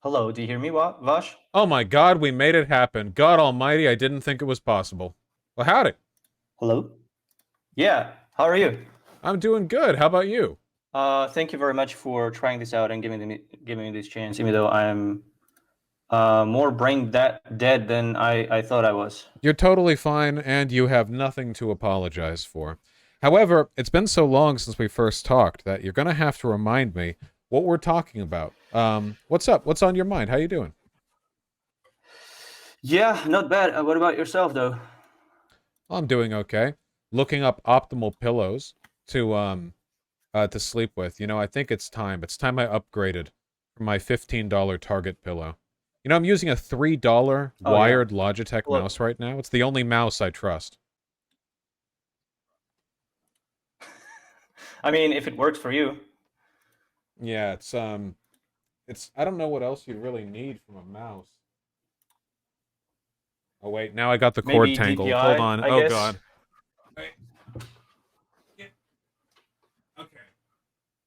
Hello, do you hear me, Vaush? Oh my God, we made it happen. God Almighty, I didn't think it was possible. Well, howdy. Hello? Yeah, how are you? I'm doing good. How about you? Thank you very much for trying this out and giving me this chance, even though I'm more dead than I thought I was. You're totally fine, and you have nothing to apologize for. However, it's been so long since we first talked that you're gonna have to remind me what we're talking about. What's up? What's on your mind? How you doing? Yeah, not bad. What about yourself, though? I'm doing okay. Looking up optimal pillows to sleep with. You know, I think it's time. It's time I upgraded from my $15 Target pillow. You know, I'm using a $3 Oh, yeah. wired Logitech Look, mouse right now. It's the only mouse I trust. I mean, if it works for you. Yeah, it's I don't know what else you'd really need from a mouse. Oh wait, now I got the cord Maybe tangled. Hold DPI, on. I Oh guess. god. Wait. Yeah. Okay.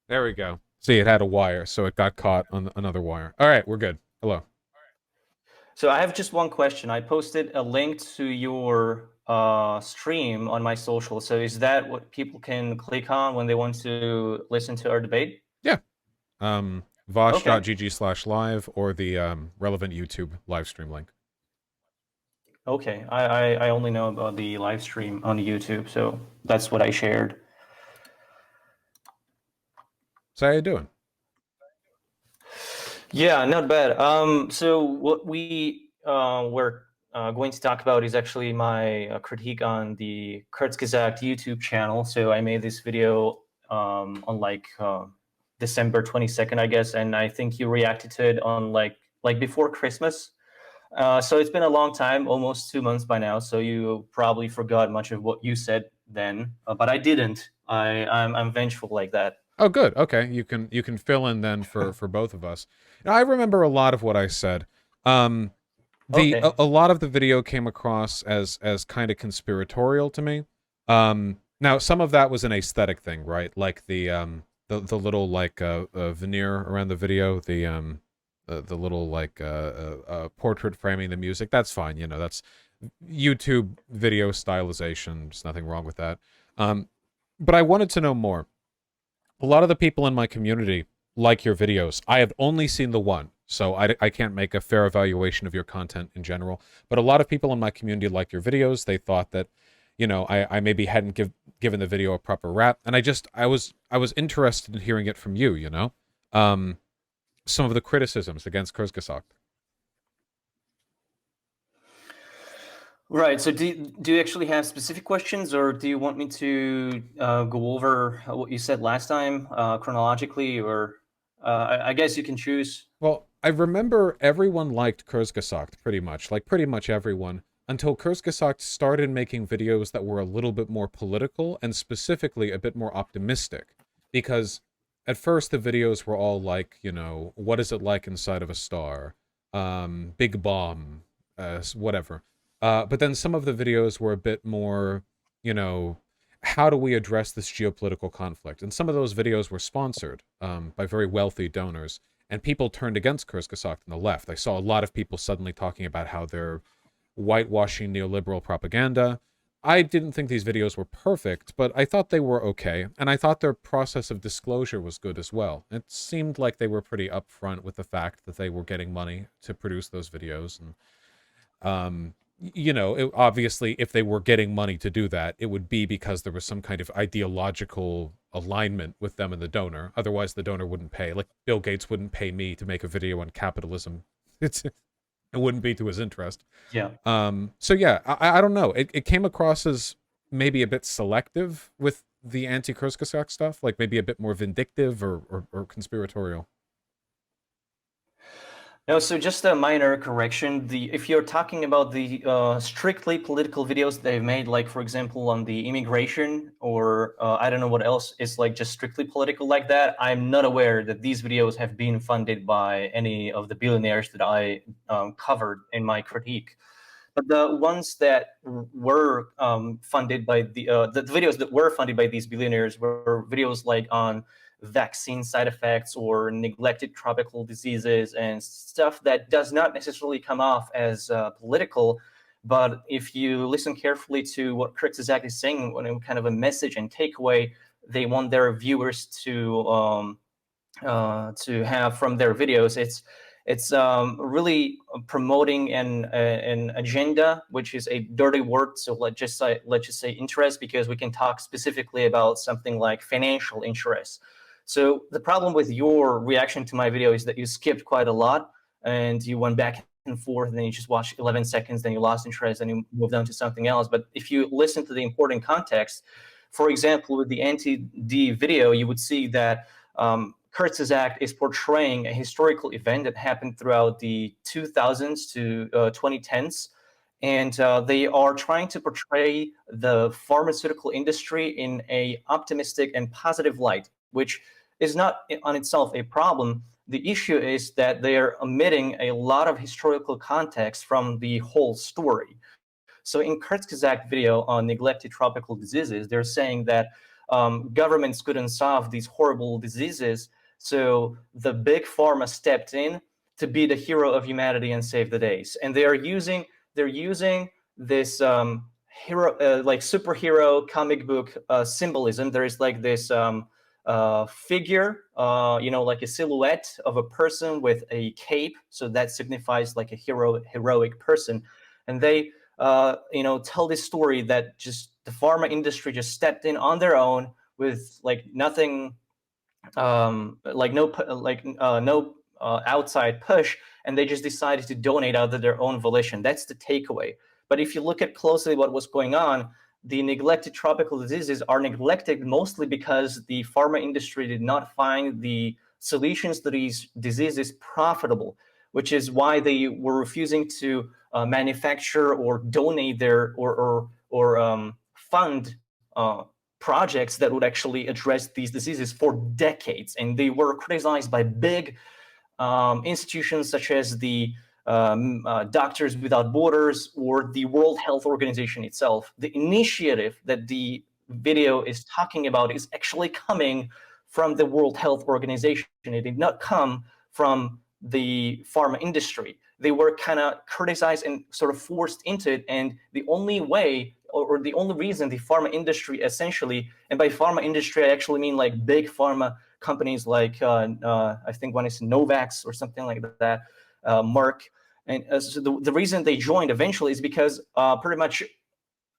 There we go. See, it had a wire, so it got caught on another wire. All right, we're good. Hello. So I have just one question. I posted a link to your stream on my social. So is that what people can click on when they want to listen to our debate? Yeah. Okay. Vosh.gg/live or the relevant YouTube live stream link. Okay. I only know about the live stream on YouTube, so that's what I shared. So how you doing? Yeah, not bad. So what we were going to talk about is actually my critique on the Kurzgesagt YouTube channel. So I made this video on December 22nd, I guess, and I think you reacted to it on like before Christmas. So it's been a long time, almost 2 months by now. So you probably forgot much of what you said then, but I didn't. I'm vengeful like that. Oh, good. Okay, you can fill in then for both of us. Now, I remember a lot of what I said. Um, Okay. a lot of the video came across as kind of conspiratorial to me. Now some of that was an aesthetic thing, right? Like the little like veneer around the video, the little like portrait framing the music. That's fine, you know. That's YouTube video stylization. There's nothing wrong with that. But I wanted to know more. A lot of the people in my community like your videos. I have only seen the one, so I can't make a fair evaluation of your content in general. But a lot of people in my community liked your videos. They thought that, you know, I maybe hadn't given the video a proper rap, and I was interested in hearing it from you. You know, um, some of the criticisms against Kurzgesagt. Right. So do you actually have specific questions, or do you want me to go over what you said last time chronologically, or I guess you can choose. Well, I remember everyone liked Kurzgesagt pretty much, like pretty much everyone, until Kurzgesagt started making videos that were a little bit more political and specifically a bit more optimistic. Because at first the videos were all like, you know, what is it like inside of a star? Big bomb, whatever. But then some of the videos were a bit more, you know, how do we address this geopolitical conflict? And some of those videos were sponsored by very wealthy donors, and people turned against Kurzgesagt on the left. I saw a lot of people suddenly talking about how they're whitewashing neoliberal propaganda. I didn't think these videos were perfect, but I thought they were okay, and I thought their process of disclosure was good as well. It seemed like they were pretty upfront with the fact that they were getting money to produce those videos, and you know, obviously, if they were getting money to do that, it would be because there was some kind of ideological alignment with them and the donor. Otherwise, the donor wouldn't pay. Like Bill Gates wouldn't pay me to make a video on capitalism. It wouldn't be to his interest. Yeah. So yeah, I don't know. It came across as maybe a bit selective with the anti-Kurzgesagt stuff, like maybe a bit more vindictive or conspiratorial. No, so just a minor correction. The If you're talking about the strictly political videos they've made, like for example on the immigration or I don't know what else is like just strictly political like that, I'm not aware that these videos have been funded by any of the billionaires that I covered in my critique. but the ones that were funded by the videos that were funded by these billionaires were videos like on vaccine side effects or neglected tropical diseases and stuff that does not necessarily come off as political. But if you listen carefully to what Kurzgesagt is saying, what kind of a message and takeaway they want their viewers to have from their videos, it's really promoting an agenda, which is a dirty word. So let's just say interest, because we can talk specifically about something like financial interest. So the problem with your reaction to my video is that you skipped quite a lot and you went back and forth, and then you just watched 11 seconds, then you lost interest and you moved on to something else. But if you listen to the important context, for example, with the anti-D video, you would see that Kurzgesagt is portraying a historical event that happened throughout the 2000s to 2010s. And they are trying to portray the pharmaceutical industry in a optimistic and positive light, which is not on itself a problem. The issue is that they are omitting a lot of historical context from the whole story. So in Kurzgesagt video on neglected tropical diseases, they're saying that governments couldn't solve these horrible diseases, so the big pharma stepped in to be the hero of humanity and save the days. And they're using this like superhero comic book symbolism. There is like this figure, like a silhouette of a person with a cape, so that signifies like a heroic person. And they tell this story that just the pharma industry just stepped in on their own with like nothing, no outside push, and they just decided to donate out of their own volition. That's the takeaway. But if you look at closely what was going on, the neglected tropical diseases are neglected mostly because the pharma industry did not find the solutions to these diseases profitable, which is why they were refusing to manufacture or donate their or fund projects that would actually address these diseases for decades. And they were criticized by big institutions such as the Doctors Without Borders or the World Health Organization itself. The initiative that the video is talking about is actually coming from the World Health Organization. It did not come from the pharma industry. They were kind of criticized and sort of forced into it. And the only way, or the only reason the pharma industry essentially, and by pharma industry, I actually mean like big pharma companies like, I think one is Novax or something like that, Merck. And so the reason they joined eventually is because pretty much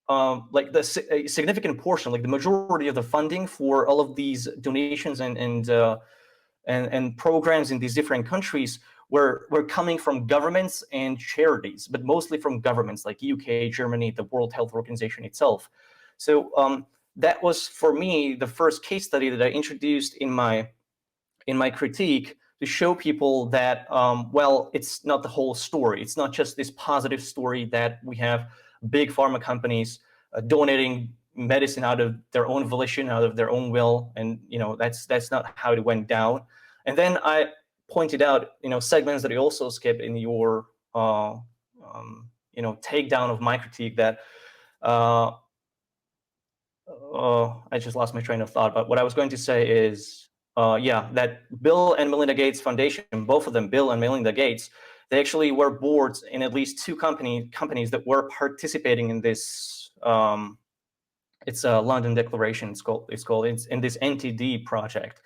like a significant portion, like the majority of the funding for all of these donations and programs in these different countries were coming from governments and charities, but mostly from governments like UK, Germany, the World Health Organization itself. So that was, for me, the first case study that I introduced in my critique to show people that, well, it's not the whole story. It's not just this positive story that we have big pharma companies donating medicine out of their own volition, out of their own will, and that's not how it went down. And then I pointed out segments that you also skipped in your takedown of my critique that I just lost my train of thought. But what I was going to say is, that Bill and Melinda Gates Foundation, both of them, Bill and Melinda Gates, they actually were boards in at least two companies that were participating in this. It's a London Declaration. It's in this NTD project.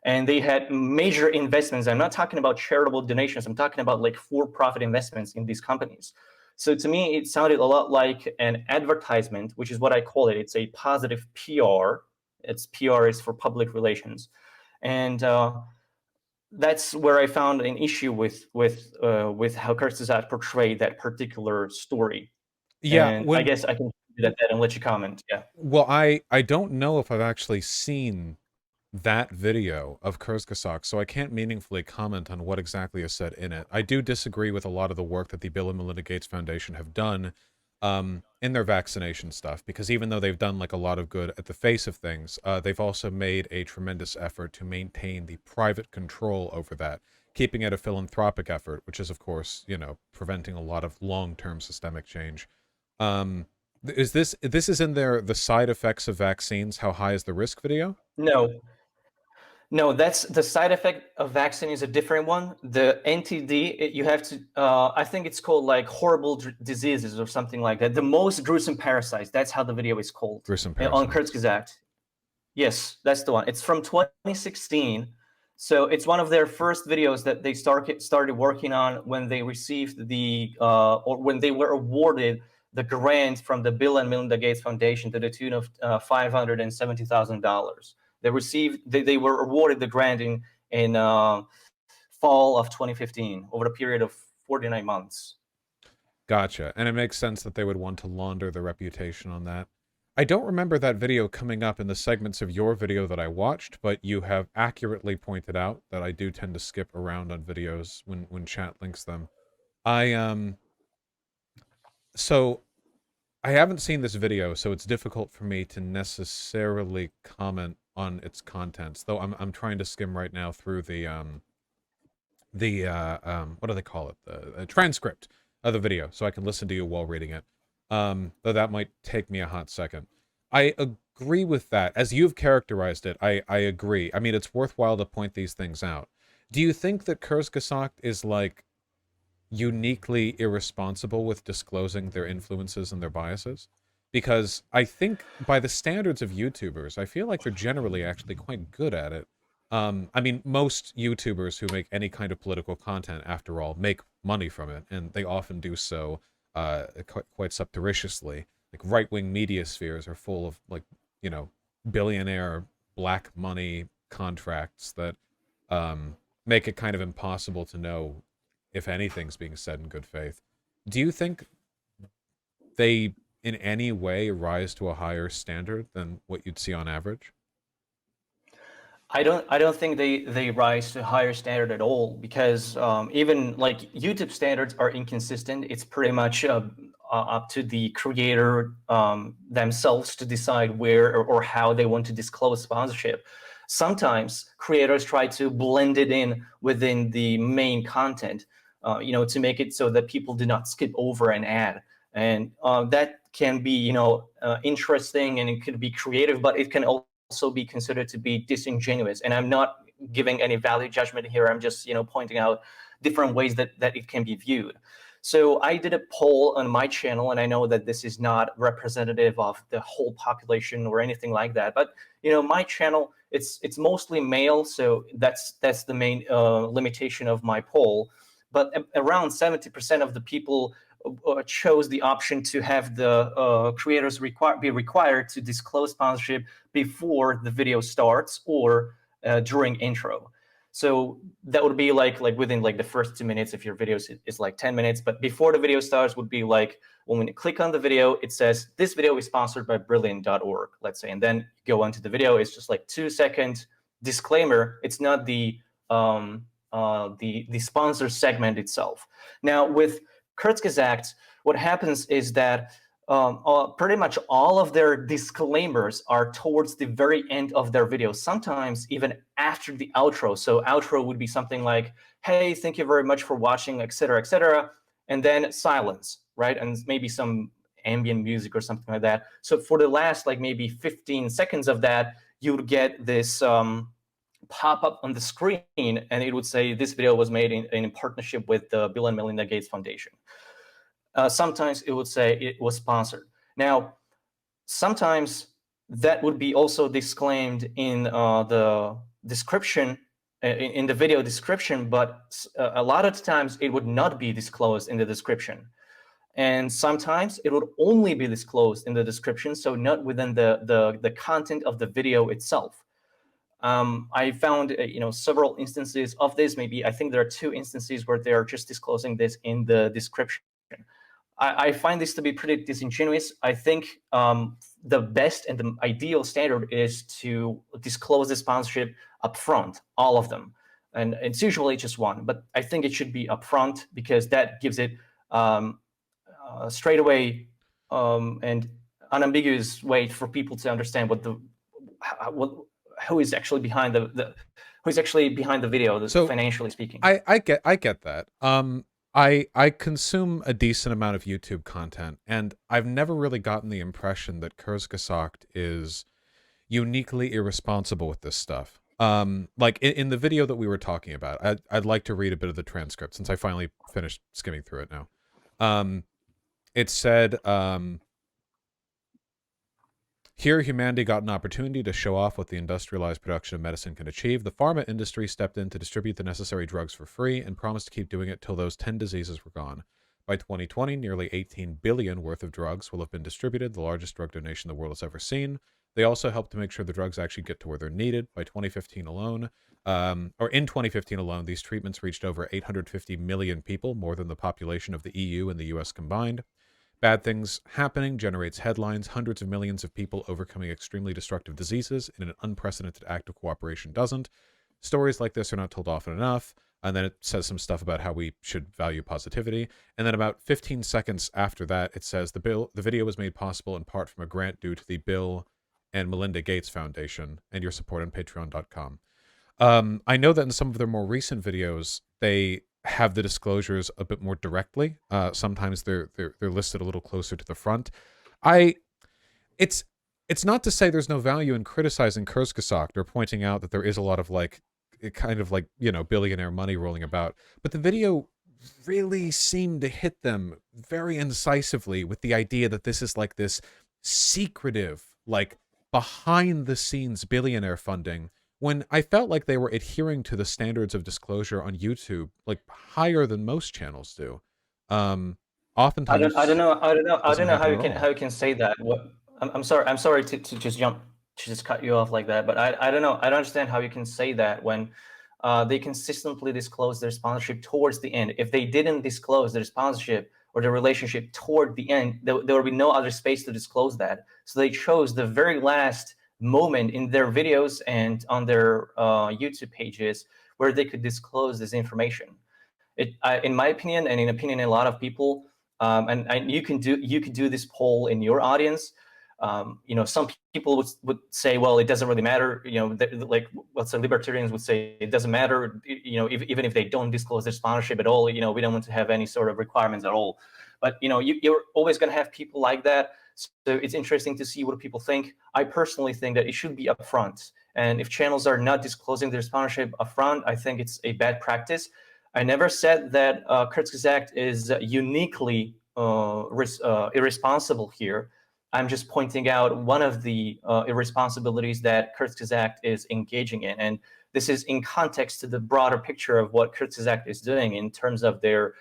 And they had major investments. I'm not talking about charitable donations. I'm talking about like for-profit investments in these companies. So to me, it sounded a lot like an advertisement, which is what I call it. It's a positive PR. It's PR is for public relations. And that's where I found an issue with how Kurzgesagt portrayed that particular story. Yeah, and I guess I can do that and let you comment. Yeah. Well, I don't know if I've actually seen that video of Kurzgesagt, so I can't meaningfully comment on what exactly is said in it. I do disagree with a lot of the work that the Bill and Melinda Gates Foundation have done in their vaccination stuff, because even though they've done like a lot of good at the face of things, they've also made a tremendous effort to maintain the private control over that, keeping it a philanthropic effort, which is, of course, preventing a lot of long-term systemic change. Um, is this is in there, the side effects of vaccines, how high is the risk video? No, no, that's the side effect of vaccine is a different one. The NTD, you have to, I think it's called like horrible diseases or something like that. The most gruesome parasites. That's how the video is called Gruesome on parasites. Kurzgesagt. Yes, that's the one. It's from 2016. So it's one of their first videos that they started working on when they received or when they were awarded the grant from the Bill and Melinda Gates Foundation to the tune of $570,000. They were awarded the grant in fall of 2015 over a period of 49 months. Gotcha. And it makes sense that they would want to launder the reputation on that. I don't remember that video coming up in the segments of your video that I watched, but you have accurately pointed out that I do tend to skip around on videos when chat links them. I so I haven't seen this video, so it's difficult for me to necessarily comment on its contents. Though I'm trying to skim right now through the what do they call it? The transcript of the video, so I can listen to you while reading it. Though that might take me a hot second. I agree with that. As you've characterized it, I agree. I mean, it's worthwhile to point these things out. Do you think that Kurzgesagt is like uniquely irresponsible with disclosing their influences and their biases? Because I think by the standards of YouTubers, I feel like they're generally actually quite good at it. I mean, most YouTubers who make any kind of political content, after all, make money from it, and they often do so quite surreptitiously. Like right-wing media spheres are full of billionaire black money contracts that make it kind of impossible to know if anything's being said in good faith. Do you think they in any way rise to a higher standard than what you'd see on average? I don't think they rise to a higher standard at all because even like YouTube standards are inconsistent. It's pretty much up to the creator themselves to decide where or how they want to disclose sponsorship. Sometimes creators try to blend it in within the main content, to make it so that people do not skip over an ad, and that can be interesting and it could be creative, but it can also be considered to be disingenuous. And I'm not giving any value judgment here. I'm just pointing out different ways that it can be viewed. So I did a poll on my channel, and I know that this is not representative of the whole population or anything like that. But my channel, it's mostly male, so that's the main limitation of my poll. But around 70% of the people chose the option to have the creators be required to disclose sponsorship before the video starts or during intro. So that would be like within like the first 2 minutes if your video is like 10 minutes. But before the video starts would be like when you click on the video, it says this video is sponsored by brilliant.org, let's say, and then go onto the video. It's just like 2 second disclaimer. It's not the sponsor segment itself. Now with Kurzgesagt, what happens is that pretty much all of their disclaimers are towards the very end of their video, sometimes even after the outro. So outro would be something like, hey, thank you very much for watching, etc., and then silence, right? And maybe some ambient music or something like that. So for the last like maybe 15 seconds of that, you would get this pop up on the screen, and it would say this video was made in partnership with the Bill and Melinda Gates Foundation. Sometimes it would say it was sponsored. Now, sometimes that would be also disclaimed in the description, in the video description, but a lot of times it would not be disclosed in the description. And sometimes it would only be disclosed in the description, so not within the content of the video itself. I found several instances of this. Maybe I think there are 2 instances where they are just disclosing this in the description. I find this to be pretty disingenuous. I think the best and the ideal standard is to disclose the sponsorship upfront, all of them. And it's usually just one, but I think it should be upfront because that gives it straight away and unambiguous way for people to understand who is actually behind who's actually behind the video, So financially speaking. I get that. I consume a decent amount of YouTube content, and I've never really gotten the impression that Kurzgesagt is uniquely irresponsible with this stuff. Like in the video that we were talking about, I'd like to read a bit of the transcript since I finally finished skimming through it now. It said, here, humanity got an opportunity to show off what the industrialized production of medicine can achieve. The pharma industry stepped in to distribute the necessary drugs for free and promised to keep doing it till those 10 diseases were gone. By 2020, nearly 18 billion worth of drugs will have been distributed, the largest drug donation the world has ever seen. They also help to make sure the drugs actually get to where they're needed. By 2015 alone, or in 2015 alone, these treatments reached over 850 million people, more than the population of the EU and the US combined. Bad things happening generates headlines. Hundreds of millions of people overcoming extremely destructive diseases in an unprecedented act of cooperation doesn't. Stories like this are not told often enough. And then it says some stuff about how we should value positivity. And then about 15 seconds after that, it says the video was made possible in part from a grant due to the Bill and Melinda Gates Foundation and your support on patreon.com. I know that in some of their more recent videos, they have the disclosures a bit more directly. Sometimes they're listed a little closer to the front. It's not to say there's no value in criticizing Kurzgesagt or pointing out that there is a lot of like kind of like, you know, billionaire money rolling about, but the video really seemed to hit them very incisively with the idea that this is like this secretive, like behind the scenes billionaire funding, when I felt like they were adhering to the standards of disclosure on YouTube, like higher than most channels do. I don't Oftentimes know. I doesn't don't know happen at all. how you can say that. I'm sorry to just to just cut you off like that. But I don't know. I don't understand how you can say that when they consistently disclose their sponsorship towards the end. If they didn't disclose their sponsorship or their relationship toward the end, there would be no other space to disclose that. So they chose the very last moment in their videos and on their YouTube pages where they could disclose this information. In my opinion, and in opinion of a lot of people, and you could do this poll in your audience. You know, some people would say, well, it doesn't really matter. You know, like let's say libertarians would say it doesn't matter. You know, even if they don't disclose their sponsorship at all, you know, we don't want to have any sort of requirements at all. But you know, you're always going to have people like that. So it's interesting to see what people think. I personally think that it should be upfront. And if channels are not disclosing their sponsorship upfront, I think it's a bad practice. I never said that Kurzgesagt is uniquely irresponsible here. I'm just pointing out one of the irresponsibilities that Kurzgesagt is engaging in. And this is in context to the broader picture of what Kurzgesagt is doing in terms of their,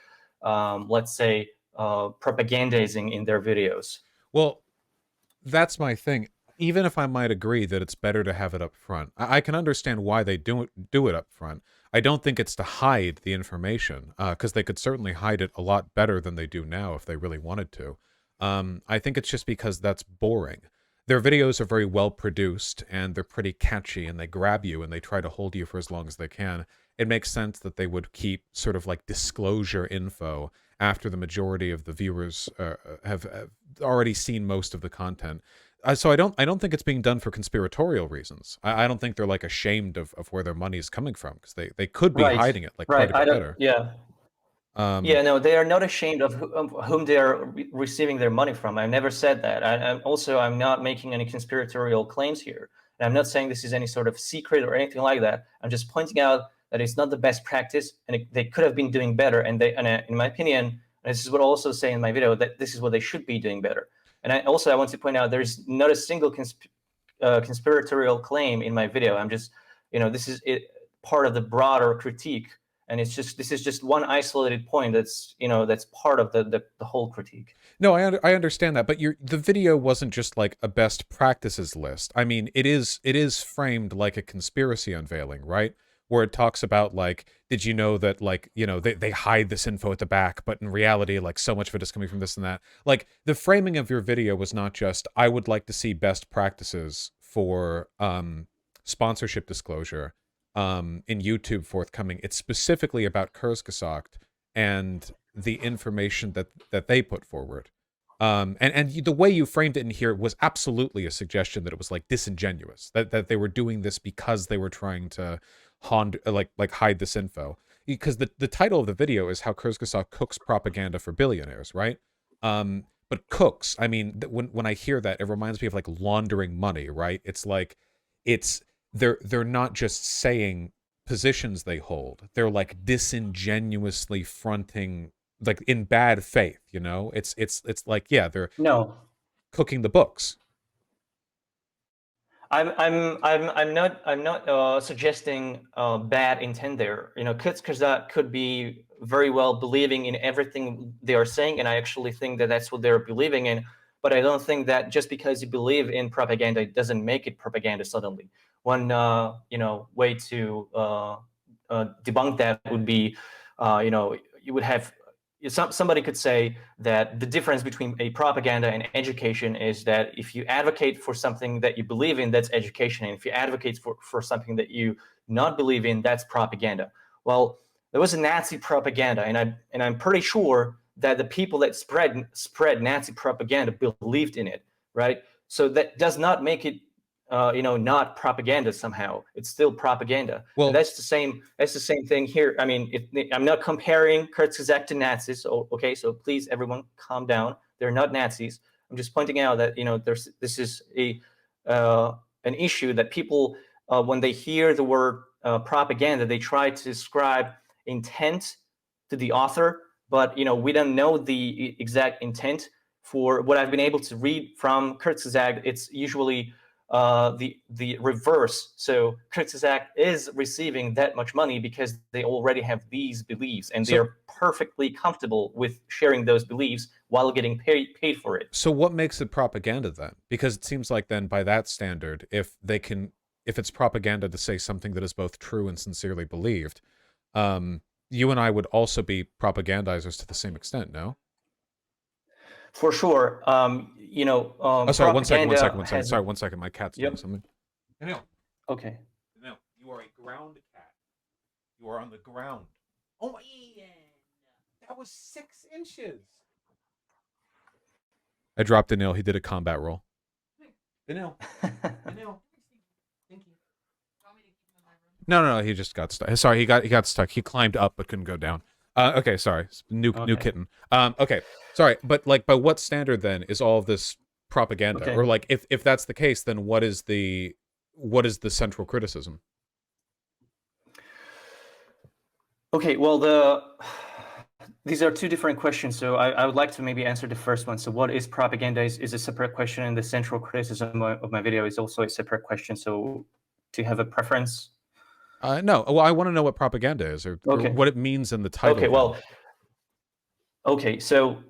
let's say, propagandizing in their videos. Well, that's my thing. Even if I might agree that it's better to have it up front, I can understand why they do it up front. I don't think it's to hide the information, because they could certainly hide it a lot better than they do now if they really wanted to. I think it's just because that's boring. Their videos are very well produced, and they're pretty catchy, and they grab you, and they try to hold you for as long as they can. It makes sense that they would keep sort of like disclosure info after the majority of the viewers have already seen most of the content. So I don't think it's being done for conspiratorial reasons. I don't think they're like ashamed of where their money is coming from, because they could be Right, hiding it like right. quite a I bit don't. better. Yeah. Um, Yeah, no, they are not ashamed of whom they are receiving their money from. I've never said that. I'm not making any conspiratorial claims here. And I'm not saying this is any sort of secret or anything like that. I'm just pointing out that it's not the best practice, and they could have been doing better. And in my opinion, and this is what I also say in my video, that this is what they should be doing better. And I want to point out there's not a single conspiratorial claim in my video. I'm just, you know, this is part of the broader critique, and this is just one isolated point that's, you know, that's part of the whole critique. no, I understand that, but the video wasn't just like a best practices list. I mean, it is framed like a conspiracy unveiling, right? Where it talks about like, did you know that like, you know, they hide this info at the back, but in reality, like so much of it is coming from this and that. Like the framing of your video was not just, I would like to see best practices for sponsorship disclosure in YouTube forthcoming. It's specifically about Kurzgesagt and the information that they put forward. And the way you framed it in here was absolutely a suggestion that it was like disingenuous, that they were doing this because they were trying to hide this info, because the title of the video is how Kurzgesagt cooks propaganda for billionaires, right? But cooks, I mean, when I hear that, it reminds me of like laundering money, right? It's like it's they're not just saying positions they hold. They're like disingenuously fronting, like in bad faith, you know? It's like, yeah, they're No, cooking the books. I'm not suggesting bad intent there. You know, because that could be very well believing in everything they are saying, and I actually think that that's what they're believing in. But I don't think that just because you believe in propaganda, it doesn't make it propaganda suddenly. One way to debunk that would be, you would have somebody could say that the difference between a propaganda and education is that if you advocate for something that you believe in, that's education, and if you advocate for something that you not believe in, that's propaganda. Well, there was a Nazi propaganda, and I'm pretty sure that the people that spread Nazi propaganda believed in it, right? So that does not make it not propaganda somehow. It's still propaganda, and Well, that's the same. That's the same thing here. I mean, I'm not comparing Kurzgesagt to Nazis. So, okay, so please, everyone, calm down. They're not Nazis. I'm just pointing out that this is an issue that people, when they hear the word propaganda, they try to ascribe intent to the author, but we don't know the exact intent. For what I've been able to read from Kurzgesagt, it's usually the reverse. So Kurzgesagt is receiving that much money because they already have these beliefs, and so they're perfectly comfortable with sharing those beliefs while getting paid for it. so what makes it propaganda then? Because it seems like then by that standard, if it's propaganda to say something that is both true and sincerely believed, you and I would also be propagandizers to the same extent, no? For sure. Oh, sorry, one second, one second, Propaganda one second. has. Sorry, one second. My cat's doing Yep. something. Daniel, Okay. Daniel, you are a ground cat. You are on the ground. Oh my! That was 6 inches. I dropped Daniel. He did a combat roll. Daniel, Daniel. Thank you. No. He just got stuck. Sorry, he got stuck. He climbed up but couldn't go down. Okay, sorry. New Okay. kitten. Okay, sorry. But like, by what standard then is all of this propaganda? Okay. Or like, if that's the case, then what is the central criticism? Okay. Well, these are two different questions. So I would like to maybe answer the first one. So what is propaganda is a separate question, and the central criticism of my video is also a separate question. So do you have a preference? No. Well, I want to know what propaganda is, or Okay. what it means in the title. Okay. Then. Well. Okay. So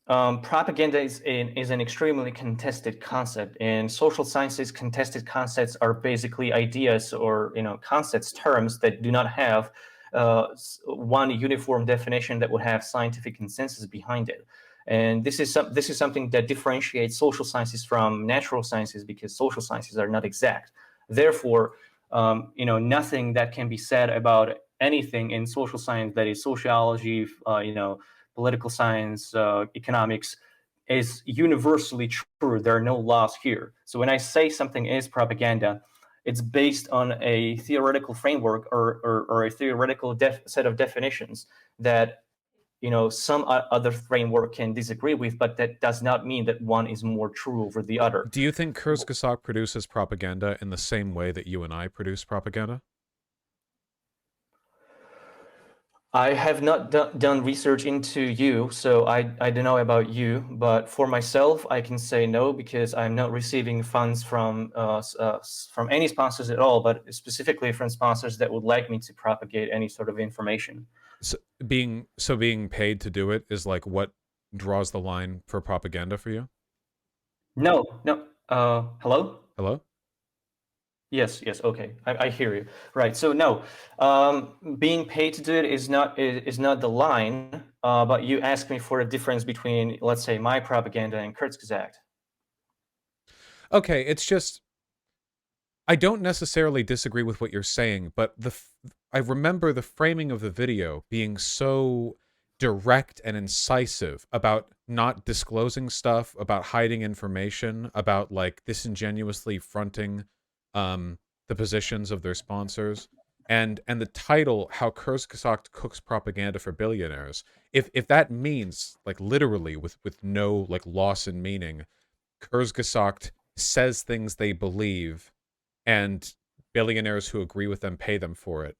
propaganda is an extremely contested concept. In social sciences, contested concepts are basically ideas or concepts, terms that do not have one uniform definition that would have scientific consensus behind it. And this is something that differentiates social sciences from natural sciences, because social sciences are not exact. Therefore, nothing that can be said about anything in social science, that is sociology, political science, economics, is universally true. There are no laws here. So when I say something is propaganda, it's based on a theoretical framework or a theoretical set of definitions that some other framework can disagree with, but that does not mean that one is more true over the other. Do you think Kurzgesagt produces propaganda in the same way that you and I produce propaganda? I have not done research into you, so I don't know about you. But for myself, I can say no, because I'm not receiving funds from any sponsors at all, but specifically from sponsors that would like me to propagate any sort of information. So being paid to do it is like what draws the line for propaganda for you? No, no. Hello? Hello? Yes, yes. Okay, I hear you. Right. So no, being paid to do it is not the line. But you asked me for a difference between, let's say, my propaganda and Kurzgesagt. Okay, it's just I don't necessarily disagree with what you're saying, but I remember the framing of the video being so direct and incisive about not disclosing stuff, about hiding information, about like disingenuously fronting the positions of their sponsors. And the title, How Kurzgesagt Cooks Propaganda for Billionaires, if that means, like, literally with no, like, loss in meaning, Kurzgesagt says things they believe, and billionaires who agree with them pay them for it.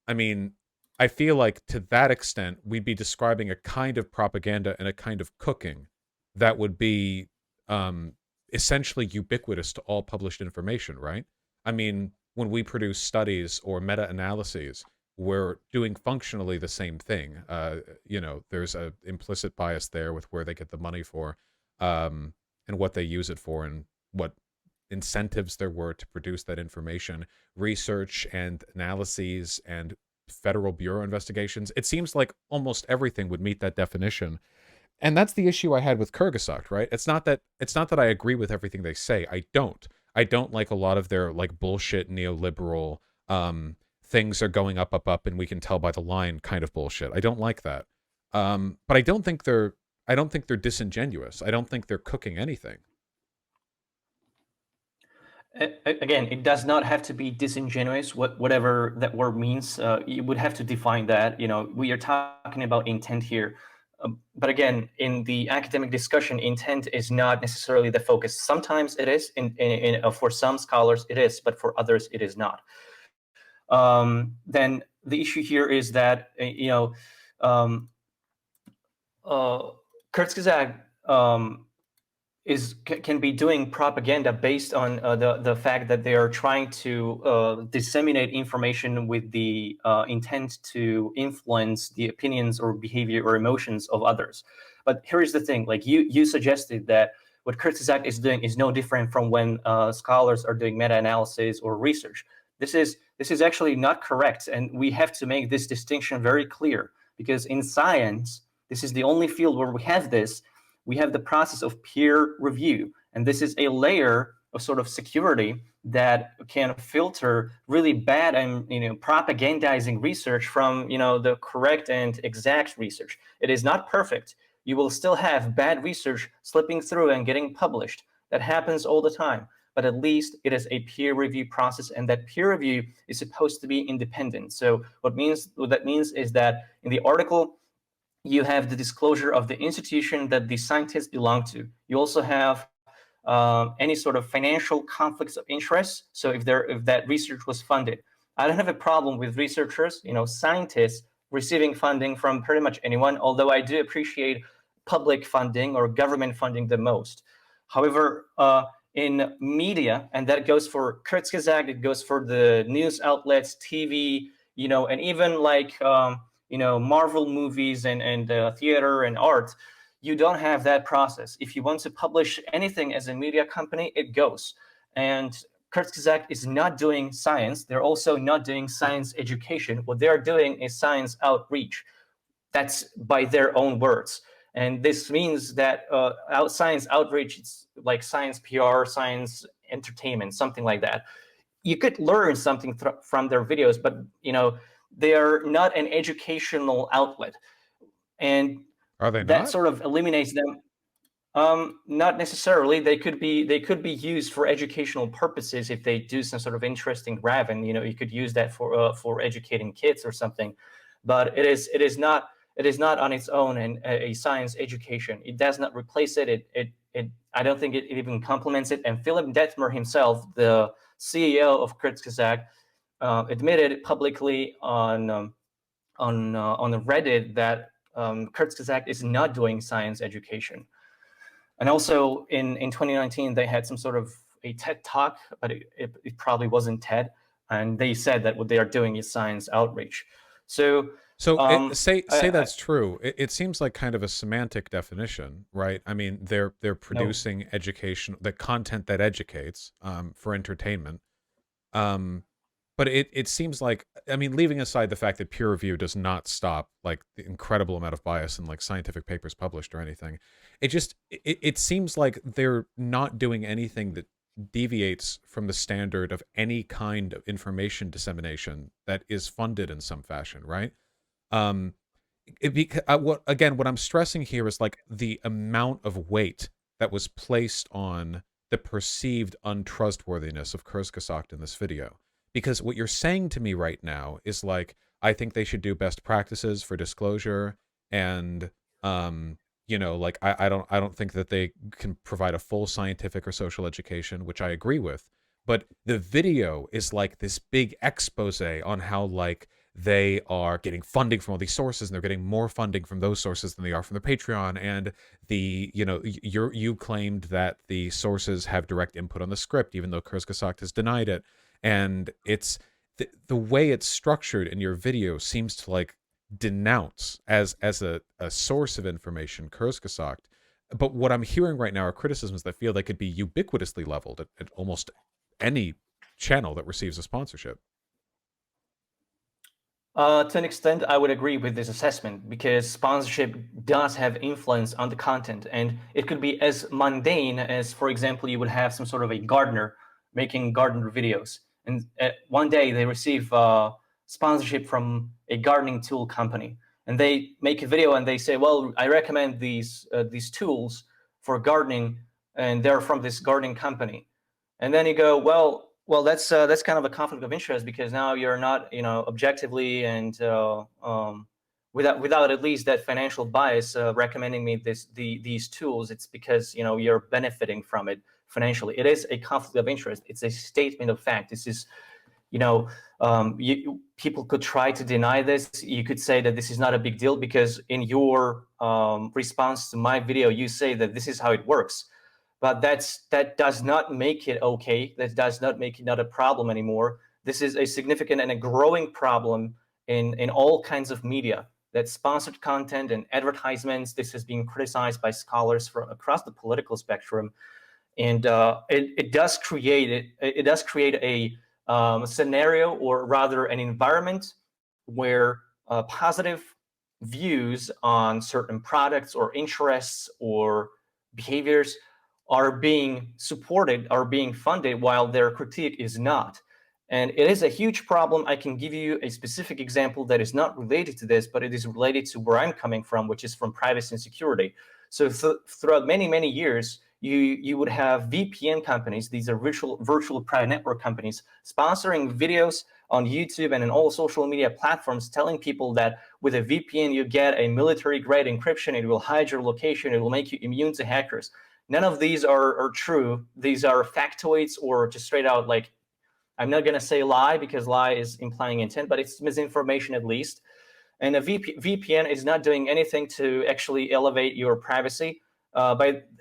I mean, I feel like to that extent, we'd be describing a kind of propaganda and a kind of cooking that would be um, essentially ubiquitous to all published information, right? I mean, when we produce studies or meta-analyses, we're doing functionally the same thing. There's a implicit bias there with where they get the money for, and what they use it for, and what incentives there were to produce that information, research and analyses and federal bureau investigations. It seems like almost everything would meet that definition. And that's the issue I had with Kyrgyzstan, right? It's not that I agree with everything they say. I don't. I don't like a lot of their, like, bullshit neoliberal things are going up, up, up, and we can tell by the line kind of bullshit. I don't like that. But I don't think they're disingenuous. I don't think they're cooking anything. Again, it does not have to be disingenuous, whatever that word means. You would have to define that. We are talking about intent here. But again, in the academic discussion, intent is not necessarily the focus. Sometimes it is, for some scholars it is, but for others it is not. Then the issue here is that, Kurzgesagt can be doing propaganda based on the fact that they are trying to disseminate information with the intent to influence the opinions or behavior or emotions of others. But here is the thing: like you suggested that what Kurzgesagt is doing is no different from when scholars are doing meta-analysis or research. This is actually not correct, and we have to make this distinction very clear, because in science, this is the only field where we have this. We have the process of peer review, and this is a layer of sort of security that can filter really bad and propagandizing research from the correct and exact research. It is not perfect. You will still have bad research slipping through and getting published. That happens all the time, but at least it is a peer review process, and that peer review is supposed to be independent. So what that means is that in the article, you have the disclosure of the institution that the scientists belong to. You also have any sort of financial conflicts of interest. So if that research was funded, I don't have a problem with researchers, scientists receiving funding from pretty much anyone, although I do appreciate public funding or government funding the most. However, in media, and that goes for Kurzgesagt, it goes for the news outlets, TV, and even like Marvel movies and theater and art, you don't have that process. If you want to publish anything as a media company, it goes. And Kurzgesagt is not doing science. They're also not doing science education. What they're doing is science outreach. That's by their own words. And this means that science outreach, it's like science PR, science entertainment, something like that. You could learn something from their videos, but they are not an educational outlet, and Are they that not? sort of eliminates them. Not necessarily. They could be used for educational purposes if they do some sort of interesting graph, and you could use that for educating kids or something. But it is not on its own and a science education. It does not replace it. I don't think it even complements it. And Philip Detmer himself, the CEO of Kurzgesagt, admitted publicly on the Reddit that Kurzgesagt is not doing science education. And also in 2019, they had some sort of a TED talk, but it probably wasn't TED. And they said that what they are doing is science outreach. So say that's true. It seems like kind of a semantic definition, right? I mean, they're producing education, the content that educates for entertainment. But it seems like, I mean, leaving aside the fact that peer review does not stop like the incredible amount of bias in like scientific papers published or anything, it seems like they're not doing anything that deviates from the standard of any kind of information dissemination that is funded in some fashion, right? Um, what I'm stressing here is like the amount of weight that was placed on the perceived untrustworthiness of Kurzgesagt in this video. Because what you're saying to me right now is like, I think they should do best practices for disclosure, and like I don't think that they can provide a full scientific or social education, which I agree with. But the video is like this big expose on how like they are getting funding from all these sources, and they're getting more funding from those sources than they are from the Patreon. And you claimed that the sources have direct input on the script, even though Kurzgesagt has denied it. And it's the way it's structured in your video seems to like denounce as a source of information Kurzgesagt. But what I'm hearing right now are criticisms that feel they could be ubiquitously leveled at almost any channel that receives a sponsorship. To an extent, I would agree with this assessment because sponsorship does have influence on the content, and it could be as mundane as, for example, you would have some sort of a gardener making gardener videos, and one day they receive sponsorship from a gardening tool company, and they make a video and they say, "Well, I recommend these tools for gardening, and they're from this gardening company." And then you go, well, that's kind of a conflict of interest because now you're not, objectively and without at least that financial bias recommending me these tools. It's because you're benefiting from it financially. It is a conflict of interest. It's a statement of fact. This is, people could try to deny this. You could say that this is not a big deal because in your response to my video, you say that this is how it works. But that does not make it okay. That does not make it not a problem anymore. This is a significant and a growing problem in all kinds of media. That sponsored content and advertisements. This has been criticized by scholars from across the political spectrum, and it does create a scenario, or rather an environment, where positive views on certain products or interests or behaviors are being supported, are being funded, while their critique is not. And it is a huge problem. I can give you a specific example that is not related to this, but it is related to where I'm coming from, which is from privacy and security. So throughout many, many years, you would have VPN companies, these are virtual private network companies, sponsoring videos on YouTube and in all social media platforms, telling people that with a VPN you get a military-grade encryption, it will hide your location, it will make you immune to hackers. None of these are true. These are factoids, or just straight out, like, I'm not going to say lie because lie is implying intent, but it's misinformation at least. And a VPN is not doing anything to actually elevate your privacy.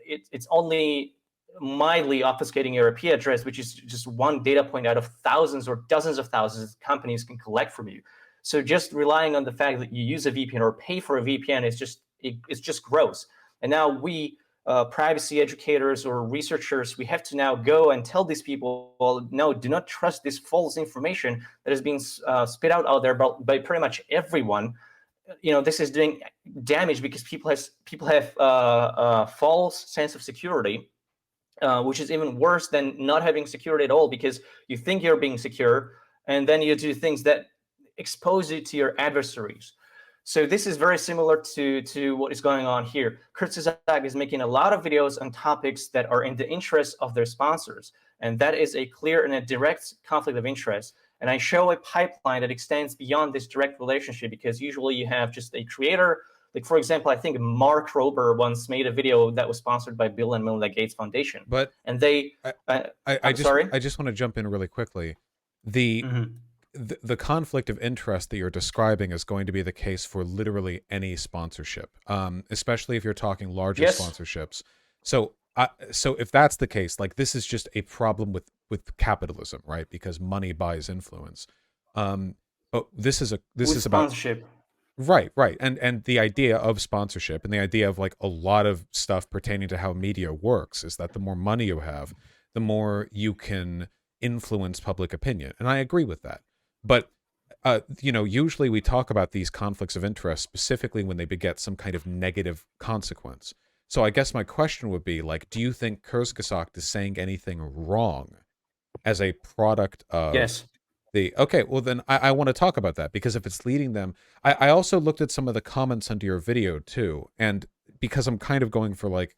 It's only mildly obfuscating your IP address, which is just one data point out of thousands or dozens of thousands companies can collect from you. So just relying on the fact that you use a VPN or pay for a VPN is just gross. And now we, privacy educators or researchers, we have to now go and tell these people, well, no, do not trust this false information that is being spit out there by pretty much everyone. This is doing damage because people have false sense of security, which is even worse than not having security at all, because you think you're being secure and then you do things that expose you to your adversaries. So this is very similar to what is going on here. Kurzgesagt is making a lot of videos on topics that are in the interest of their sponsors, and that is a clear and a direct conflict of interest. And I show a pipeline that extends beyond this direct relationship, because usually you have just a creator. Like, for example, I think Mark Rober once made a video that was sponsored by Bill and Melinda Gates Foundation. But and they, I just sorry? I just want to jump in really quickly. The Mhm. the conflict of interest that you're describing is going to be the case for literally any sponsorship, especially if you're talking larger Yes. sponsorships. So if that's the case, like, this is just a problem with capitalism, right? Because money buys influence. But this is about Sponsorship. right, and the idea of sponsorship and the idea of like a lot of stuff pertaining to how media works is that the more money you have, the more you can influence public opinion, and I agree with that. But usually we talk about these conflicts of interest specifically when they beget some kind of negative consequence. So I guess my question would be, like, do you think Kurzgesagt is saying anything wrong as a product of Yes. okay, well then I want to talk about that, because if it's leading them, I also looked at some of the comments under your video too, and because I'm kind of going for like,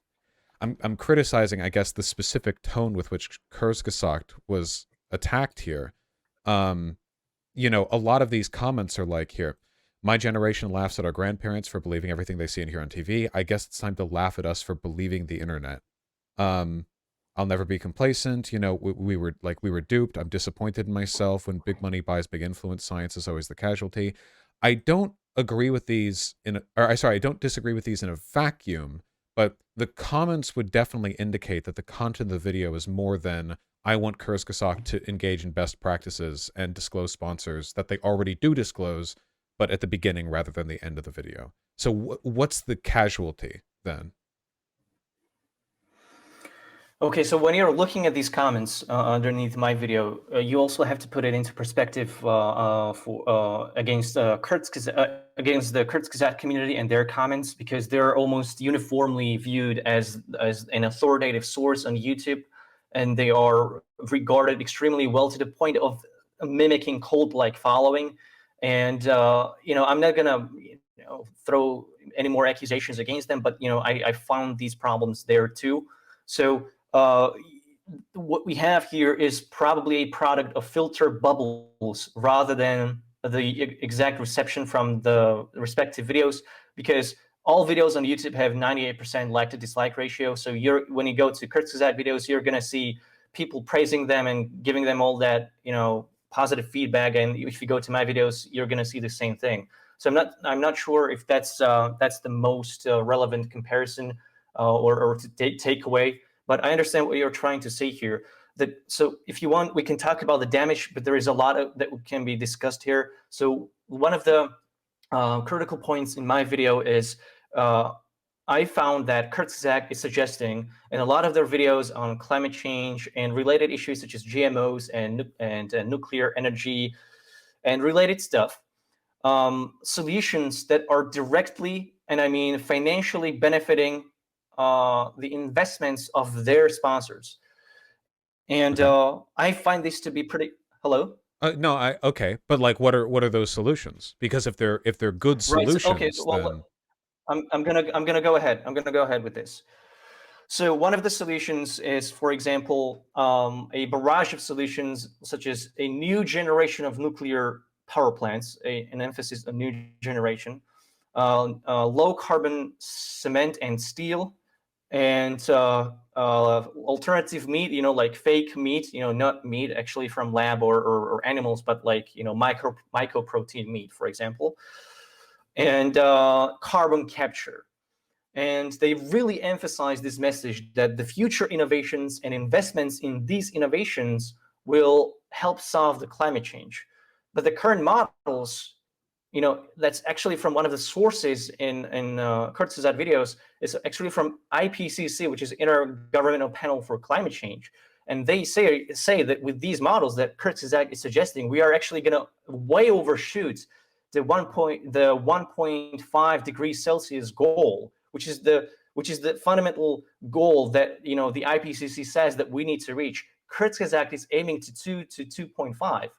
I'm criticizing, I guess, the specific tone with which Kurzgesagt was attacked here. You know, a lot of these comments are like, here, my generation laughs at our grandparents for believing everything they see and hear on TV. I guess it's time to laugh at us for believing the internet. Um, I'll never be complacent. You know, we were duped. I'm disappointed in myself. When big money buys big influence, science is always the casualty. I don't agree with these I don't disagree with these in a vacuum, but the comments would definitely indicate that the content of the video is more than I want Kurzgesagt to engage in best practices and disclose sponsors that they already do disclose, but at the beginning rather than the end of the video. So what's the casualty then? Okay, so when you're looking at these comments underneath my video, you also have to put it into perspective against against the Kurzgesagt community and their comments, because they're almost uniformly viewed as an authoritative source on YouTube, and they are regarded extremely well to the point of mimicking cult-like following. And you know, I'm not gonna throw any more accusations against them, but you know, I found these problems there too. So what we have here is probably a product of filter bubbles rather than the exact reception from the respective videos, because all videos on YouTube have 98% like to dislike ratio. So when you go to Kurzgesagt videos, you're going to see people praising them and giving them all that, you know, positive feedback. And if you go to my videos, you're going to see the same thing. So I'm not sure if that's the most relevant comparison or takeaway. But I understand what you're trying to say here. So if you want, we can talk about the damage, but there is a lot that can be discussed here. So one of the critical points in my video is I found that Kurzgesagt is suggesting in a lot of their videos on climate change and related issues such as GMOs and nuclear energy and related stuff, solutions that are directly, and I mean financially, benefiting the investments of their sponsors. And Okay. I find this to be pretty. Hello. No, okay, but like, what are those solutions? Because if they're good Right. So, okay. solutions, Well, then I'm gonna go ahead. I'm gonna go ahead with this. So one of the solutions is, for example, a barrage of solutions such as a new generation of nuclear power plants, an emphasis on new generation, low carbon cement and steel, and alternative meat, you know, like fake meat, you know, not meat actually from lab or animals, but like, you know, mycoprotein meat, for example, and carbon capture. And they really emphasize this message that the future innovations and investments in these innovations will help solve the climate change. But the current models, you know, that's actually from one of the sources in Kurzgesagt videos, is actually from IPCC, which is Intergovernmental Panel for Climate Change. And they say that with these models that Kurzgesagt is suggesting, we are actually going to way overshoot the 1.5 degrees Celsius goal, which is the fundamental goal that, you know, the IPCC says that we need to reach. Kurzgesagt is aiming to 2.5.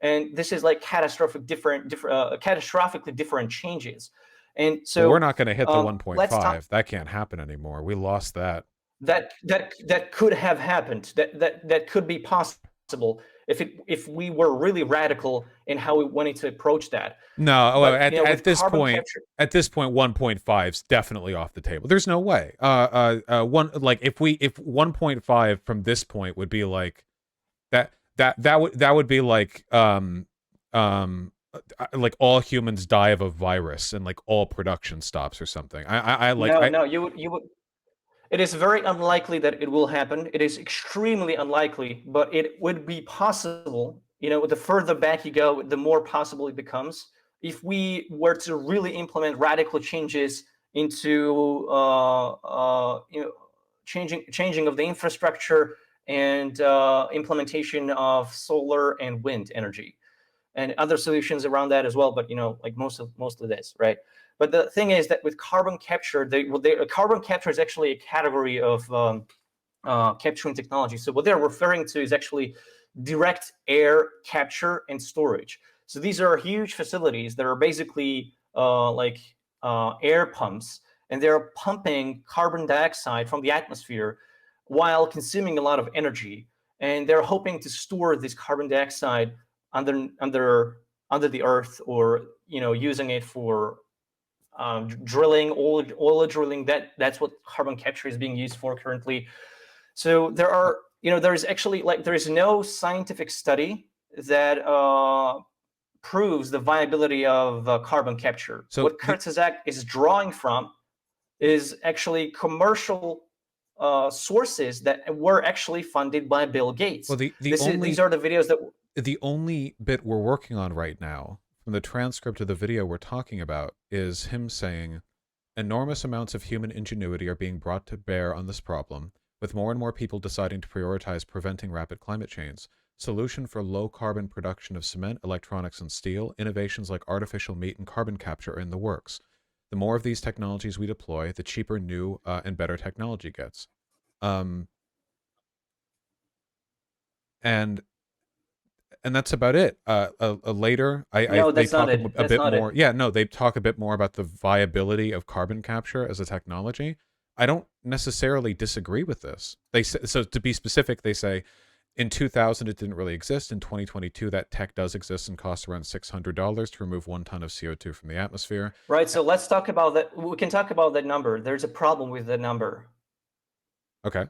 And this is like catastrophically different changes. And well, we're so not going to hit the let's talk 1.5. That can't happen anymore. We lost that. that could have happened. That could be possible if we were really radical in how we wanted to approach that. No, oh, But you know, with at this carbon point, capture, 1.5 is definitely off the table. There's no way. One, like, if 1.5 from this point would be like that would be like all humans die of a virus and like all production stops or something. no, you would. It is very unlikely that it will happen. It is extremely unlikely, but it would be possible. You know, the further back you go, the more possible it becomes. If we were to really implement radical changes into, you know, changing of the infrastructure and implementation of solar and wind energy and other solutions around that as well. But you know, like most of this, right? But the thing is that with carbon capture, carbon capture is actually a category of capturing technology. So what they're referring to is actually direct air capture and storage. So these are huge facilities that are basically like air pumps, and they're pumping carbon dioxide from the atmosphere while consuming a lot of energy. And they're hoping to store this carbon dioxide under the earth, or using it for drilling, oil drilling. That's what carbon capture is being used for currently. So there is actually, like, there is no scientific study that proves the viability of carbon capture. So What Kurzgesagt is drawing from is actually commercial sources that were actually funded by Bill Gates. well, These are the videos that. the only bit we're working on right now from the transcript of the video we're talking about is him saying enormous amounts of human ingenuity are being brought to bear on this problem, with more and more people deciding to prioritize preventing rapid climate change. Solution for low carbon production of cement, electronics, and steel, innovations like artificial meat and carbon capture are in the works. The more of these technologies we deploy, the cheaper new and better technology gets. Um, and that's about it. Later, No, they that's not talk it. a That's bit not more. it. Yeah, no, they talk a bit more about the viability of carbon capture as a technology. I don't necessarily disagree with this. They say, so to be specific, they say in 2000 it didn't really exist. In 2022, that tech does exist and costs around $600 to remove 1 ton of CO2 from the atmosphere. Right. So let's talk about that. We can talk about that number. There's a problem with that number. Okay.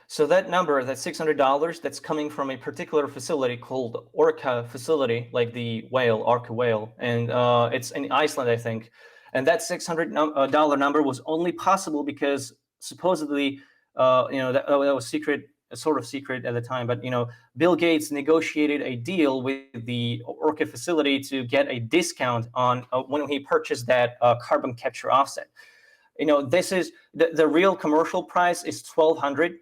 So that number, that $600, that's coming from a particular facility called Orca facility, like the whale, Orca whale, and it's in Iceland, I think. And that $600 number was only possible because supposedly, that was secret, sort of secret at the time. But Bill Gates negotiated a deal with the Orca facility to get a discount on when he purchased that carbon capture offset. This is the real commercial price is 1,200.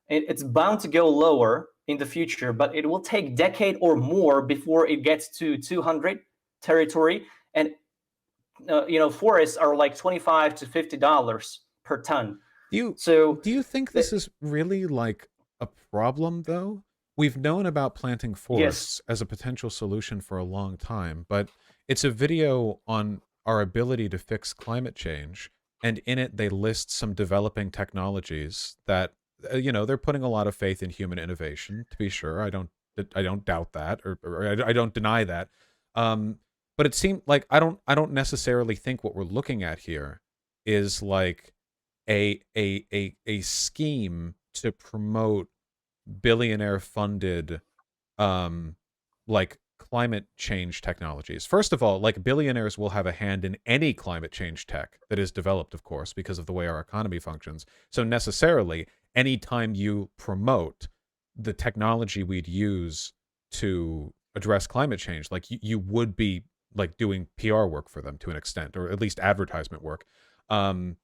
It's bound to go lower in the future, but it will take decade or more before it gets to 200 territory. And forests are like $25 to $50 per ton. Do So you think this is really like a problem though? We've known about planting yes, forests as a potential solution for a long time, but it's a video on our ability to fix climate change, and in it they list some developing technologies that they're putting a lot of faith in human innovation, to be sure. I don't doubt that, or I don't deny that. But it seemed like I don't necessarily think what we're looking at here is like a scheme to promote billionaire funded like climate change technologies. First of all, like, billionaires will have a hand in any climate change tech that is developed, of course, because of the way our economy functions. So necessarily, anytime you promote the technology we'd use to address climate change, like, you would be like doing PR work for them to an extent, or at least advertisement work. And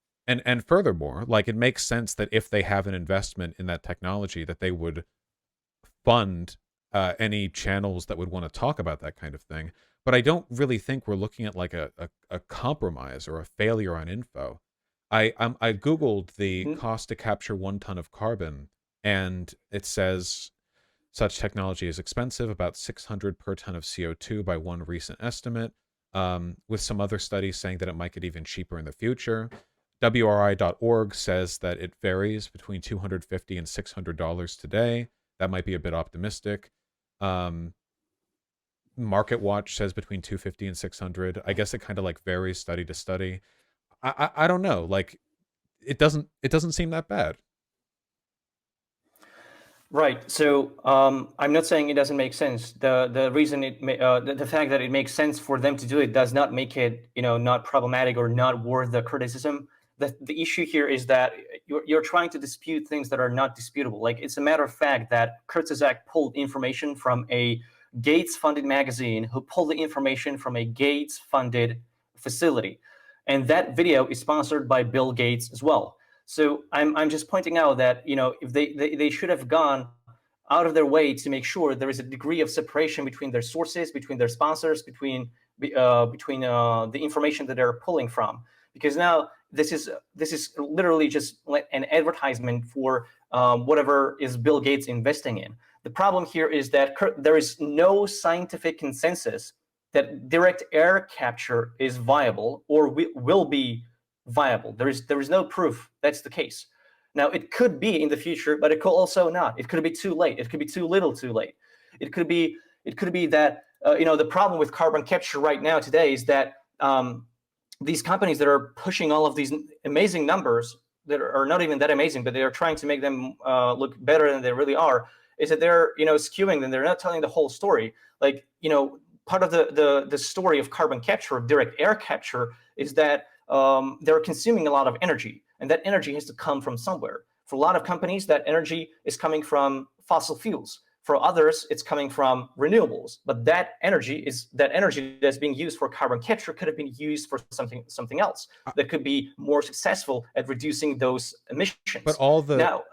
furthermore, like, it makes sense that if they have an investment in that technology, that they would fund any channels that would want to talk about that kind of thing. But I don't really think we're looking at like a compromise or a failure on info. I googled the cost to capture 1 ton of carbon, and it says such technology is expensive, about 600 per ton of CO2 by one recent estimate, with some other studies saying that it might get even cheaper in the future. WRI.org says that it varies between $250 and $600 today. That might be a bit optimistic. Market Watch says between 250 and 600. I guess it kind of like varies study to study. I don't know. Like, it doesn't seem that bad. right. So I'm not saying it doesn't make sense. The reason the fact that it makes sense for them to do it does not make it not problematic or not worth the criticism. The issue here is that you're trying to dispute things that are not disputable. Like, it's a matter of fact that Kurzgesagt pulled information from a Gates-funded magazine, who pulled the information from a Gates-funded facility, and that video is sponsored by Bill Gates as well. So I'm just pointing out that if they should have gone out of their way to make sure there is a degree of separation between their sources, between their sponsors, between the information that they're pulling from, because now this is literally just like an advertisement for whatever is Bill Gates investing in. The problem here is that there is no scientific consensus that direct air capture is viable or will be viable. There is no proof that's the case. Now, it could be in the future, but it could also not. It could be too late. It could be too little too late. It could be that the problem with carbon capture right now today is that these companies that are pushing all of these amazing numbers that are not even that amazing, but they are trying to make them look better than they really are, is that they're skewing them. They're not telling the whole story. Like, part of the story of carbon capture, of direct air capture, is that they're consuming a lot of energy, and that energy has to come from somewhere. For a lot of companies, that energy is coming from fossil fuels. For others, it's coming from renewables. But that energy that's being used for carbon capture could have been used for something else that could be more successful at reducing those emissions. But all the Now,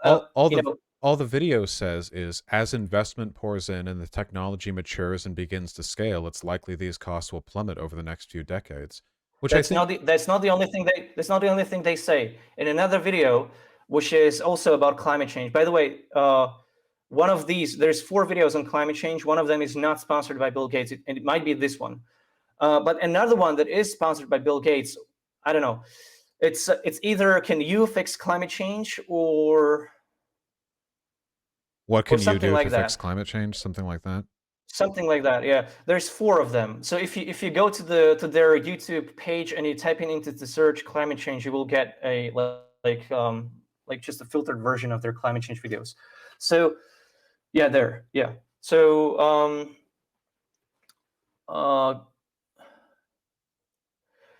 all the video says is, as investment pours in and the technology matures and begins to scale, it's likely these costs will plummet over the next few decades. Which that's not the only thing they say. In another video, which is also about climate change. By the way, one of these, there's 4 videos on climate change. One of them is not sponsored by Bill Gates, and it might be this one. But another one that is sponsored by Bill Gates, I don't know. It's either can you fix climate change, or what can you something do like to that. fix climate change? Something like that. Something like that, yeah. There's 4 of them. So if you go to their YouTube page and you type in into the search climate change, you will get a like just a filtered version of their climate change videos. So yeah, there, yeah. So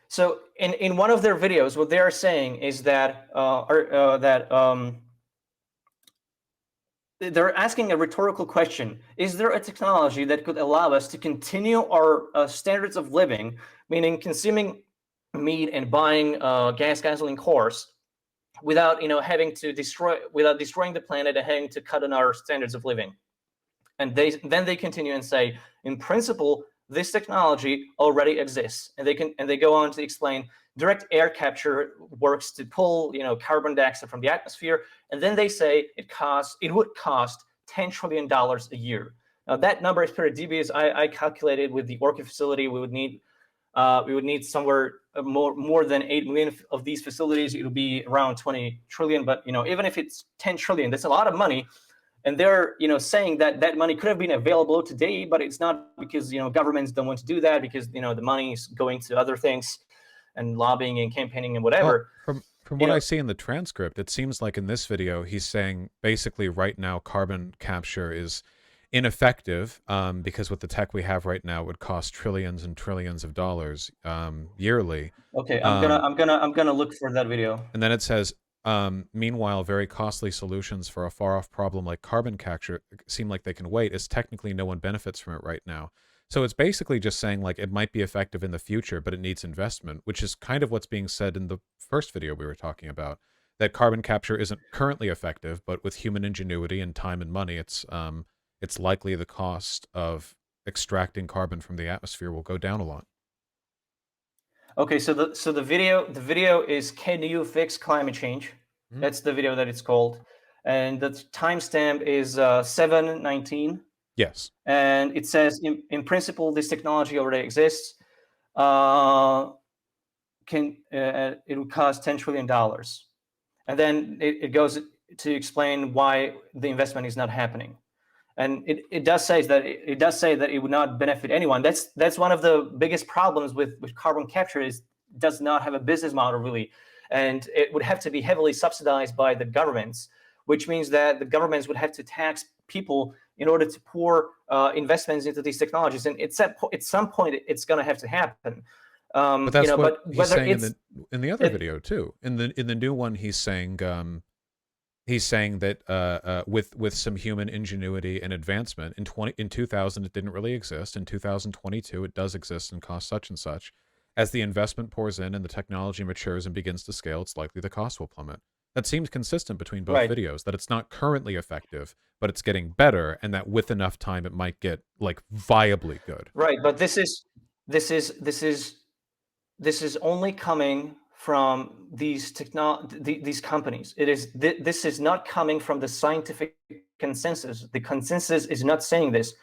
so in one of their videos, what they are saying is that they're asking a rhetorical question. Is there a technology that could allow us to continue our standards of living, meaning consuming meat and buying gasoline cars, without having to without destroying the planet and having to cut on our standards of living? And then they continue and say, in principle, this technology already exists, and they go on to explain direct air capture works to pull carbon dioxide from the atmosphere, and then they say it would cost $10 trillion a year. Now that number is pretty dubious. I calculated with the Orca facility we would need somewhere more than 8 million of these facilities. It would be around 20 trillion. But even if it's 10 trillion, that's a lot of money. And they're saying that money could have been available today, but it's not, because governments don't want to do that, because the money is going to other things and lobbying and campaigning and whatever. Well, from what I see in the transcript, it seems like in this video he's saying basically right now carbon capture is ineffective because with the tech we have right now it would cost trillions and trillions of dollars yearly. Okay, I'm gonna look for that video. And then it says, meanwhile, very costly solutions for a far-off problem like carbon capture seem like they can wait, as technically no one benefits from it right now. So it's basically just saying, like, it might be effective in the future, but it needs investment, which is kind of what's being said in the first video we were talking about, that carbon capture isn't currently effective, but with human ingenuity and time and money, it's likely the cost of extracting carbon from the atmosphere will go down a lot. Okay, so the video is "Can you fix climate change?" Mm-hmm. That's the video that it's called, and the timestamp is 7/19. Yes. And it says, in principle, this technology already exists. It would cost $10 trillion. And then it goes to explain why the investment is not happening. And it does say that it would not benefit anyone. That's one of the biggest problems with carbon capture, is it does not have a business model really. And it would have to be heavily subsidized by the governments, which means that the governments would have to tax people in order to pour investments into these technologies. And at some point, it's going to have to happen. But that's what he's saying in the other video too. In the new one, he's saying that with some human ingenuity and advancement, in 2000 it didn't really exist. In 2022 it does exist and costs such and such. As the investment pours in and the technology matures and begins to scale, it's likely the cost will plummet. That seems consistent between both videos, that it's not currently effective, but it's getting better, and that with enough time it might get like viably good. Right, but this is only coming from these companies. This is not coming from the scientific consensus. The consensus is not saying this.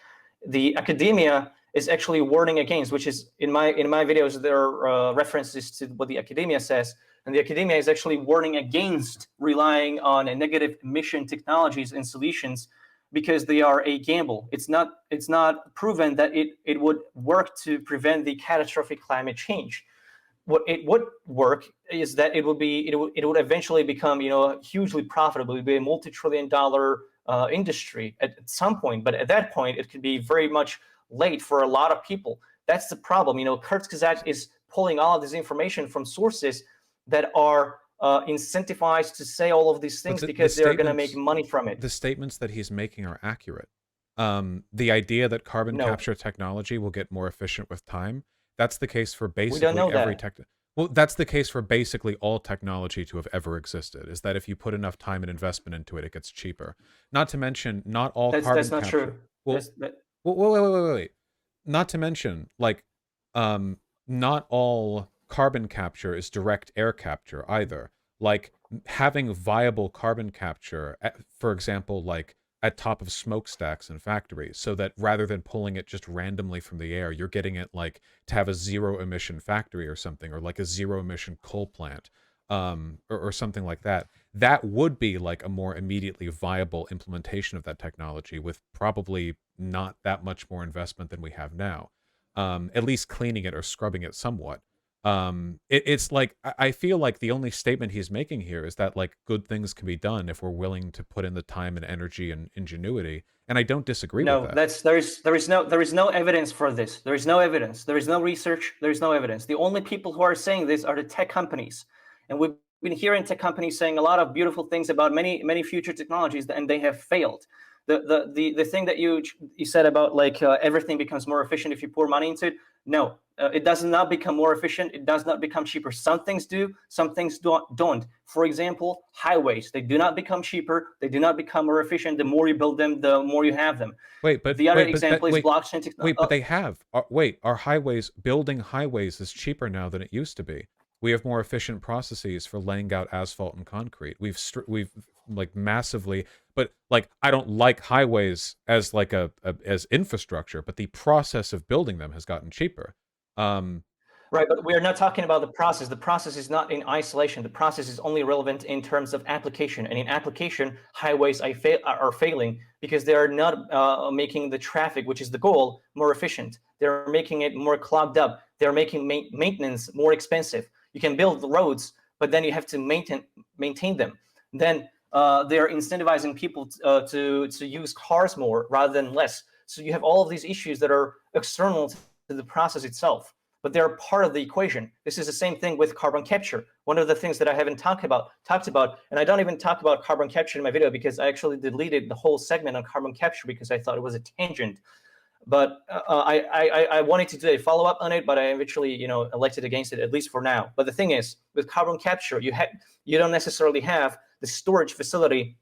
The academia is actually warning against, which is in my videos there are references to what the academia says, and the academia is actually warning against relying on negative emission technologies and solutions, because they are a gamble. It's not proven that it would work to prevent the catastrophic climate change. What it would work is that it would eventually become, hugely profitable. It would be a multi-trillion-dollar industry at some point. But at that point, it could be very much late for a lot of people. That's the problem. Kurzgesagt is pulling all of this information from sources that are incentivized to say all of these things because they're going to make money from it. The statements that he's making are accurate. The idea that carbon No, capture technology will get more efficient with time, that's the case for we don't basically know every that. well, that's the case for basically all technology to have ever existed, is that if you put enough time and investment into it, it gets cheaper. Not to mention, not all That's carbon not capture. true. Well, That's that. wait. Not to mention, like, um, not all carbon capture is direct air capture either. Like, having viable carbon capture, for example, like at top of smokestacks in factories, so that rather than pulling it just randomly from the air, you're getting it like to have a zero emission factory or something, or like a zero emission coal plant, or something like that. That would be like a more immediately viable implementation of that technology with probably not that much more investment than we have now. At least cleaning it or scrubbing it somewhat. It's like I feel like the only statement he's making here is that like good things can be done if we're willing to put in the time and energy and ingenuity, and I don't disagree with No, that. there is no evidence for this. There is no evidence. There is no research. There is no evidence. The only people who are saying this are the tech companies, and we've been hearing tech companies saying a lot of beautiful things about many future technologies, and they have failed. The thing that you said about like everything becomes more efficient if you pour money into it. No, it does not become more efficient. It does not become cheaper. Some things do, some things don't. For example, highways, they do not become cheaper. They do not become more efficient. The more you build them, the more you have them. Wait, The other example is blockchain technology. but they have. Wait, our highways, building highways is cheaper now than it used to be. We have more efficient processes for laying out asphalt and concrete. We've like massively, but like I don't like highways as like as infrastructure, but the process of building them has gotten cheaper. Um, Right, but we are not talking about the process. The process is not in isolation. The process is only relevant in terms of application. And in application, highways are failing because they are not making the traffic, which is the goal, more efficient. They're making it more clogged up. They're making maintenance more expensive. You can build the roads, but then you have to maintain them. Then they're incentivizing people to use cars more rather than less. So you have all of these issues that are external to the process itself, but they're part of the equation. This is the same thing with carbon capture. One of the things that I haven't talked about, and I don't even talk about carbon capture in my video because I actually deleted the whole segment on carbon capture because I thought it was a tangent. But I wanted to do a follow up on it, but I eventually, elected against it, at least for now. But the thing is, with carbon capture, you don't necessarily have the storage facility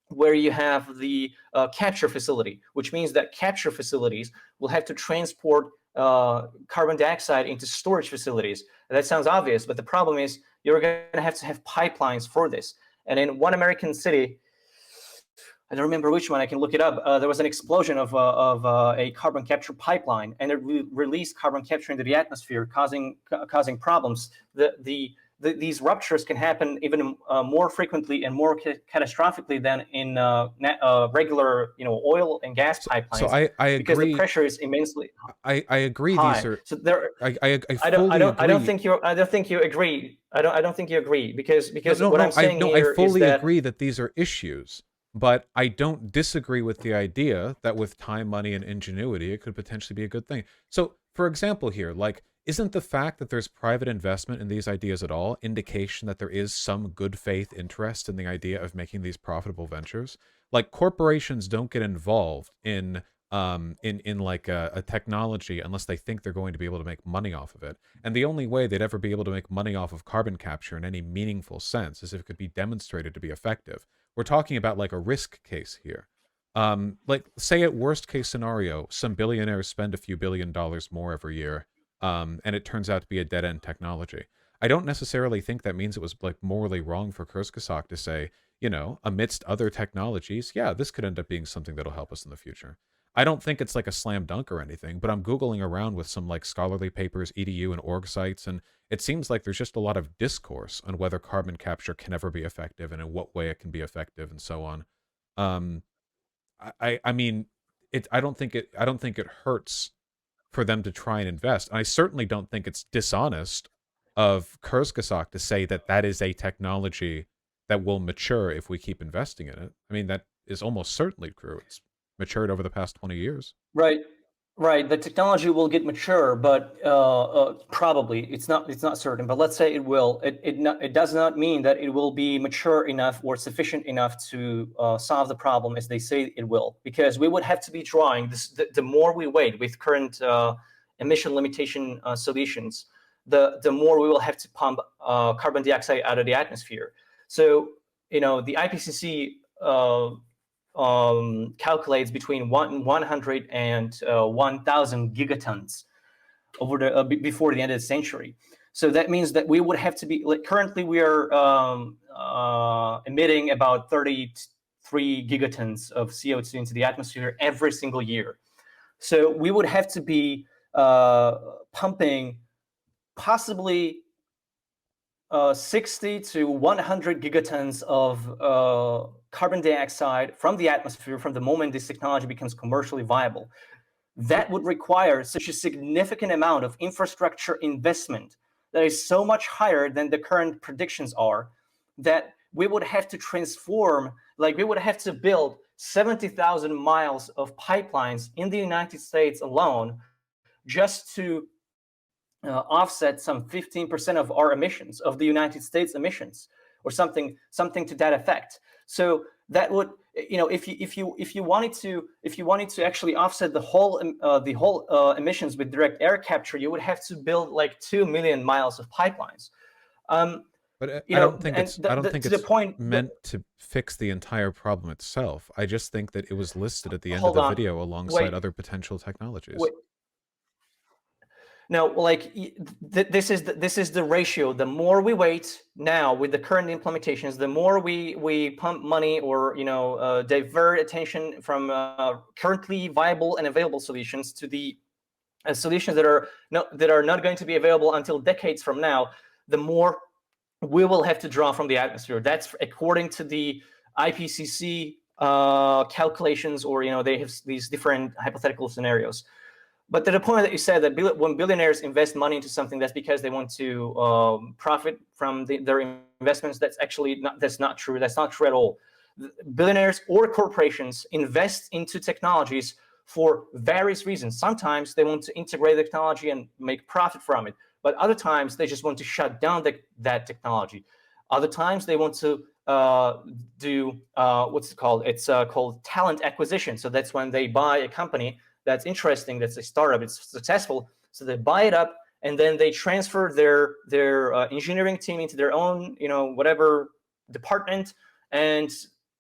where you have the capture facility, which means that capture facilities will have to transport carbon dioxide into storage facilities. And that sounds obvious, but the problem is you're going to have pipelines for this. And in one American city, I don't remember which one, I can look it up, there was an explosion of a carbon capture pipeline, and it released carbon capture into the atmosphere, causing problems. These ruptures can happen even more frequently and more catastrophically than in regular, oil and gas so pipelines, I because the agree. pressure is immensely I agree. These high. are. So there, I I don't, I fully don't, I don't agree. think you, I don't think you agree. I don't think you agree because No, what I'm saying no, I here is fully that agree that these are issues, but I don't disagree with the idea that with time, money, and ingenuity, it could potentially be a good thing. So, for example, here, like, isn't the fact that there's private investment in these ideas at all indication that there is some good faith interest in the idea of making these profitable ventures? Like, corporations don't get involved in like a technology unless they think they're going to be able to make money off of it. And the only way they'd ever be able to make money off of carbon capture in any meaningful sense is if it could be demonstrated to be effective. We're talking about like a risk case here. Like, say at worst case scenario, some billionaires spend a few $1 billion more every year, and it turns out to be a dead end technology. I don't necessarily think that means it was like morally wrong for Kurzgesagt to say, amidst other technologies, yeah, this could end up being something that'll help us in the future. I don't think it's like a slam dunk or anything, but I'm Googling around with some like scholarly papers, EDU and org sites, and it seems like there's just a lot of discourse on whether carbon capture can ever be effective and in what way it can be effective and so on. Um, I mean, I don't think it hurts for them to try and invest. And I certainly don't think it's dishonest of Kurzgesagt to say that that is a technology that will mature if we keep investing in it. I mean, that is almost certainly true. It's matured over the past 20 years. Right, right. The technology will get mature, but probably it's not certain. But let's say it will. It does not mean that it will be mature enough or sufficient enough to solve the problem as they say it will, because we would have to be drawing this. The more we wait with current emission limitation solutions, the more we will have to pump carbon dioxide out of the atmosphere. So the IPCC calculates between 100 and 1,000 gigatons over the before the end of the century. So that means that we would have to be, like, currently we are emitting about 33 gigatons of CO2 into the atmosphere every single year. So we would have to be pumping possibly 60 to 100 gigatons of carbon dioxide from the atmosphere from the moment this technology becomes commercially viable. That would require such a significant amount of infrastructure investment that is so much higher than the current predictions are, that we would have to transform, like we would have to build 70,000 miles of pipelines in the United States alone just to offset some 15% of our emissions, of the United States emissions, or something to that effect. So that would, if you wanted to actually offset the whole emissions with direct air capture, you would have to build like 2 million miles of pipelines. But You I know, don't think and it's I don't think to the it's point. meant to fix the entire problem itself. I just think that it was listed at the end of Hold the on, video alongside wait, other potential technologies. wait. No, like this is the ratio. The more we wait now with the current implementations, the more we pump money or divert attention from currently viable and available solutions to the solutions that are not going to be available until decades from now. The more we will have to draw from the atmosphere. That's according to the IPCC calculations, or they have these different hypothetical scenarios. But to the point that you said that when billionaires invest money into something, that's because they want to profit from their investments. That's actually not. That's not true. That's not true at all. Billionaires or corporations invest into technologies for various reasons. Sometimes they want to integrate the technology and make profit from it, but other times they just want to shut down that technology. Other times they want to do what's it called? It's called talent acquisition. So that's when they buy a company that's interesting, that's a startup, it's successful, so they buy it up and then they transfer their engineering team into their own whatever department, and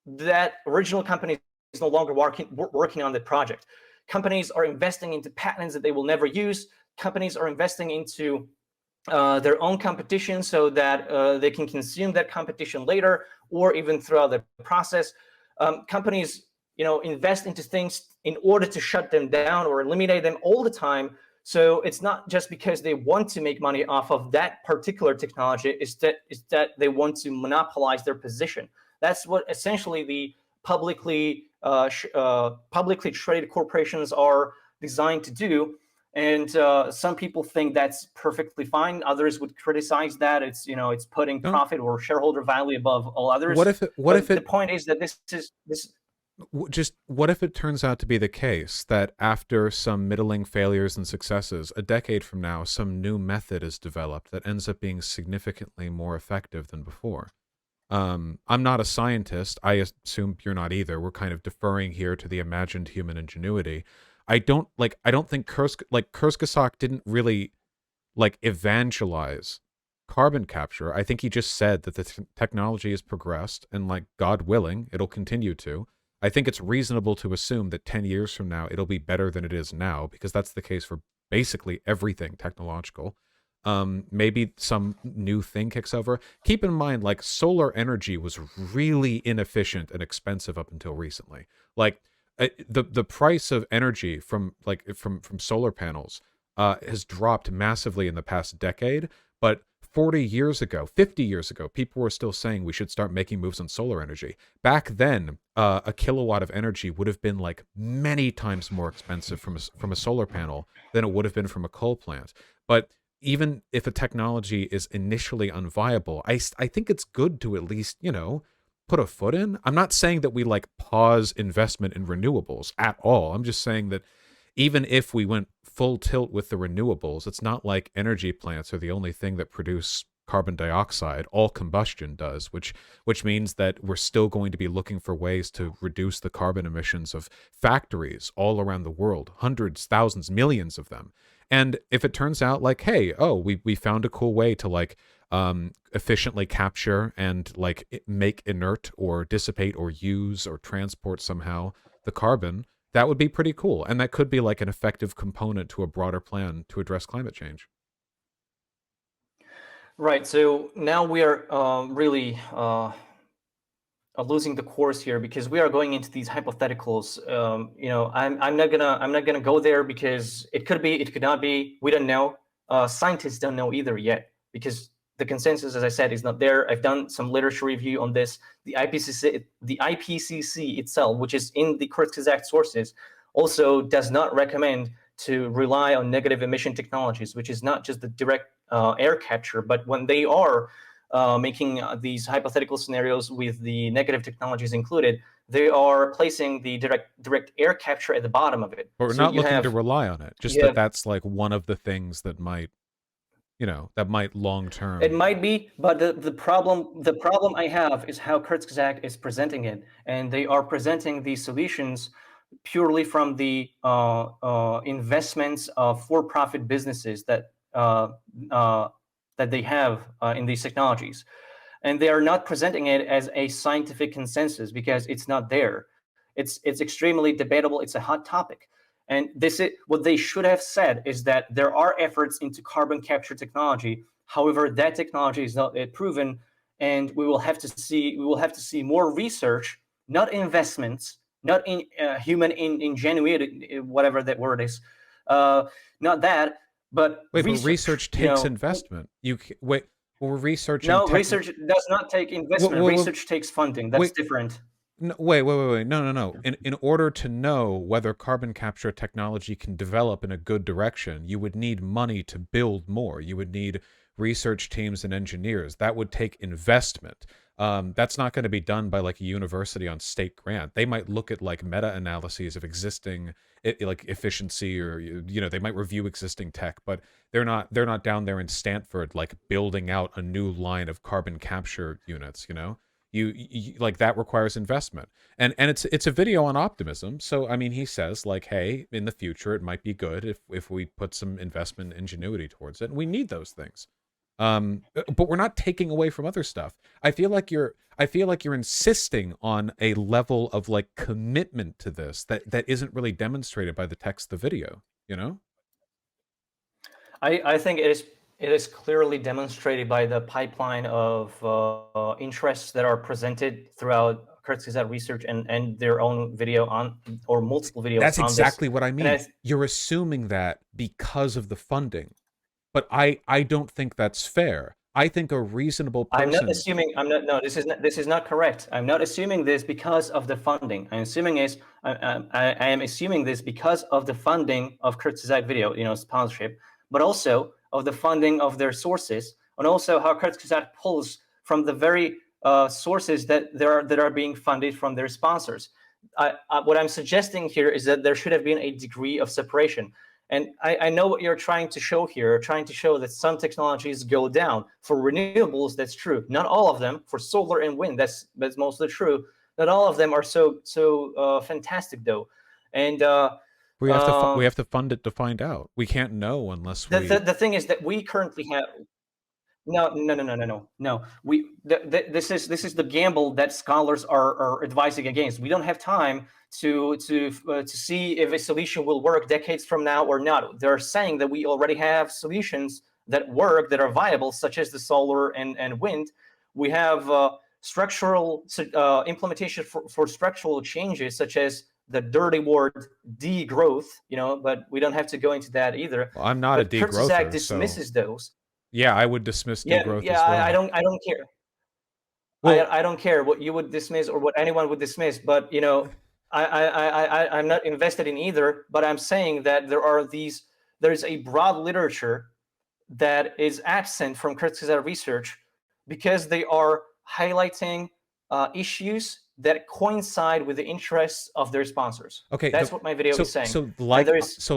that original company is no longer working on the project. Companies are investing into patents that they will never use. Companies are investing into their own competition so that they can consume that competition later or even throughout the process. Companies invest into things in order to shut them down or eliminate them all the time. So it's not just because they want to make money off of that particular technology, it's that they want to monopolize their position. That's what essentially the publicly traded corporations are designed to do. And some people think that's perfectly fine. Others would criticize that it's putting Don't profit or shareholder value above all others. what if The it point is that this. just what if it turns out to be the case that after some middling failures and successes, a decade from now, some new method is developed that ends up being significantly more effective than before? I'm not a scientist. I assume you're not either. We're kind of deferring here to the imagined human ingenuity. I don't think Kurzgesagt didn't really evangelize carbon capture. I think he just said that the technology has progressed and God willing, it'll continue to. I think it's reasonable to assume that 10 years from now, it'll be better than it is now, because that's the case for basically everything technological. Maybe some new thing kicks over. Keep in mind, solar energy was really inefficient and expensive up until recently. The price of energy from solar panels has dropped massively in the past decade, but 40 years ago, 50 years ago, people were still saying we should start making moves on solar energy. Back then, a kilowatt of energy would have been like many times more expensive from a solar panel than it would have been from a coal plant. But even if a technology is initially unviable, I think it's good to at least, put a foot in. I'm not saying that we like pause investment in renewables at all. I'm just saying that even if we went full tilt with the renewables, it's not like energy plants are the only thing that produce carbon dioxide. All combustion does, which means that we're still going to be looking for ways to reduce the carbon emissions of factories all around the world, hundreds, thousands, millions of them. And if it turns out like, hey, we found a cool way to like efficiently capture and like make inert or dissipate or use or transport somehow the carbon, that would be pretty cool. And that could be like an effective component to a broader plan to address climate change. Right. So now we are really losing the course here because we are going into these hypotheticals. I'm not gonna go there because it could be, it could not be. We don't know. Scientists don't know either yet because the consensus, as I said, is not there. I've done some literature review on this. The IPCC itself, which is in the Kurzgesagt sources, also does not recommend to rely on negative emission technologies, which is not just the direct air capture, but when they are making these hypothetical scenarios with the negative technologies included, they are placing the direct air capture at the bottom of it. But we're So not you looking to have rely on it. Just you that have that's like one of the things that might, that might long it term. might be, but the problem I have is how Kurzgesagt is presenting it, and they are presenting these solutions purely from the investments of for-profit businesses that they have in these technologies, and they are not presenting it as a scientific consensus because it's not there. It's extremely debatable. It's a hot topic, and this is what they should have said is that there are efforts into carbon capture technology. However, that technology is not yet proven, and we will have to see more research, not investments, not in human ingenuity, whatever that word is, not that, but Wait, but research. research takes investment. Wait, well, we're researching No, research does not take investment. wait, Research takes funding. That's wait, different. no, wait. No. In order to know whether carbon capture technology can develop in a good direction, you would need money to build more. You would need research teams and engineers. That would take investment. That's not going to be done by like a university on state grant. They might look at like meta-analyses of existing like efficiency, or they might review existing tech, but they're not down there in Stanford like building out a new line of carbon capture units. You like that requires investment, and it's a video on optimism. So I mean, he says like, hey, in the future it might be good if we put some investment ingenuity towards it, and we need those things. But we're not taking away from other stuff. I feel like you're insisting on a level of like commitment to this that isn't really demonstrated by the text of the video, I think it is clearly demonstrated by the pipeline of interests that are presented throughout Kurzgesagt research and their own video on, or multiple videos That's on this. exactly what I And mean. You're assuming that because of the funding. But I don't think that's fair. I think a reasonable I'm not person. assuming. I'm not. No, this is not correct. I'm not assuming this because of the funding. I am assuming this because of the funding of Kurzgesagt video, sponsorship, but also of the funding of their sources, and also how Kurzgesagt pulls from the very sources that are being funded from their sponsors. What I'm suggesting here is that there should have been a degree of separation. And I know what you're trying to show here, trying to show that some technologies go down. For renewables, that's true. Not all of them. For solar and wind, that's mostly true. Not all of them are so fantastic, though. And We have to uh, we have to fund it to find out. We can't know unless the, we. the the thing is that we currently have. No, no, no, no, no, no, no. This is the gamble that scholars are advising against. We don't have time to see if a solution will work decades from now or not. They're saying that we already have solutions that work, that are viable, such as the solar and wind. We have structural implementation for structural changes, such as the dirty word degrowth. But we don't have to go into that either. Well, I'm not a But Kurzgesagt degrowther, so dismisses those. Yeah, I would dismiss Yeah, degrowth yeah. as well. I don't care. Well, I don't care what you would dismiss or what anyone would dismiss, but I'm not invested in either. But I'm saying that there's a broad literature that is absent from critical research because they are highlighting issues that coincide with the interests of their sponsors. okay, That's what my video is saying, and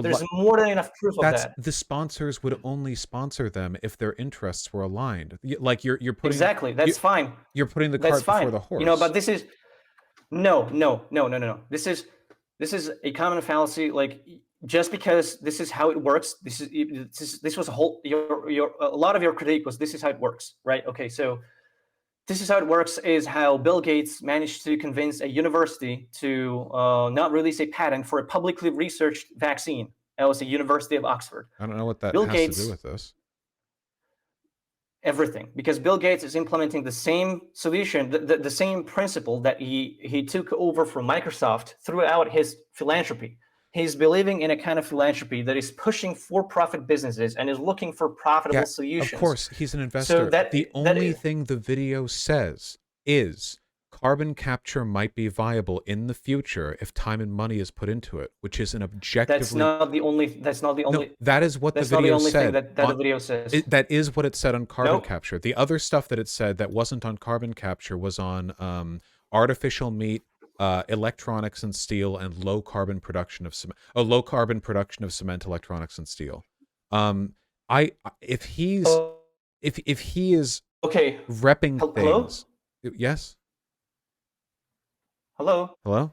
there's more than enough proof of that's that. the sponsors would only sponsor them if their interests were aligned. Like you're putting Exactly, that's fine. you're putting the That's cart before fine. the horse. But this is no. This is a common fallacy. Like, just because this is how it works, this was a whole your a lot of your critique was this is how it works, right? Okay, so this is how it works is how Bill Gates managed to convince a university to not release a patent for a publicly researched vaccine. That was the University of Oxford. I don't know what that Bill has to do Gates, with this. everything, because Bill Gates is implementing the same solution, the same principle that he took over from Microsoft throughout his philanthropy. He's believing in a kind of philanthropy that is pushing for-profit businesses and is looking for profitable Yeah, solutions. of course, he's an So investor. that The only thing the video says is carbon capture might be viable in the future if time and money is put into it, which is an objectively... that's not the only. That's not the only. No, that is what the That's not the video only thing said. that the video says. That is what it said on carbon Nope. capture. The other stuff that it said that wasn't on carbon capture was on artificial meat, electronics and steel, and low carbon production of cement. Low carbon production of cement, electronics, and steel. If he is Okay. repping Hello? things, yes. Hello. Hello.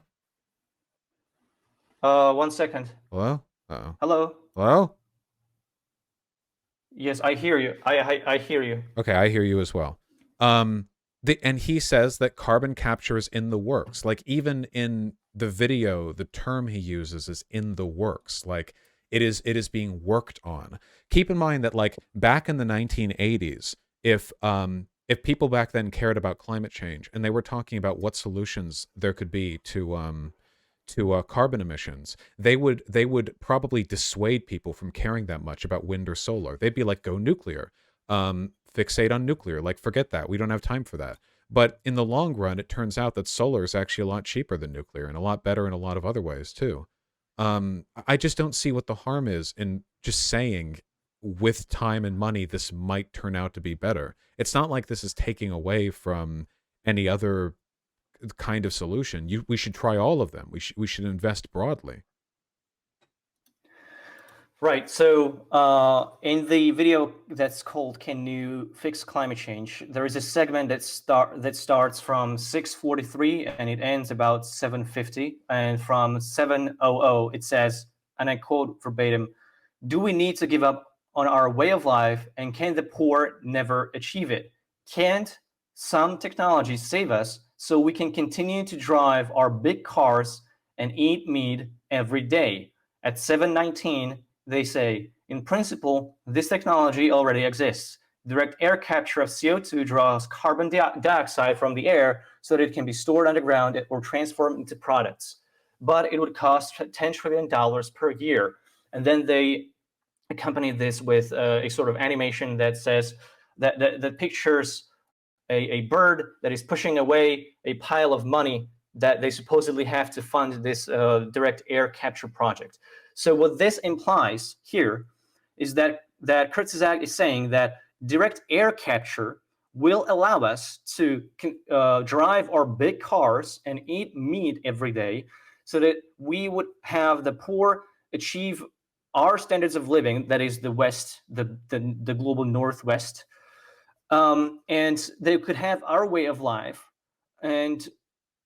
1 second. Hello. Uh-oh. Hello. Hello. Yes, I hear you. I hear you. Okay, I hear you as well. And he says that carbon capture is in the works. Like, even in the video, the term he uses is in the works. Like, it is being worked on. Keep in mind that, like, back in the 1980s, if people back then cared about climate change and they were talking about what solutions there could be to carbon emissions, they would probably dissuade people from caring that much about wind or solar. They'd be like, go nuclear, fixate on nuclear, like, forget that, we don't have time for that. But in the long run, it turns out that solar is actually a lot cheaper than nuclear and a lot better in a lot of other ways too. I just don't see what the harm is in just saying, with time and money, this might turn out to be better. It's not like this is taking away from any other kind of solution. We should try all of them. We should invest broadly. Right. So in the video that's called "Can You Fix Climate Change?", there is a segment that starts from 6:43 and it ends about 7:50, and from 7:00 it says, and I quote verbatim, "Do we need to give up on our way of life, and can the poor never achieve it? Can't some technology save us so we can continue to drive our big cars and eat meat every day?" At 7:19, they say, "In principle, this technology already exists. Direct air capture of CO2 draws carbon dioxide from the air so that it can be stored underground or transformed into products. But it would cost $10 trillion per year." And then they accompany this with a sort of animation that says that pictures a bird that is pushing away a pile of money that they supposedly have to fund this direct air capture project. So what this implies here is that Kurzgesagt is saying that direct air capture will allow us to drive our big cars and eat meat every day, so that we would have the poor achieve our standards of living, that is the West, the global Northwest, and they could have our way of life, and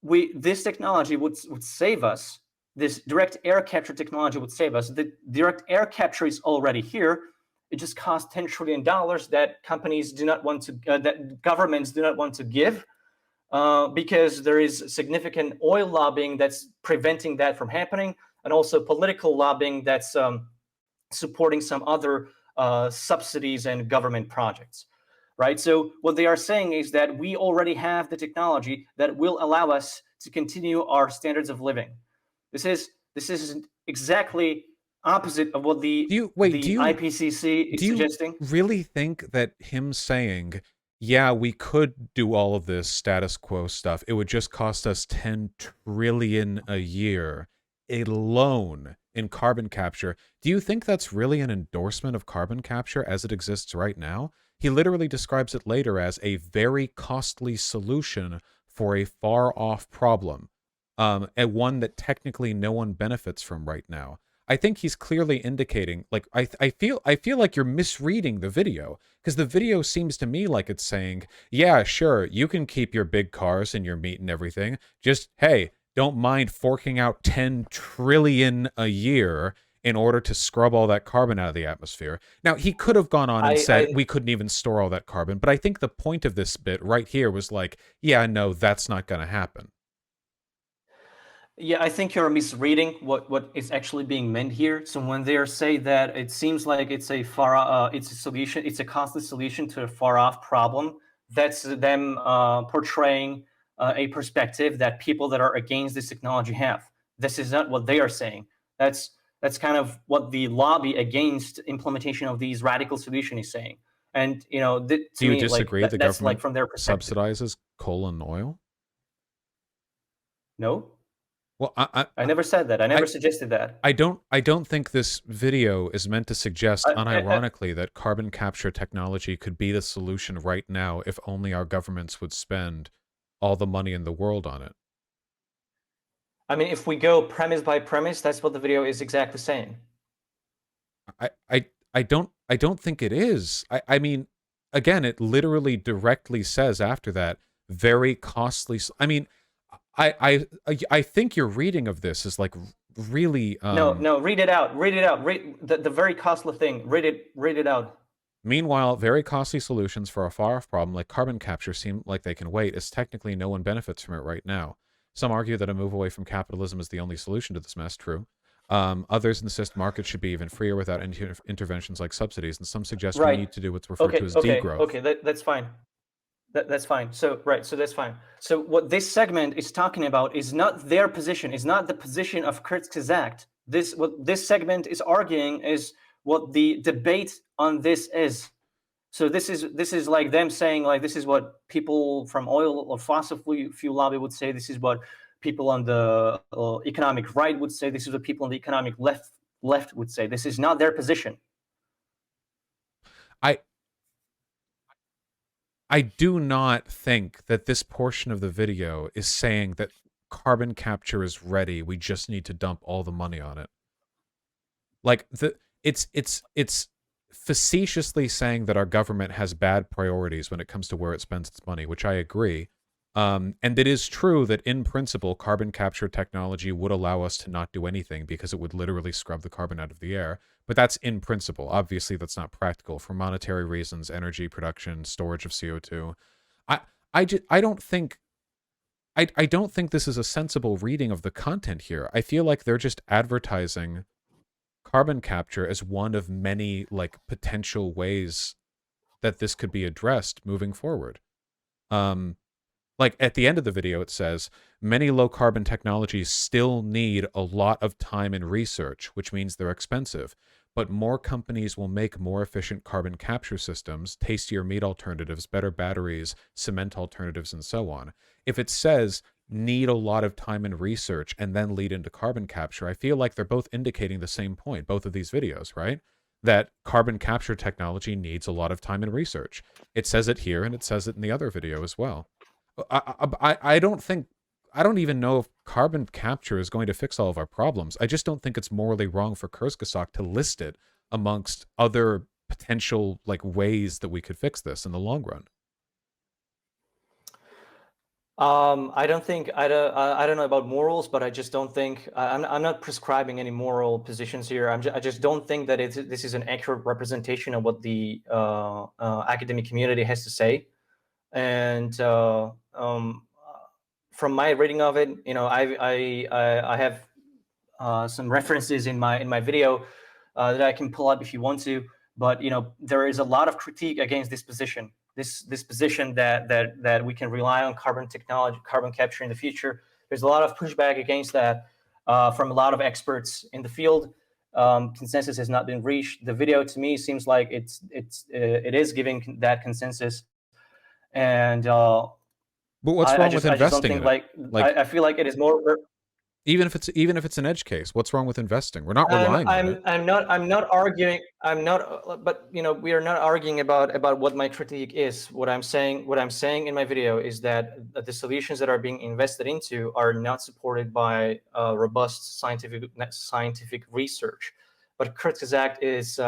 this technology would save us. This direct air capture technology would save us. The direct air capture is already here. It just costs $10 trillion that companies do not want to, that governments do not want to give, because there is significant oil lobbying that's preventing that from happening, and also political lobbying that's supporting some other subsidies and government projects. Right. So what they are saying is that we already have the technology that will allow us to continue our standards of living. This is exactly opposite of what Do you the IPCC do is you suggesting. really think that him saying, yeah, we could do all of this status quo stuff, it would just cost us 10 trillion a year alone in carbon capture? Do you think that's really an endorsement of carbon capture as it exists right now? He literally describes it later as a very costly solution for a far off problem, and one that technically no one benefits from right now. I think he's clearly indicating, like, I feel like you're misreading the video, because the video seems to me like it's saying, yeah, sure, you can keep your big cars and your meat and everything. Just, hey, don't mind forking out 10 trillion a year in order to scrub all that carbon out of the atmosphere. Now, he could have gone on and said I we couldn't even store all that carbon, but I think the point of this bit right here was like, yeah, no, that's not going to happen. Yeah, I think you're misreading what is actually being meant here. So when they say that it seems like it's a it's a solution, it's a costly solution to a far off problem. That's them portraying a perspective that people that are against this technology have. This is not what they are saying. That's kind of what the lobby against implementation of these radical solution is saying. And Do to you me, like disagree the that's like government from their perspective. subsidizes coal and oil? No, Well, I never said that. I I, never suggested that. I don't think this video is meant to suggest I, unironically that carbon capture technology could be the solution right now if only our governments would spend all the money in the world on it. I mean, if we go premise by premise, that's what the video is exactly saying. I don't think it is. I mean, again, it literally directly says after that, very costly. I mean, I think your reading of this is like really No, read it out. Read it out. Read the very costly thing. Read it out. Meanwhile, very costly solutions for a far-off problem like carbon capture seem like they can wait, as technically no one benefits from it right now. Some argue that a move away from capitalism is the only solution to this mess, true. Others insist markets should be even freer without interventions like subsidies, and some suggest we Right. need to do what's referred to as Okay. degrowth. Okay. That's fine. That's fine. So right. So that's fine. So what this segment is talking about is not their position. Is not the position of Kurzgesagt. What this segment is arguing is what the debate on this is. So this is like them saying like this is what people from oil or fossil fuel lobby would say. This is what people on the economic right would say. This is what people on the economic left would say. This is not their position. I I do not think that this portion of the video is saying that carbon capture is ready. We just need to dump all the money on it. Like it's facetiously saying that our government has bad priorities when it comes to where it spends its money, which I agree. And it is true that in principle, carbon capture technology would allow us to not do anything because it would literally scrub the carbon out of the air. But that's in principle. Obviously, that's not practical for monetary reasons, energy production, storage of CO2. I I don't think I don't think this is a sensible reading of the content here. I feel like they're just advertising carbon capture as one of many like potential ways that this could be addressed moving forward. Um, like at the end of the video, it says many low carbon technologies still need a lot of time and research, which means they're expensive. But more companies will make more efficient carbon capture systems, tastier meat alternatives, better batteries, cement alternatives, and so on. If it says need a lot of time and research and then lead into carbon capture, I feel like they're both indicating the same point, both of these videos, right? That carbon capture technology needs a lot of time and research. It says it here and it says it in the other video as well. I don't think, I don't even know if carbon capture is going to fix all of our problems. I just don't think it's morally wrong for Kurzgesagt to list it amongst other potential like ways that we could fix this in the long run. I don't think I don't know about morals, but I just don't think I'm not prescribing any moral positions here. I just don't think that this is an accurate representation of what the academic community has to say. And from my reading of it, I have some references in my video that I can pull up if you want to. But there is a lot of critique against this position. This position that we can rely on carbon technology, carbon capture in the future. There's a lot of pushback against that from a lot of experts in the field, consensus has not been reached. The video to me seems like it is giving that consensus, and But what's wrong with I just don't investing think in it? like Like, I feel like it is more. even if it's an edge case, what's wrong with investing? We're not relying on it. I'm not arguing. I'm not. But we are not arguing about what my critique is. What I'm saying in my video is that the solutions that are being invested into are not supported by robust scientific research. But Kurzgesagt is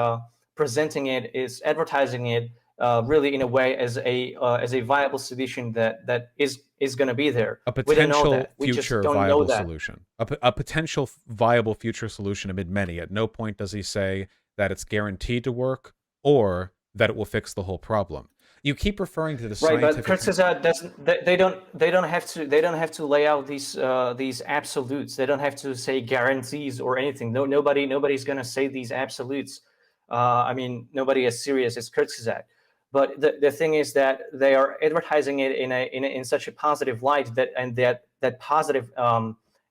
presenting it, is advertising it really in a way as a viable solution that is going to be there. A We don't know potential that. We just future don't know viable that. solution. A potential viable future solution amid many. At no point does he say that it's guaranteed to work or that it will fix the whole problem. You keep referring to the Right, but scientific. Kurzgesagt doesn't. They don't have to. They don't have to lay out these absolutes. They don't have to say guarantees or anything. Nobody's going to say these absolutes. I mean, nobody as serious as Kurzgesagt. But the thing is that they are advertising it in such a positive light that positive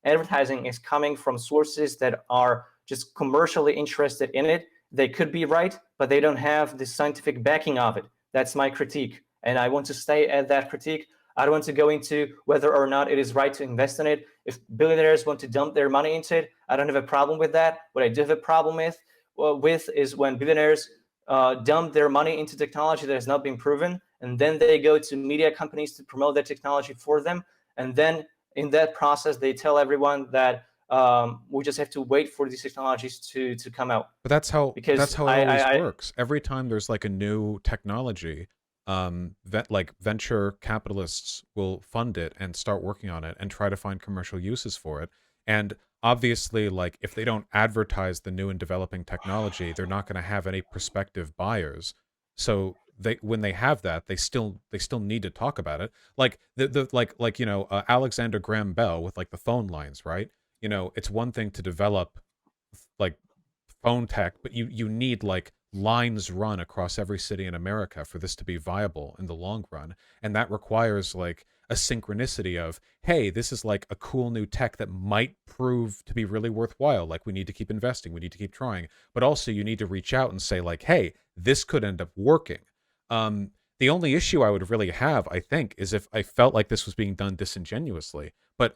advertising is coming from sources that are just commercially interested in it. They could be right, but they don't have the scientific backing of it. That's my critique, and I want to stay at that critique. I don't want to go into whether or not it is right to invest in it. If billionaires want to dump their money into it, I don't have a problem with that. What I do have a problem with is when billionaires dump their money into technology that has not been proven, and then they go to media companies to promote that technology for them, and then in that process they tell everyone that we just have to wait for these technologies to come out. But that's how Because it always works. Every time there's like a new technology, like venture capitalists will fund it and start working on it and try to find commercial uses for it. And obviously, like if they don't advertise the new and developing technology, they're not going to have any prospective buyers. So when they have that, they still need to talk about it. Like Alexander Graham Bell with like the phone lines, right? It's one thing to develop like phone tech, but you need like lines run across every city in America for this to be viable in the long run. And that requires like a synchronicity of, hey, this is like a cool new tech that might prove to be really worthwhile. Like we need to keep investing, we need to keep trying. But also you need to reach out and say like, hey, this could end up working. The only issue I would really have, I think, is if I felt like this was being done disingenuously. But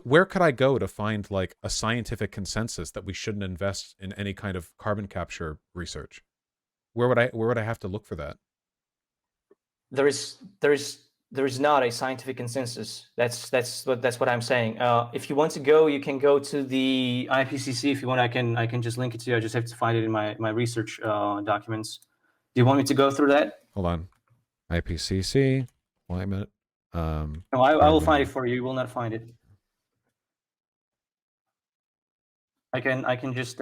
where could I go to find like a scientific consensus that we shouldn't invest in any kind of carbon capture research? Where would I have to look for that? there is not a scientific consensus. That's what I'm saying. If you want to go, you can go to the IPCC. If you want, I can just link it to you. I just have to find it in my research documents. Do you want me to go through that? Hold on. IPCC climate. No, I will find it for you. You will not find it. I can just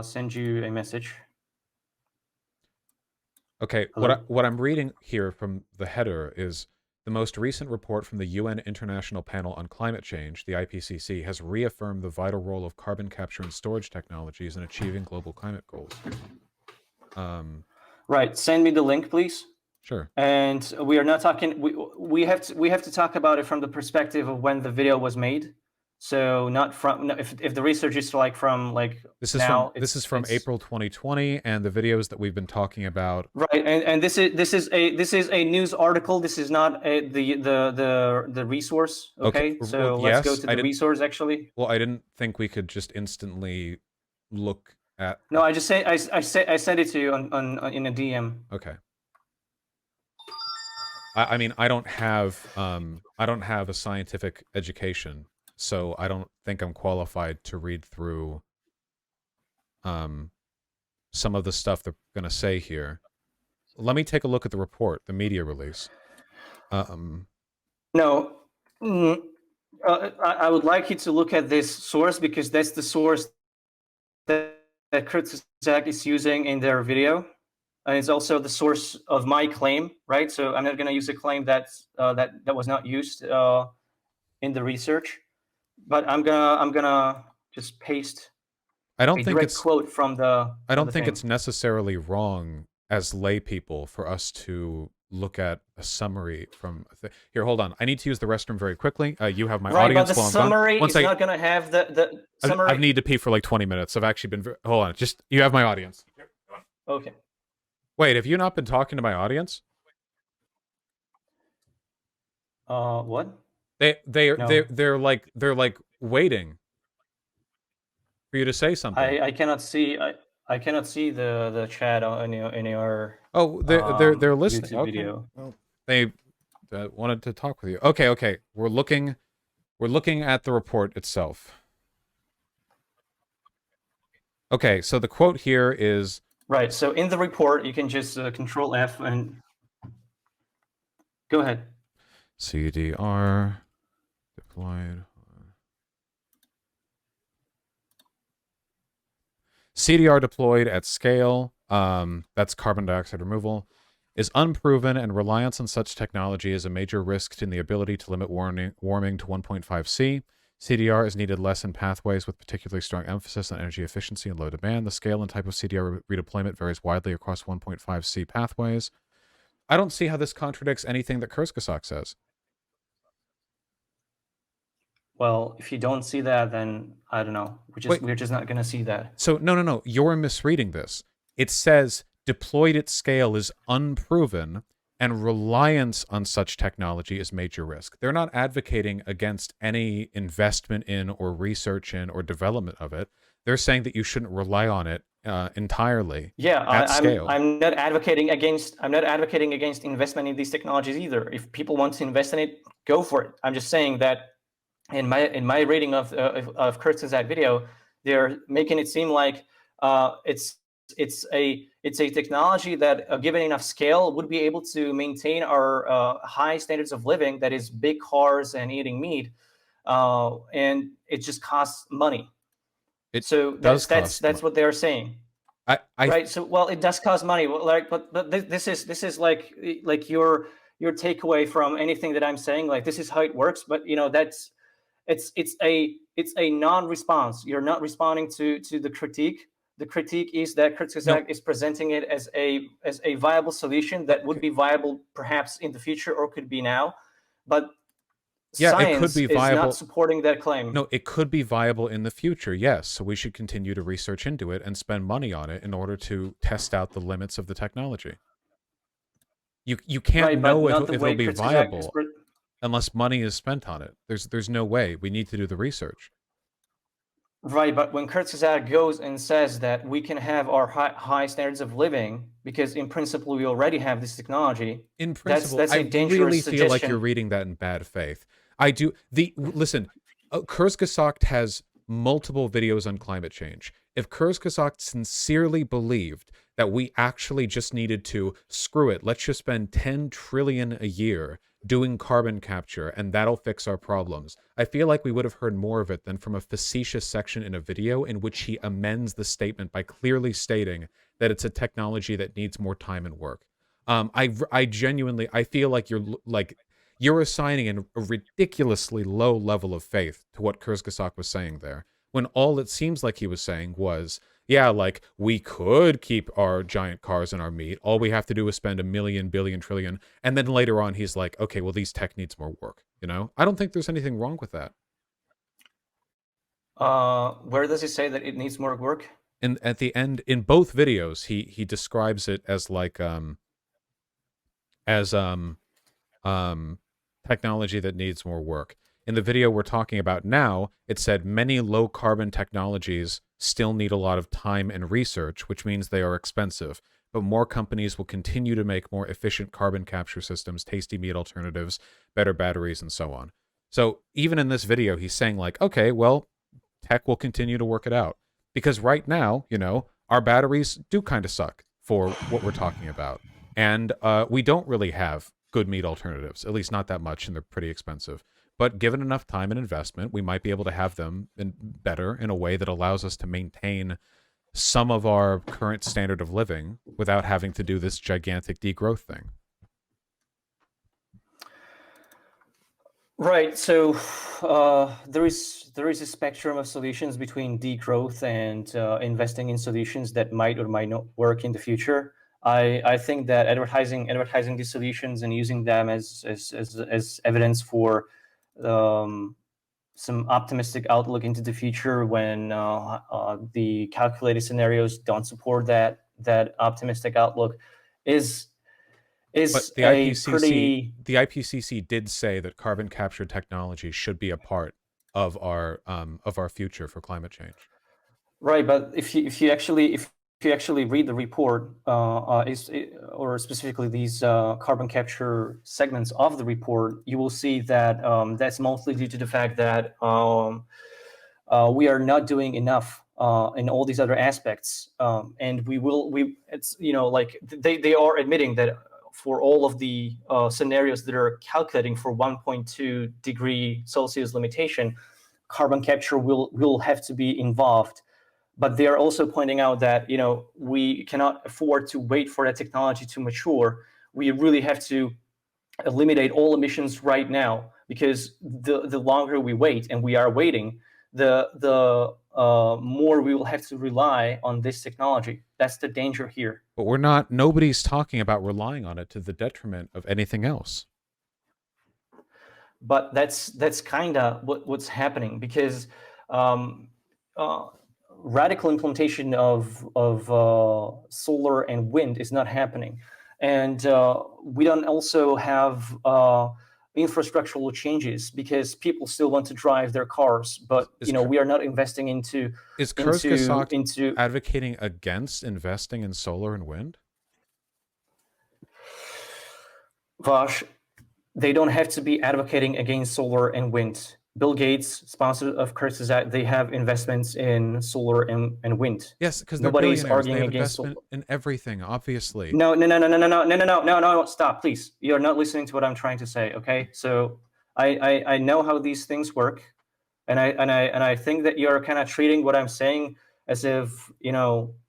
send you a message. Okay, Hello? what I'm reading here from the header is the most recent report from the UN International Panel on Climate Change, the IPCC, has reaffirmed the vital role of carbon capture and storage technologies in achieving global climate goals. Right. Send me the link, please. Sure. And we are not talking. We have to talk about it from the perspective of when the video was made. So not from if the research is like from like this is from April 2020, and the videos that we've been talking about. Right, and this is a news article. This is not the resource. Okay, so well, let's go to the resource actually. Well, I didn't think we could just instantly look at. No, I just say I sent it to you on in a DM. Okay. I mean, I don't have a scientific education, so I don't think I'm qualified to read through some of the stuff they're going to say here. Let me take a look at the report, the media release. No, I would like you to look at this source because that's the source that Kurzgesagt is using in their video. And it's also the source of my claim, right? So I'm not going to use a claim that was not used in the research, but I'm gonna just paste. I don't think it's quote from the. I don't think it's necessarily wrong as lay people for us to look at a summary from here. Hold on, I need to use the restroom very quickly. You have my Right, but audience the while I'm gone. summary One is second. not going to have the I summary. need to pee for like 20 minutes. I've actually been. Hold on, just you have my audience. Okay. Wait, have you not been talking to my audience? What? No. They're like waiting for you to say something. I cannot see I cannot see the chat on in your Oh, they're listening. YouTube Okay. video. Well, they wanted to talk with you. Okay. We're looking at the report itself. Okay, so the quote here is Right. So in the report, you can just Control F and go ahead. CDR deployed. CDR deployed at scale, that's carbon dioxide removal, is unproven, and reliance on such technology is a major risk in the ability to limit warming to 1.5 C. CDR is needed less in pathways with particularly strong emphasis on energy efficiency and low demand. The scale and type of CDR redeployment varies widely across 1.5 C pathways. I don't see how this contradicts anything that Kurzgesagt says. Well, if you don't see that, then I don't know. We're just not going to see that. So no, you're misreading this. It says deployed at scale is unproven and reliance on such technology is major risk. They're not advocating against any investment in or research in or development of it. They're saying that you shouldn't rely on it entirely. Yeah, at scale. I'm not advocating against investment in these technologies either. If people want to invest in it, go for it. I'm just saying that in my reading of Kurzgesagt video, they're making it seem like it's a technology that, given enough scale, would be able to maintain our high standards of living. That is, big cars and eating meat, and it just costs money. So that's what they're saying. Right. So, well, it does cost money. Like, but this is like your takeaway from anything that I'm saying. Like, this is how it works. But that's it's a non-response. You're not responding to the critique. The critique is that Kurzgesagt is presenting it as a viable solution that would be viable perhaps in the future or could be now, but science it could be viable. is not supporting that claim. No, it could be viable in the future, yes. So we should continue to research into it and spend money on it in order to test out the limits of the technology. You can't know if it'll be viable unless money is spent on it. There's no way. We need to do the research. Right, but when Kurzgesagt goes and says that we can have our high standards of living because in principle we already have this technology, in principle, that's a dangerous really suggestion. feel like you're reading that in bad faith. I do. Listen, Kurzgesagt has multiple videos on climate change. If Kurzgesagt sincerely believed that we actually just needed to screw it, let's just spend 10 trillion a year doing carbon capture and that'll fix our problems, I feel like we would have heard more of it than from a facetious section in a video in which he amends the statement by clearly stating that it's a technology that needs more time and work. I genuinely feel like you're assigning a ridiculously low level of faith to what Kurzgesagt was saying there, when all it seems like he was saying was, yeah, like, we could keep our giant cars and our meat. All we have to do is spend a million, billion, trillion. And then later on, he's like, okay, well, these tech needs more work. I don't think there's anything wrong with that. Where does he say that it needs more work? And at the end, in both videos, he describes it as like, technology that needs more work. In the video we're talking about now, it said many low carbon technologies still need a lot of time and research, which means they are expensive, but more companies will continue to make more efficient carbon capture systems, tasty meat alternatives, better batteries, and so on. So even in this video, he's saying like, okay, well, tech will continue to work it out. Because right now, our batteries do kind of suck for what we're talking about. And we don't really have good meat alternatives, at least not that much, and they're pretty expensive. But given enough time and investment, we might be able to have them better in a way that allows us to maintain some of our current standard of living without having to do this gigantic degrowth thing. Right. So there is a spectrum of solutions between degrowth and investing in solutions that might or might not work in the future. I think that advertising these solutions and using them as evidence for some optimistic outlook into the future when the calculated scenarios don't support that optimistic outlook is But a pretty the IPCC did say that carbon capture technology should be a part of our future for climate change. right. But if you actually read the report, or specifically these carbon capture segments of the report, you will see that that's mostly due to the fact that we are not doing enough in all these other aspects, and it's like they are admitting that for all of the scenarios that are calculating for 1.2 degree Celsius limitation, carbon capture will have to be involved. But they are also pointing out that we cannot afford to wait for that technology to mature. We really have to eliminate all emissions right now, because the longer we wait, and we are waiting, the more we will have to rely on this technology. That's the danger here. But nobody's talking about relying on it to the detriment of anything else. But that's kind of what's happening, because um, uh, radical implementation of solar and wind is not happening, and we don't also have infrastructural changes, because people still want to drive their cars, but we are not investing into Is into Kurzgesagt into advocating against investing in solar and wind? Vaush. They don't have to be advocating against solar and wind. Bill Gates, sponsor of Kurzgesagt, they have investments in solar and wind. Yes, because they're Nobody is billionaires. They arguing have against solar. investment in everything, obviously. No, no, no, no, no, no, no, no, no, no, no, no, stop, please. You're not listening to what I'm trying to say, okay? So I know how these things work, and I think that you're kind of treating what I'm saying as if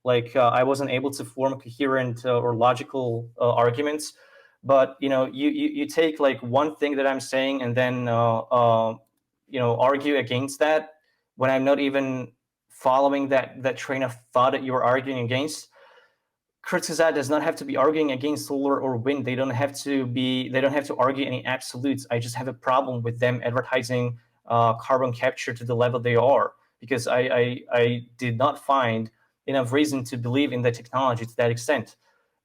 like I wasn't able to form coherent or logical arguments. But you take like one thing that I'm saying, and then argue against that, when I'm not even following that train of thought that you're arguing against. Kurzgesagt does not have to be arguing against solar or wind. They don't have to argue any absolutes. I just have a problem with them advertising carbon capture to the level they are, because I did not find enough reason to believe in the technology to that extent.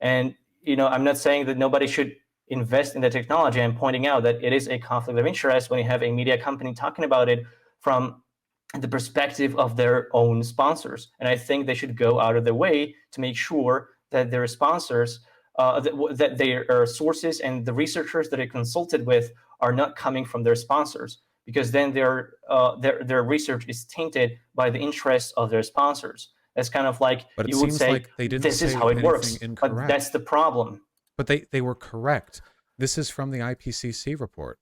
And I'm not saying that nobody should invest in the technology. I'm pointing out that it is a conflict of interest when you have a media company talking about it from the perspective of their own sponsors. And I think they should go out of their way to make sure that their sponsors, that their sources and the researchers that they consulted with are not coming from their sponsors, because then their research is tainted by the interests of their sponsors. That's kind of like But it you would seems say, like they didn't this is say how it anything works. incorrect. But that's the problem. But they were correct. This is from the IPCC report.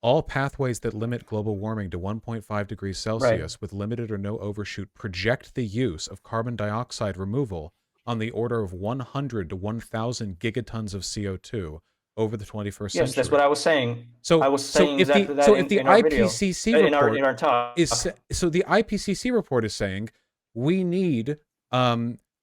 All pathways that limit global warming to 1.5 degrees Celsius with limited or no overshoot project the use of carbon dioxide removal on the order of 100 to 1,000 gigatons of CO2 over the 21st century. Yes, that's what I was saying. So, I was saying exactly that if the in our video, IPCC report in our talk. so the IPCC report is saying we need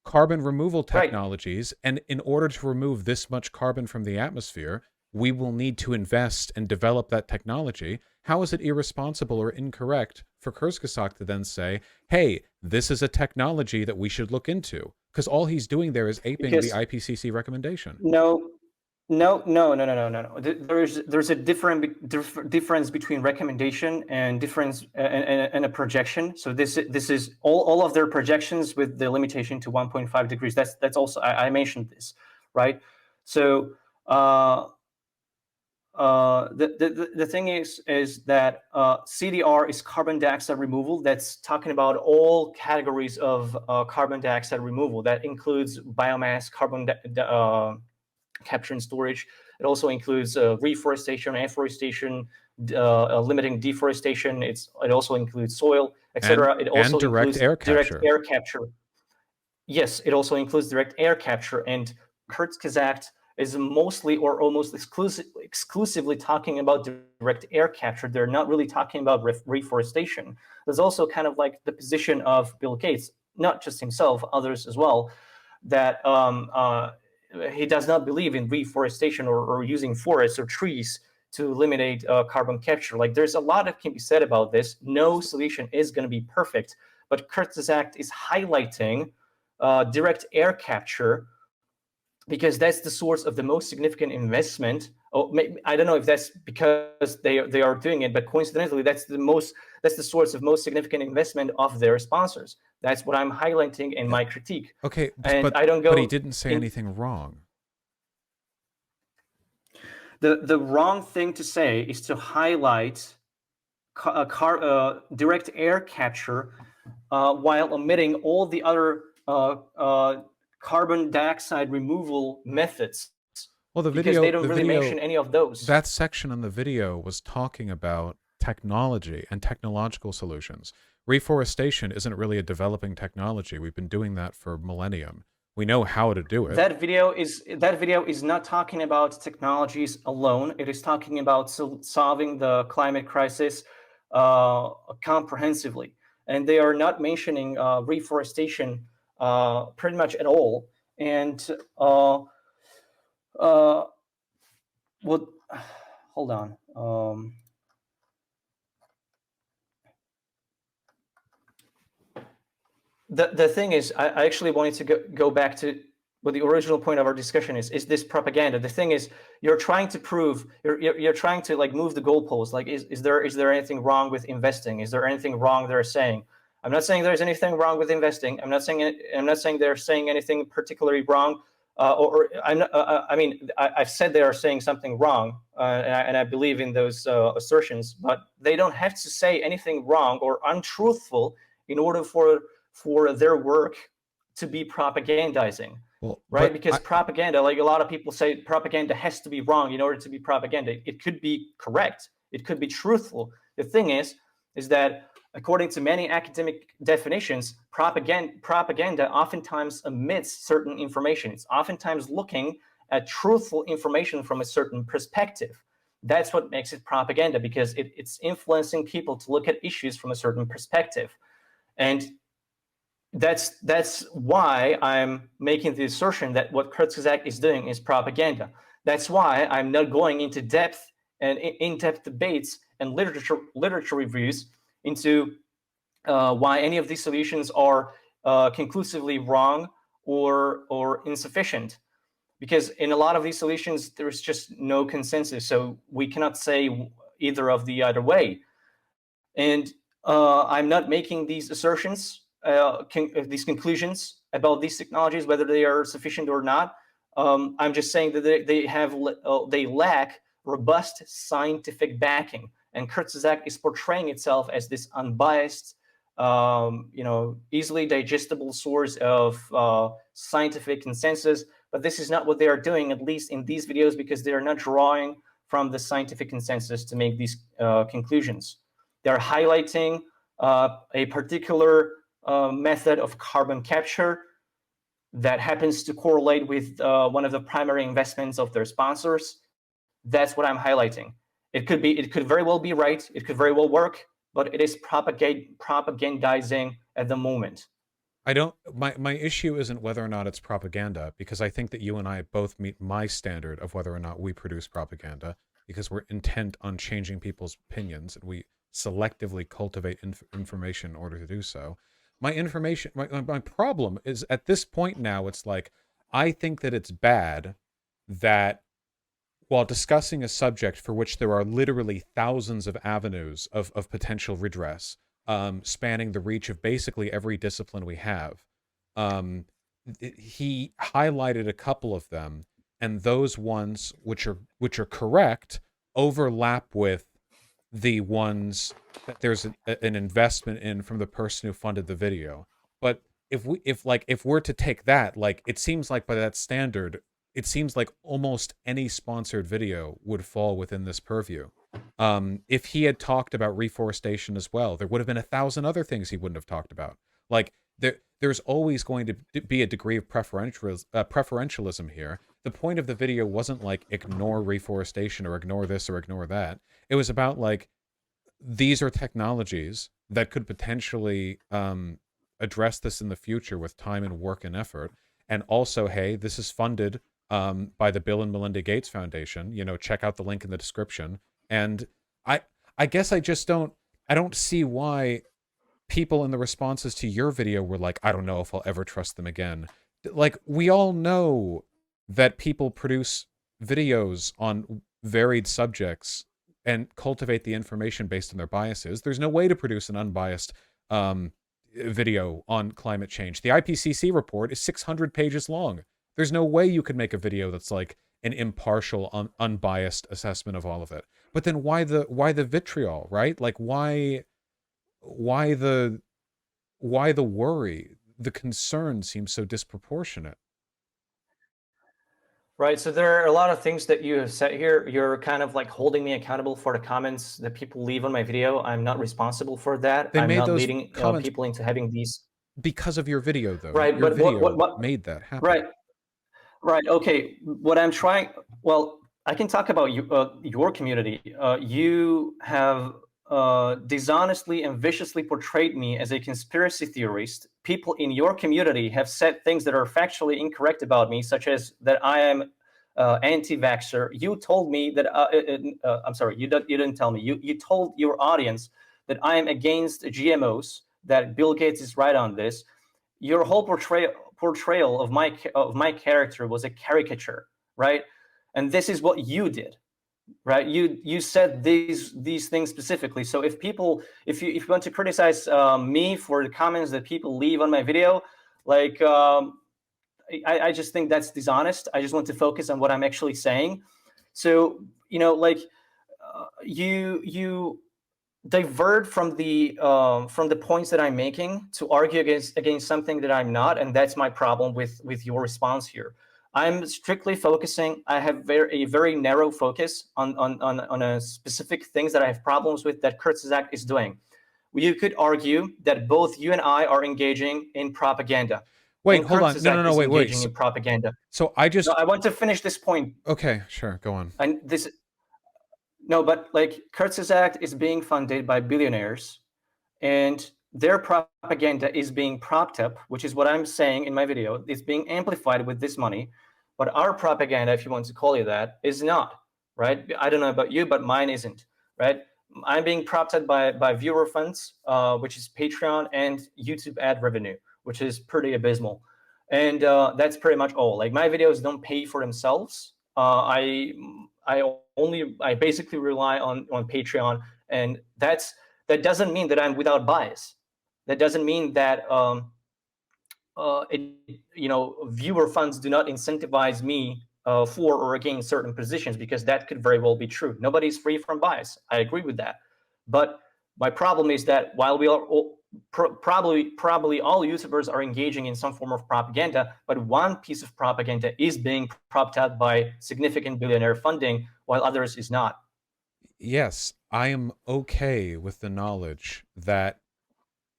carbon removal technologies, and in order to remove this much carbon from the atmosphere, we will need to invest and develop that technology. How is it irresponsible or incorrect for Kurzgesagt to then say, hey, this is a technology that we should look into? Because all he's doing there is aping the IPCC recommendation. No. There's a difference between recommendation and difference and a projection. So this is all of their projections with the limitation to 1.5 degrees. That's also I mentioned this, right? So the thing is that CDR is carbon dioxide removal. That's talking about all categories of carbon dioxide removal. That includes biomass, carbon capture and storage. It also includes reforestation, afforestation, limiting deforestation. It also includes soil, etc. It also includes direct air capture. Yes, it also includes direct air capture, and Kurzgesagt is mostly or almost exclusively talking about direct air capture. They're not really talking about reforestation. There's also kind of like the position of Bill Gates, not just himself, others as well, that he does not believe in reforestation or using forests or trees to eliminate carbon capture. Like, there's a lot that can be said about this. No solution is going to be perfect, but Kurzgesagt is highlighting direct air capture because that's the source of the most significant investment. Oh, I don't know if that's because they are doing it, but coincidentally, that's the source of most significant investment of their sponsors. That's what I'm highlighting in my critique. Okay, and but I don't go. But he didn't say anything wrong. The wrong thing to say is to highlight direct air capture while omitting all the other carbon dioxide removal methods. Well, because they don't really mention any of those. That section in the video was talking about technology and technological solutions. Reforestation isn't really a developing technology. We've been doing that for millennium. We know how to do it. That video is not talking about technologies alone. It is talking about solving the climate crisis comprehensively. And they are not mentioning reforestation pretty much at all. And well, hold on. The thing is, I actually wanted to go back to what the original point of our discussion is this propaganda. The thing is, you're trying to prove, you're trying to like move the goalposts. Like, is there anything wrong with investing? Is there anything wrong they're saying? I'm not saying there's anything wrong with investing. I'm not saying they're saying anything particularly wrong. I've said they are saying something wrong, and I believe in those assertions. But they don't have to say anything wrong or untruthful in order for their work to be propagandizing, right? Because propaganda, like a lot of people say, propaganda has to be wrong in order to be propaganda. It could be correct. It could be truthful. The thing is that according to many academic definitions, propaganda oftentimes omits certain information. It's oftentimes looking at truthful information from a certain perspective. That's what makes it propaganda, because it's influencing people to look at issues from a certain perspective. And that's why I'm making the assertion that what Kurzgesagt is doing is propaganda. That's why I'm not going into depth and in-depth debates and literature reviews into why any of these solutions are conclusively wrong or insufficient. Because in a lot of these solutions, there's just no consensus. So we cannot say either of the other way. And I'm not making these assertions, these conclusions about these technologies, whether they are sufficient or not. I'm just saying that they lack robust scientific backing, and Kurzgesagt is portraying itself as this unbiased, easily digestible source of scientific consensus. But this is not what they are doing, at least in these videos, because they are not drawing from the scientific consensus to make these conclusions. They're highlighting a particular method of carbon capture that happens to correlate with one of the primary investments of their sponsors. That's what I'm highlighting. It could very well be right. It could very well work, but it is propagandizing at the moment. My issue isn't whether or not it's propaganda, because I think that you and I both meet my standard of whether or not we produce propaganda, because we're intent on changing people's opinions, and we selectively cultivate information in order to do so. My problem is, at this point now, it's like, I think that it's bad that while discussing a subject for which there are literally thousands of avenues of potential redress, spanning the reach of basically every discipline we have, he highlighted a couple of them, and those ones which are correct overlap with the ones that there's an investment in from the person who funded the video. But if we're to take that, like, it seems like by that standard, it seems like almost any sponsored video would fall within this purview. If he had talked about reforestation as well, there would have been 1,000 other things he wouldn't have talked about. Like, there's always going to be a degree of preferentialism here. The point of the video wasn't like, ignore reforestation or ignore this or ignore that. It was about, like, these are technologies that could potentially address this in the future with time and work and effort. And also, hey, this is funded by the Bill and Melinda Gates Foundation. You know, check out the link in the description. And I I guess I don't see why people in the responses to your video were like, I don't know if I'll ever trust them again. Like, we all know that people produce videos on varied subjects and cultivate the information based on their biases. There's no way to produce an unbiased video on climate change. The IPCC report is 600 pages long. There's no way you could make a video that's like an impartial, unbiased assessment of all of it. But then why the vitriol, right? Like, why the worry? The concern seems so disproportionate. Right. So there are a lot of things that you have said here. You're kind of like holding me accountable for the comments that people leave on my video. I'm not responsible for that. They I'm made not those leading comments people into having these. because of your video, though. Right. Your But video made that happen. right. Right. Okay. What I'm trying, well, I can talk about you, your community. You have dishonestly and viciously portrayed me as a conspiracy theorist. People in your community have said things that are factually incorrect about me, such as that I am anti-vaxxer. You told me that, I'm sorry, you didn't tell me. You told your audience that I am against GMOs, that Bill Gates is right on this. Your whole portrayal of my character was a caricature, right? And this is what you did, right? You said these things specifically. So if you want to criticize me for the comments that people leave on my video, like I just think that's dishonest. I just want to focus on what I'm actually saying. So like you divert from the points that I'm making to argue against something that I'm not, and that's my problem with your response here. I'm strictly focusing. I have a very narrow focus on a specific things that I have problems with that Kurzgesagt is doing. You could argue that both you and I are engaging in propaganda. Wait, hold on. No, wait. Engaging in propaganda. So I just. No, I want to finish this point. Okay, sure, go on. And this. No, but like Kurzgesagt is being funded by billionaires, and their propaganda is being propped up, which is what I'm saying in my video. It's being amplified with this money, but our propaganda, if you want to call it that, is not, right? I don't know about you, but mine isn't, right? I'm being propped up by viewer funds, which is Patreon, and YouTube ad revenue, which is pretty abysmal. And that's pretty much all. Like, my videos don't pay for themselves. I basically rely on Patreon, and that doesn't mean that I'm without bias. That doesn't mean that viewer funds do not incentivize me for or against certain positions, because that could very well be true. Nobody's free from bias. I agree with that. But my problem is that while we are probably all YouTubers are engaging in some form of propaganda, but one piece of propaganda is being propped up by significant billionaire funding, while others is not. Yes, I am okay with the knowledge that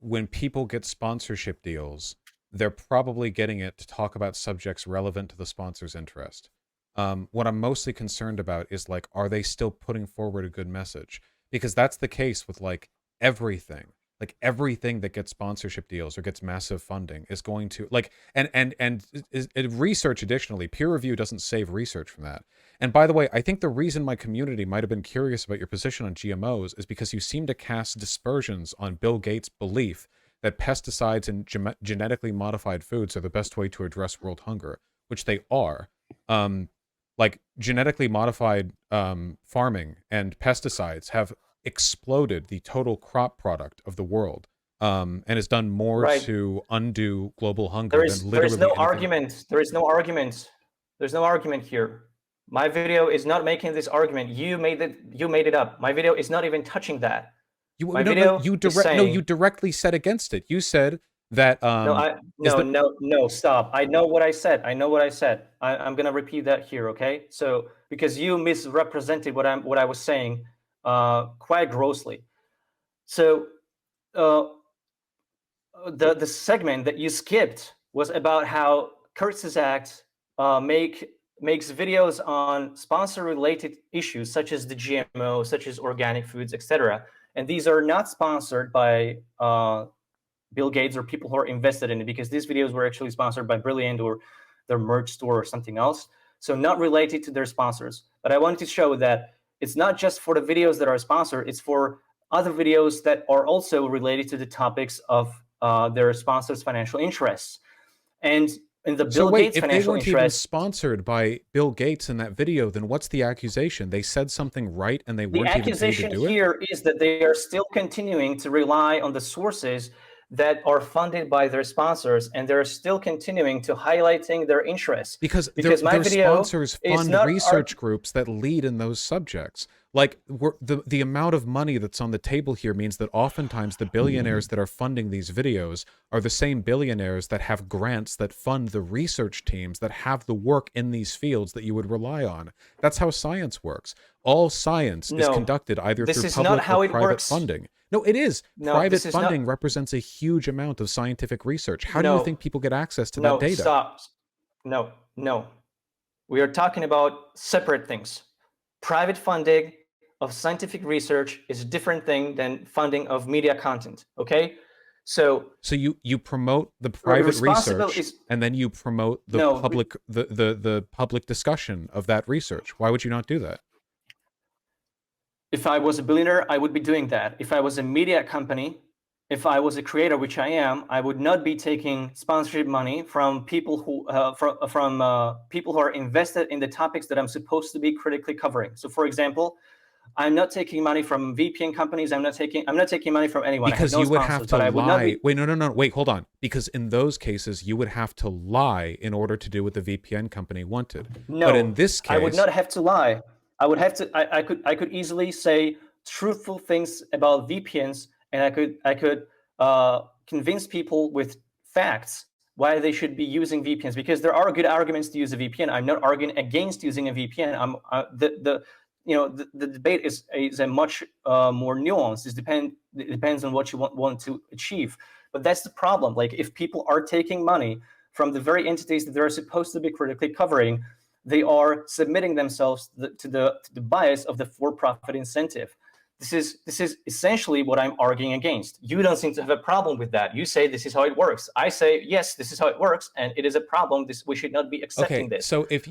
when people get sponsorship deals, they're probably getting it to talk about subjects relevant to the sponsor's interest. What I'm mostly concerned about is, like, are they still putting forward a good message? Because that's the case with, like, everything. Like, everything that gets sponsorship deals or gets massive funding is going to, like, and research, additionally, peer review doesn't save research from that. And by the way, I think the reason my community might have been curious about your position on GMOs is because you seem to cast dispersions on Bill Gates' belief that pesticides and genetically modified foods are the best way to address world hunger, which they are. Like, genetically modified farming and pesticides have exploded the total crop product of the world, and has done more to undo global hunger than literally There is no anything. argument. There is no argument. There's no argument here. My video is not making this argument. You made it up. My video is not even touching that. You directly said against it. You said that no, stop. I know what I said. I'm gonna repeat that here, okay? So, because you misrepresented what I was saying quite grossly. So the segment that you skipped was about how Kurzgesagt makes videos on sponsor-related issues, such as the GMO, such as organic foods, etc. And these are not sponsored by Bill Gates or people who are invested in it, because these videos were actually sponsored by Brilliant or their merch store or something else. so not related to their sponsors. But I wanted to show that it's not just for the videos that are sponsored, it's for other videos that are also related to the topics of their sponsors' financial interests. And in the Bill Gates if they financial weren't even interests, sponsored by Bill Gates in that video, then what's the accusation? They said something right and they the weren't even paid to accusation do it? here is that they are still continuing to rely on the sources that are funded by their sponsors, and they're still continuing to highlighting their interests. Because my their video sponsors is fund not research groups that lead in those subjects. Like the amount of money that's on the table here means that oftentimes the billionaires that are funding these videos are the same billionaires that have grants that fund the research teams that have the work in these fields that you would rely on. That's how science works. All science is No, conducted either this through is not public how or it private works. funding. No, it is. No, Private this is funding not. represents a huge amount of scientific research. How do you No, think people get access to that no, data? stop. No. We are talking about separate things. Private funding of scientific research is a different thing than funding of media content. Okay, so you promote the private research is and then you promote the no. public the public discussion of that research. Why would you not do that? If I was a billionaire, I would be doing that. If I was a media company, if I was a creator, which I am, I would not be taking sponsorship money from people who people who are invested in the topics that I'm supposed to be critically covering. So, for example, I'm not taking money from VPN companies. I'm not taking money from anyone. Because I have no you would sponsors, have to but I would not lie. be. Wait, no. Wait, hold on. Because in those cases, you would have to lie in order to do what the VPN company wanted. No, but in this case, I would not have to lie. I would have to. I could easily say truthful things about VPNs, and I could convince people with facts why they should be using VPNs, because there are good arguments to use a VPN. I'm not arguing against using a VPN. I'm the debate is a much more nuanced. It depends on what you want to achieve. But that's the problem. Like, if people are taking money from the very entities that they're supposed to be critically covering, they are submitting themselves to the bias of the for-profit incentive. This is essentially what I'm arguing against. You don't seem to have a problem with that. You say this is how it works. I say, yes, this is how it works, and it is a problem. We should not be accepting this. So if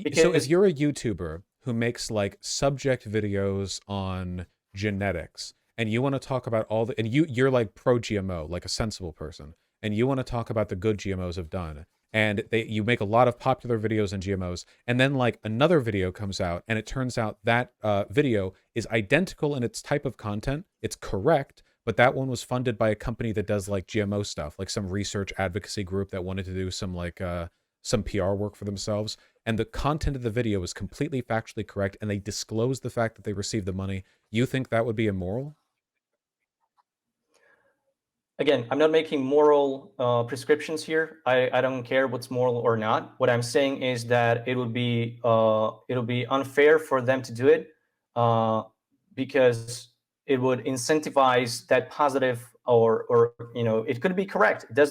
you're a YouTuber who makes like subject videos on genetics, and you want to talk about and you're like pro GMO, like a sensible person, and you want to talk about the good GMOs have done, and you make a lot of popular videos on GMOs, and then like another video comes out, and it turns out that video is identical in its type of content, it's correct, but that one was funded by a company that does like GMO stuff, like some research advocacy group that wanted to do some like some PR work for themselves, and the content of the video is completely factually correct, and they disclose the fact that they received the money. You think that would be immoral? Again, I'm not making moral prescriptions here. I don't care what's moral or not. What I'm saying is that it'll be unfair for them to do it because it would incentivize that positive, or it could be correct. It does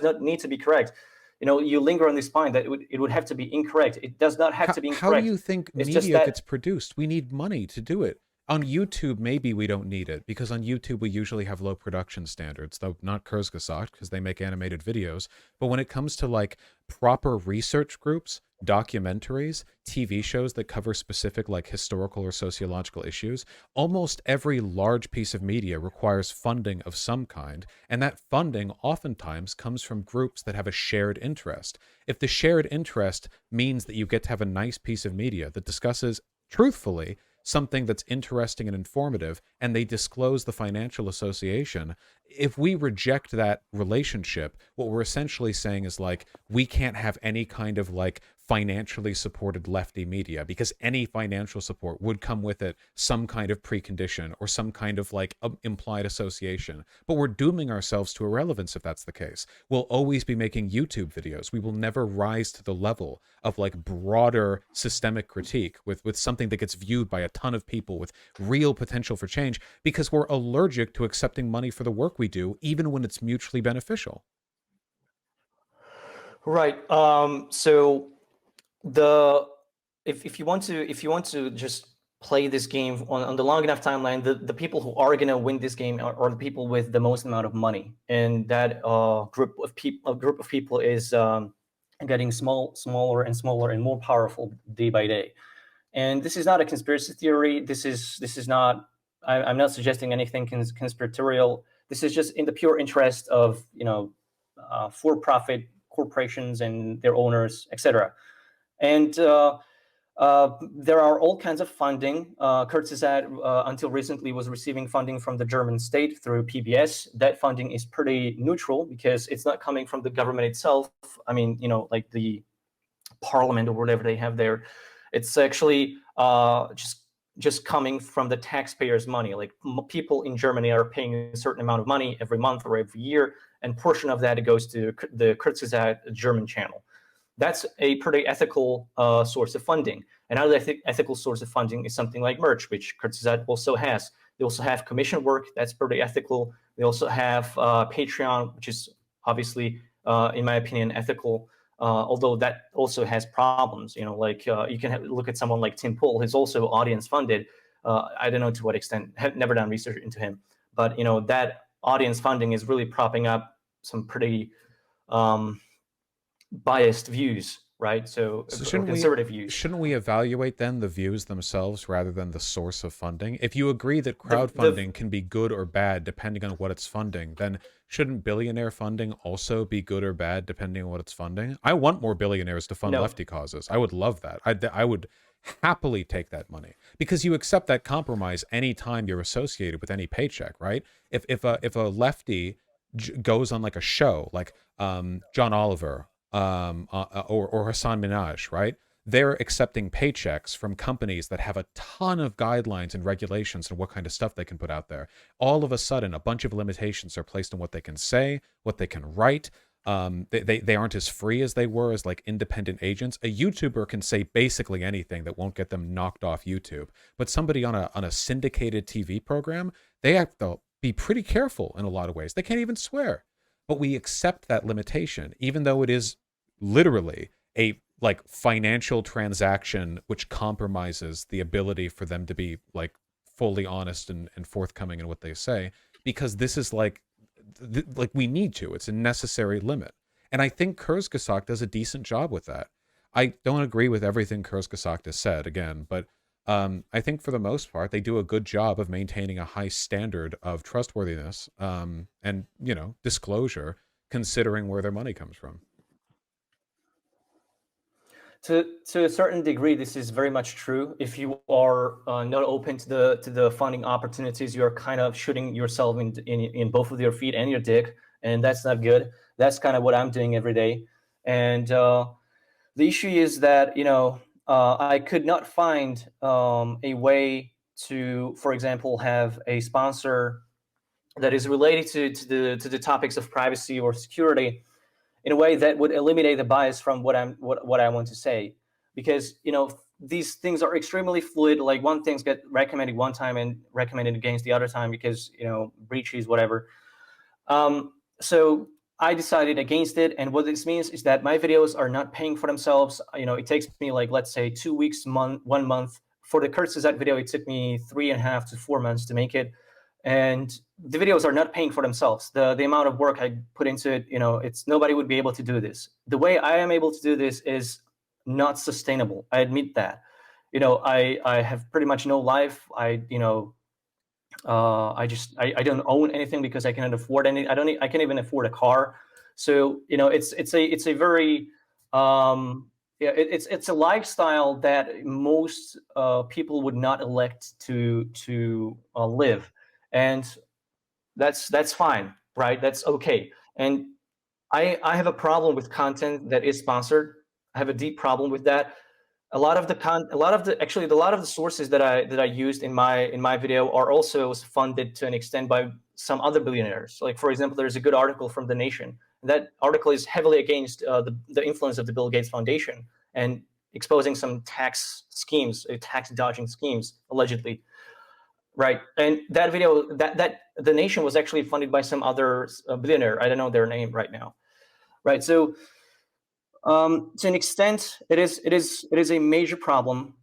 not need to be correct. You linger on this point that it would have to be incorrect. It does not have to be incorrect. How do you think media gets produced? We need money to do it. On YouTube, maybe we don't need it, because on YouTube we usually have low production standards, though not Kurzgesagt, because they make animated videos. But when it comes to like proper research groups, documentaries, TV shows that cover specific like historical or sociological issues, almost every large piece of media requires funding of some kind, and that funding oftentimes comes from groups that have a shared interest. If the shared interest means that you get to have a nice piece of media that discusses truthfully something that's interesting and informative, and they disclose the financial association, if we reject that relationship, what we're essentially saying is like, we can't have any kind of like financially supported lefty media, because any financial support would come with it some kind of precondition or some kind of like implied association. But we're dooming ourselves to irrelevance if that's the case. We'll always be making YouTube videos. We will never rise to the level of like broader systemic critique with something that gets viewed by a ton of people with real potential for change, because we're allergic to accepting money for the work we do, even when it's mutually beneficial. Right. So if you want to just play this game on the long enough timeline, the people who are going to win this game are the people with the most amount of money, and that group of people is getting smaller and smaller and more powerful day by day. And this is not a conspiracy theory. This is not. I'm not suggesting anything conspiratorial. This is just in the pure interest of for-profit corporations and their owners, etc. And there are all kinds of funding. Kurzgesagt, until recently, was receiving funding from the German state through PBS. That funding is pretty neutral because it's not coming from the government itself. I mean, like the parliament or whatever they have there. It's actually just coming from the taxpayers' money. Like people in Germany are paying a certain amount of money every month or every year, and portion of that goes to the Kurzgesagt German channel. That's a pretty ethical source of funding. Another ethical source of funding is something like merch, which Kurzgesagt also has. They also have commission work. That's pretty ethical. They also have Patreon, which is obviously, in my opinion, ethical. Although that also has problems, like you can look at someone like Tim Pool, who's also audience funded. I don't know to what extent, have never done research into him, but that audience funding is really propping up some pretty biased views, right? So conservative views. Shouldn't we evaluate then the views themselves rather than the source of funding? If you agree that crowdfunding can be good or bad depending on what it's funding, then shouldn't billionaire funding also be good or bad depending on what it's funding? I want more billionaires to fund lefty causes. I would love that. I would happily take that money because you accept that compromise anytime you're associated with any paycheck, right? If a lefty goes on like a show like John Oliver or Hassan Minaj, right? They're accepting paychecks from companies that have a ton of guidelines and regulations and what kind of stuff they can put out there. All of a sudden, a bunch of limitations are placed on what they can say, what they can write. They aren't as free as they were as like independent agents. A YouTuber can say basically anything that won't get them knocked off YouTube. But somebody on a syndicated TV program, they have to be pretty careful in a lot of ways. They can't even swear. But we accept that limitation, even though it is literally a like financial transaction which compromises the ability for them to be like fully honest and forthcoming in what they say, because this is like we need to. It's a necessary limit. And I think Kurzgesagt does a decent job with that. I don't agree with everything Kurzgesagt has said, again, but I think for the most part, they do a good job of maintaining a high standard of trustworthiness and, disclosure, considering where their money comes from. To a certain degree, this is very much true. If you are not open to the funding opportunities, you are kind of shooting yourself in both of your feet and your dick, and that's not good. That's kind of what I'm doing every day. And the issue is that I could not find a way to, for example, have a sponsor that is related to the topics of privacy or security in a way that would eliminate the bias from what I want to say, because these things are extremely fluid. Like one things get recommended one time and recommended against the other time because breaches, whatever. So I decided against it, and what this means is that my videos are not paying for themselves. It takes me like, let's say, 2 weeks, 1 month. For the Kurzgesagt video, it took me 3.5 to 4 months to make it. And the videos are not paying for themselves. The amount of work I put into it, it's nobody would be able to do this. The way I am able to do this is not sustainable. I admit that. I have pretty much no life. I don't own anything because I cannot afford any. I can't even afford a car. So it's a very it's a lifestyle that most people would not elect to live. And that's fine, right? That's okay. And I have a problem with content that is sponsored. I have a deep problem with that. A lot of the sources that I used in my video are also funded to an extent by some other billionaires. Like, for example, there's a good article from The Nation. That article is heavily against the influence of the Bill Gates Foundation and exposing some tax schemes, tax dodging schemes, allegedly. Right, and that video, that The Nation was actually funded by some other billionaire. I don't know their name right now. Right, so to an extent, it is a major problem,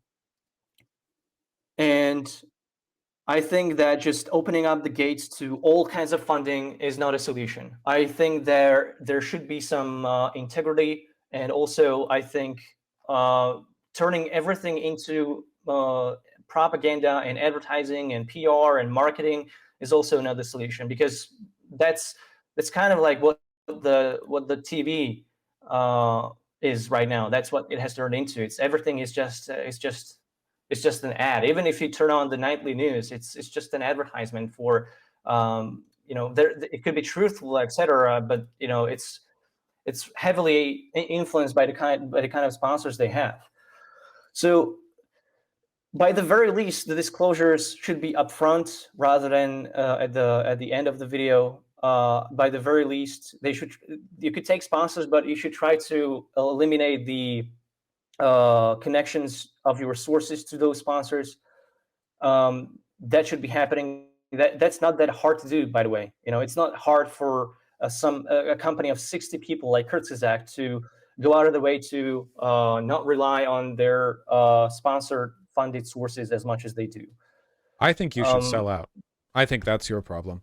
and I think that just opening up the gates to all kinds of funding is not a solution. I think there should be some integrity and also I think turning everything into propaganda and advertising and PR and marketing is also another solution, because that's that's kind of like what the TV is right now. That's what it has turned into. It's everything is just it's just an ad. Even if you turn on the nightly news, it's just an advertisement for there it could be truthful, etc. But it's heavily influenced by the kind of sponsors they have. So by the very least, the disclosures should be upfront rather than at the end of the video. By the very least, you could take sponsors, but you should try to eliminate the connections of your sources to those sponsors. That should be happening. That's not that hard to do, by the way. It's not hard for a company of 60 people like Kurzgesagt to go out of the way to not rely on their sponsor funded sources as much as they do. I think you should sell out. I think that's your problem.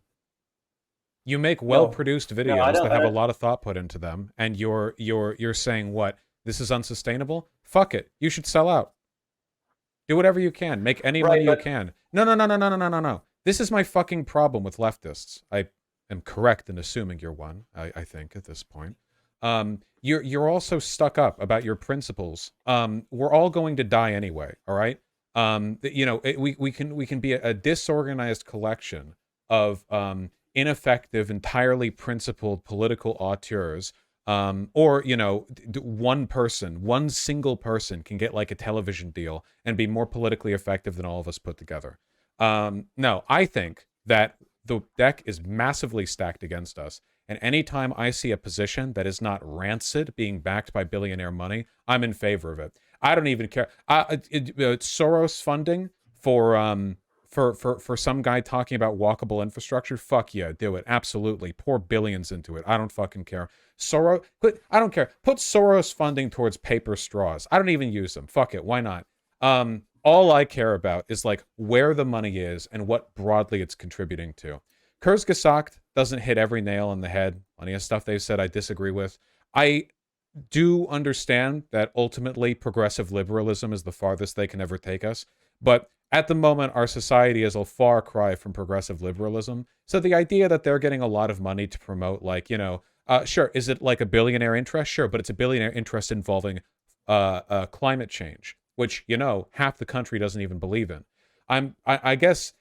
You make No, well-produced no, I videos don't. that have a lot of thought put into them, and you're saying what? This is unsustainable? Fuck it. You should sell out. Do whatever you can. Make any money Right, you but can. No. This is my fucking problem with leftists. I am correct in assuming you're one, I think, at this point. You're also stuck up about your principles. We're all going to die anyway, all right? We can be a disorganized collection of ineffective, entirely principled political auteurs, or one single person can get like a television deal and be more politically effective than all of us put together. No, I think that the deck is massively stacked against us. And anytime I see a position that is not rancid being backed by billionaire money, I'm in favor of it. I don't even care. Soros funding for some guy talking about walkable infrastructure, fuck yeah, do it. Absolutely. Pour billions into it. I don't fucking care. I don't care. Put Soros funding towards paper straws. I don't even use them. Fuck it. Why not? All I care about is like where the money is and what broadly it's contributing to. Kurzgesagt doesn't hit every nail on the head. Plenty of stuff they've said I disagree with. I do understand that ultimately progressive liberalism is the farthest they can ever take us. But at the moment, our society is a far cry from progressive liberalism. So the idea that they're getting a lot of money to promote, sure, is it like a billionaire interest? Sure, but it's a billionaire interest involving climate change, which, half the country doesn't even believe in. I guess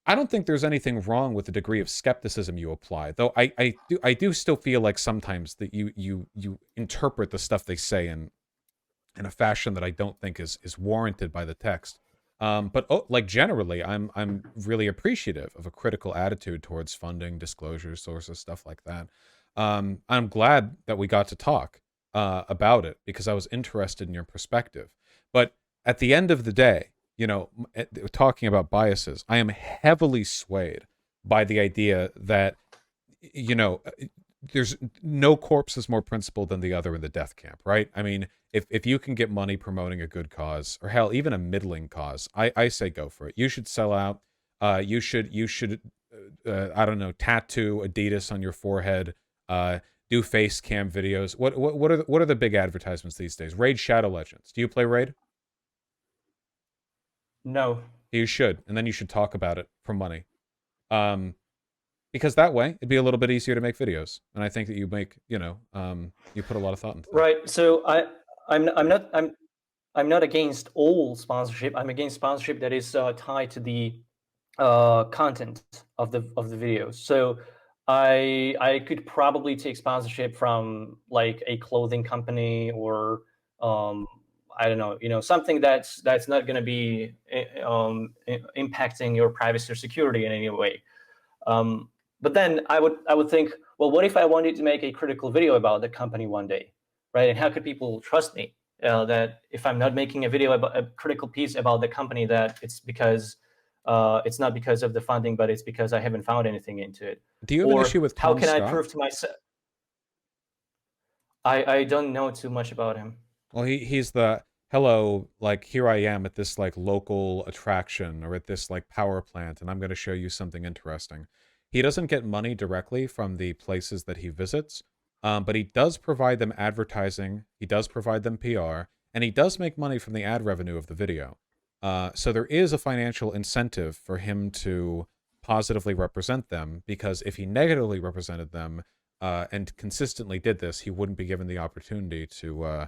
I don't think there's anything wrong with the degree of skepticism you apply, though I do still feel like sometimes that you interpret the stuff they say in a fashion that I don't think is warranted by the text. But generally, I'm really appreciative of a critical attitude towards funding, disclosure, sources, stuff like that. I'm glad that we got to talk about it because I was interested in your perspective. But at the end of the day, talking about biases, I am heavily swayed by the idea that, there's no corpse is more principled than the other in the death camp, right? I mean, if you can get money promoting a good cause, or hell, even a middling cause, I say go for it. You should sell out. You should I don't know, tattoo Adidas on your forehead. Do face cam videos. What are the big advertisements these days? Raid Shadow Legends. Do you play Raid? no. You should, and then you should talk about it for money. Because that way it'd be a little bit easier to make videos. And I think that you make, you put a lot of thought into that. Right. So I'm not against all sponsorship. I'm against sponsorship that is tied to the content of the videos. So I could probably take sponsorship from like a clothing company or I don't know, something that's not going to be impacting your privacy or security in any way. But then I would think, well, what if I wanted to make a critical video about the company one day, right? And how could people trust me that if I'm not making a video about a critical piece about the company, that it's because it's not because of the funding, but it's because I haven't found anything into it. Do you have an issue with how Tom can I Scott? prove to myself? I don't know too much about him. Well, he's the hello, like here I am at this like local attraction or at this like power plant, and I'm going to show you something interesting. He doesn't get money directly from the places that he visits. But he does provide them advertising, he does provide them PR, and he does make money from the ad revenue of the video. So there is a financial incentive for him to positively represent them, because if he negatively represented them and consistently did this, he wouldn't be given the opportunity to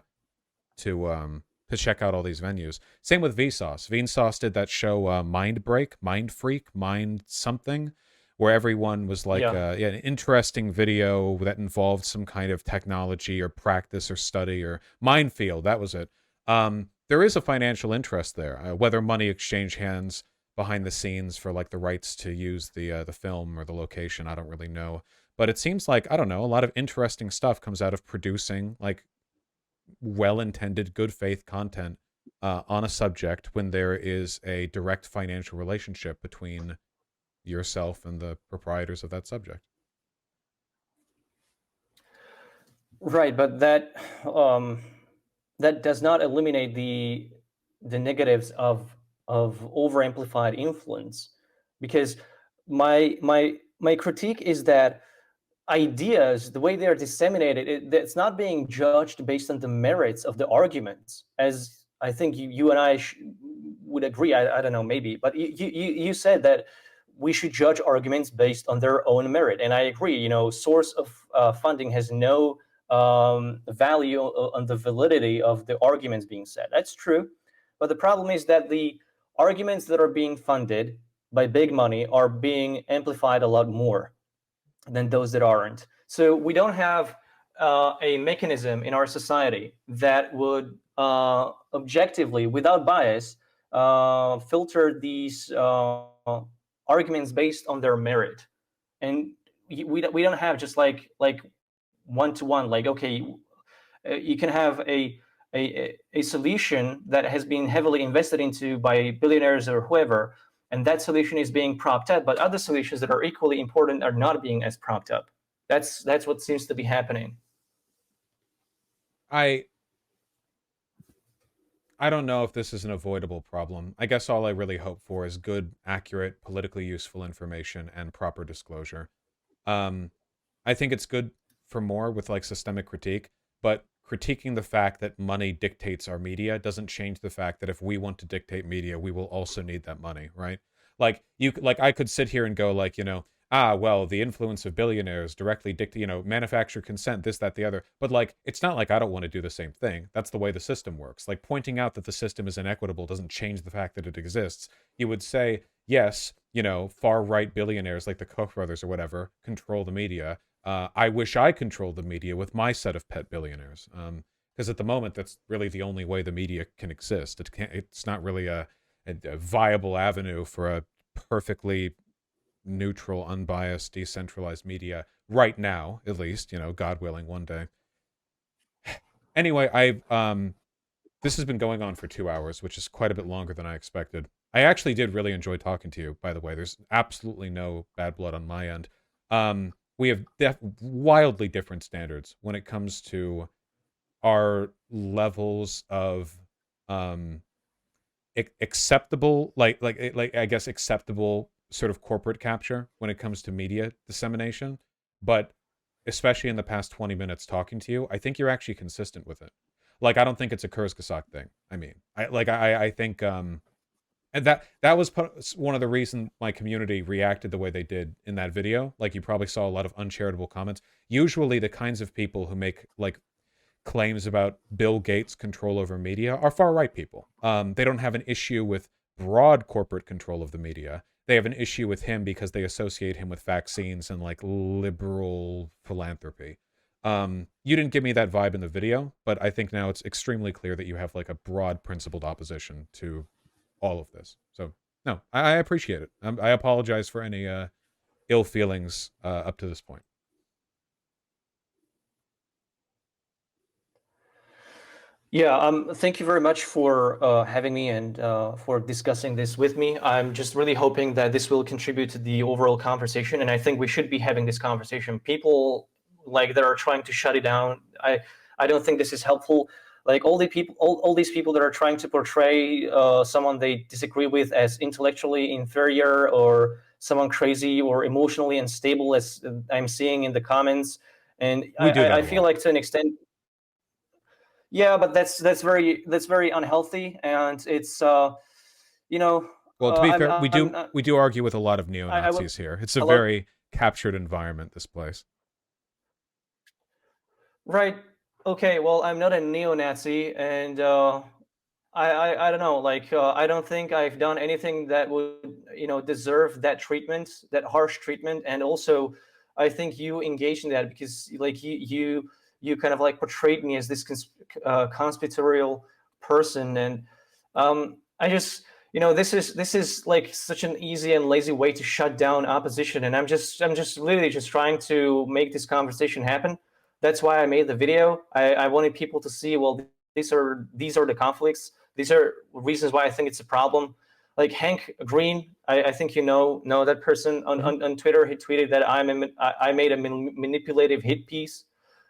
check out all these venues. Same with Vsauce. Vsauce did that show Mind Break, Mind Freak, Mind something, where everyone was like, Yeah. yeah, an interesting video that involved some kind of technology or practice or study or mind field. That was it. There is a financial interest there. Whether money exchange hands behind the scenes for like the rights to use the film or the location, I don't really know. But it seems like, I don't know, a lot of interesting stuff comes out of producing like well-intended, good faith content on a subject when there is a direct financial relationship between yourself and the proprietors of that subject. Right, but that does not eliminate the negatives of over amplified influence, because my critique is that ideas, the way they are disseminated, it's not being judged based on the merits of the arguments, as I think you and I would agree. I don't know, maybe, but you said that we should judge arguments based on their own merit, and I agree. Source of funding has no value on the validity of the arguments being said. That's true, but the problem is that the arguments that are being funded by big money are being amplified a lot more than those that aren't. So we don't have a mechanism in our society that would objectively, without bias, filter these arguments based on their merit. And we don't have just like one to one. Like, okay, you can have a solution that has been heavily invested into by billionaires or whoever, and that solution is being propped up, but other solutions that are equally important are not being as propped up. That's what seems to be happening. I I don't know if this is an avoidable problem. I guess all I really hope for is good, accurate, politically useful information and proper disclosure. Um, I think it's good for more with like systemic critique, but critiquing the fact that money dictates our media doesn't change the fact that if we want to dictate media, we will also need that money, right? Like I could sit here and go like, well, the influence of billionaires directly dictate, manufacture consent, this, that, the other. But like, it's not like I don't want to do the same thing. That's the way the system works. Like pointing out that the system is inequitable doesn't change the fact that it exists. You would say, yes, far right billionaires like the Koch brothers or whatever control the media. I wish I controlled the media with my set of pet billionaires. Because at the moment, that's really the only way the media can exist. It's not really a viable avenue for a perfectly neutral, unbiased, decentralized media right now, at least. God willing, one day. Anyway, this has been going on for 2 hours, which is quite a bit longer than I expected. I actually did really enjoy talking to you, by the way. There's absolutely no bad blood on my end. We have wildly different standards when it comes to our levels of acceptable, like I guess acceptable sort of corporate capture when it comes to media dissemination. But especially in the past 20 minutes talking to you, I think you're actually consistent with it. Like I don't think it's a Kurzgesagt thing. I mean, I think and that was one of the reasons my community reacted the way they did in that video. Like you probably saw a lot of uncharitable comments. Usually the kinds of people who make like claims about Bill Gates' control over media are far right people. They don't have an issue with broad corporate control of the media. They have an issue with him because they associate him with vaccines and like liberal philanthropy. You didn't give me that vibe in the video, but I think now it's extremely clear that you have like a broad principled opposition to all of this. So no, I appreciate it. I apologize for any ill feelings up to this point. Yeah, thank you very much for having me and for discussing this with me. I'm just really hoping that this will contribute to the overall conversation, and I think we should be having this conversation. People like that are trying to shut it down, I don't think this is helpful. Like all these people that are trying to portray someone they disagree with as intellectually inferior or someone crazy or emotionally unstable, as I'm seeing in the comments, And We do that I a feel lot. like to an extent, yeah, but that's very unhealthy, and it's you know Well, to be fair, I'm not, we do argue with a lot of I would neo-Nazis here. It's a a lot. very captured environment, this place. Right. Okay. Well, I'm not a neo-Nazi, and I don't know. Like, I don't think I've done anything that would, deserve that treatment, that harsh treatment. And also, I think you engaged in that because, like, you kind of like portrayed me as this conspiratorial person, and I just, this is like such an easy and lazy way to shut down opposition. And I'm just literally just trying to make this conversation happen. That's why I made the video. I wanted people to see, well, these are the conflicts. These are reasons why I think it's a problem. Like Hank Green, I think you know that person Hmm. on Twitter. He tweeted that I made a manipulative hit piece.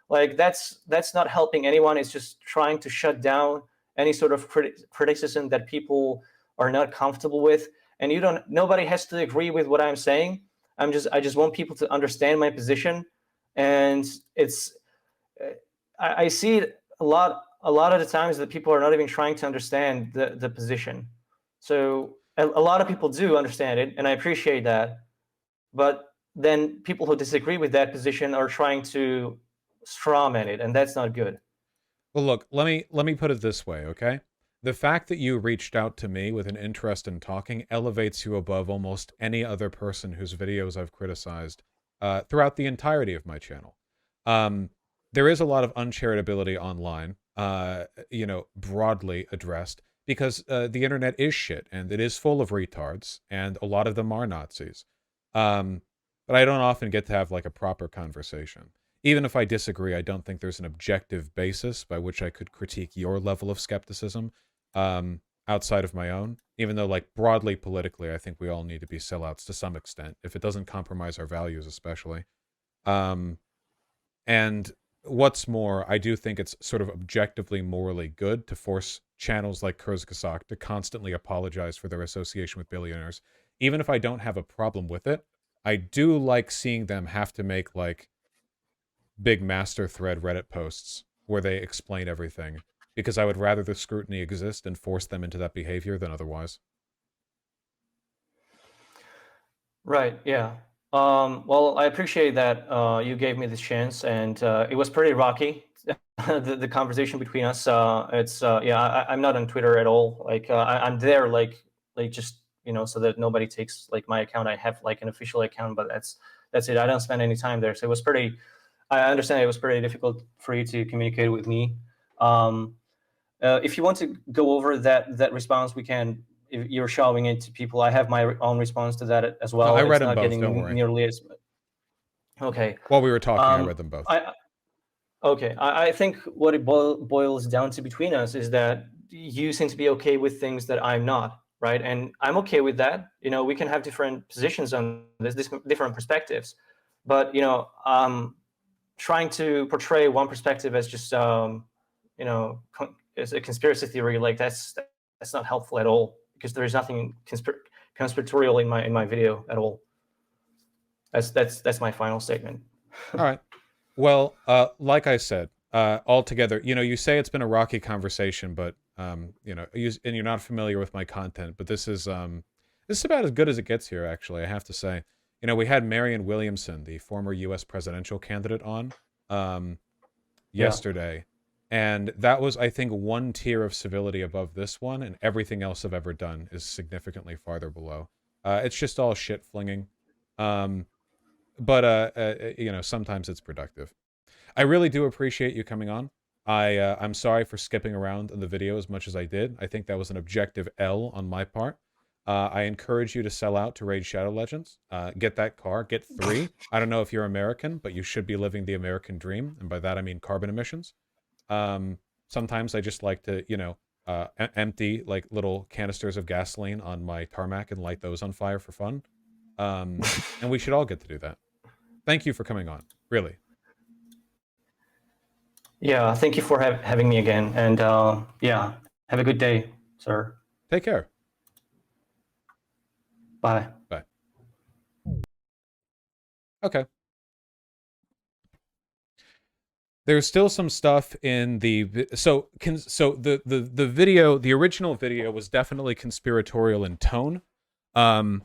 Like that's not helping anyone. It's just trying to shut down any sort of criticism that people are not comfortable with. And you don't. Nobody has to agree with what I'm saying. I just want people to understand my position, and it's I see it a lot of the times that people are not even trying to understand the position. So a lot of people do understand it, and I appreciate that. But then people who disagree with that position are trying to strawman it, and that's not good. Well, look, let me put it this way, okay? The fact that you reached out to me with an interest in talking elevates you above almost any other person whose videos I've criticized throughout the entirety of my channel. Um, there is a lot of uncharitability online, broadly addressed, because the internet is shit and it is full of retards, and a lot of them are Nazis. Um, but I don't often get to have like a proper conversation. Even if I disagree, I don't think there's an objective basis by which I could critique your level of skepticism outside of my own. Even though, like, broadly politically, I think we all need to be sellouts to some extent, if it doesn't compromise our values, especially. Um, and what's more, I do think it's sort of objectively morally good to force channels like Kurzgesagt to constantly apologize for their association with billionaires. Even if I don't have a problem with it, I do like seeing them have to make, like, big master thread Reddit posts where they explain everything, because I would rather the scrutiny exist and force them into that behavior than otherwise. Right. Yeah. Well, I appreciate that you gave me this chance, and it was pretty rocky. The conversation between us. It's yeah. I'm not on Twitter at all. Like I'm there, like just so that nobody takes like my account. I have like an official account, but that's it. I don't spend any time there. So it was pretty. I understand it was pretty difficult for you to communicate with me. Um, if you want to go over that response, we can. If you're showing it to people, I have my own response to that as No, I well. read It's them not both. Don't getting worry. nearly as okay. While we were talking, I read Um, them both. I okay. I think what it boils down to between us is that you seem to be okay with things that I'm not, right? And I'm okay with that. We can have different positions on this different perspectives, but trying to portray one perspective as just as a conspiracy theory, like that's not helpful at all, because there is nothing conspiratorial in my video at all. That's my final statement. All right. Well, like I said, altogether, you say it's been a rocky conversation, but and you're not familiar with my content, but this is about as good as it gets here. Actually, I have to say. We had Marianne Williamson, the former U.S. presidential candidate, on um, Yeah. yesterday, and that was, I think, one tier of civility above this one, and everything else I've ever done is significantly farther below. It's just all shit flinging, um, but sometimes it's productive. I really do appreciate you coming on. I'm sorry for skipping around in the video as much as I did. I think that was an objective L on my part. I encourage you to sell out to Raid Shadow Legends. Get that car. Get 3. I don't know if you're American, but you should be living the American dream, and by that I mean carbon emissions. Um, Sometimes I just like to, empty like little canisters of gasoline on my tarmac and light those on fire for fun. And we should all get to do that. Thank you for coming on. Really. Yeah. Thank you for having me again, and yeah, have a good day, sir. Take care. Bye. Bye. Okay. There's still some stuff in the the video, the original video was definitely conspiratorial in tone. Um,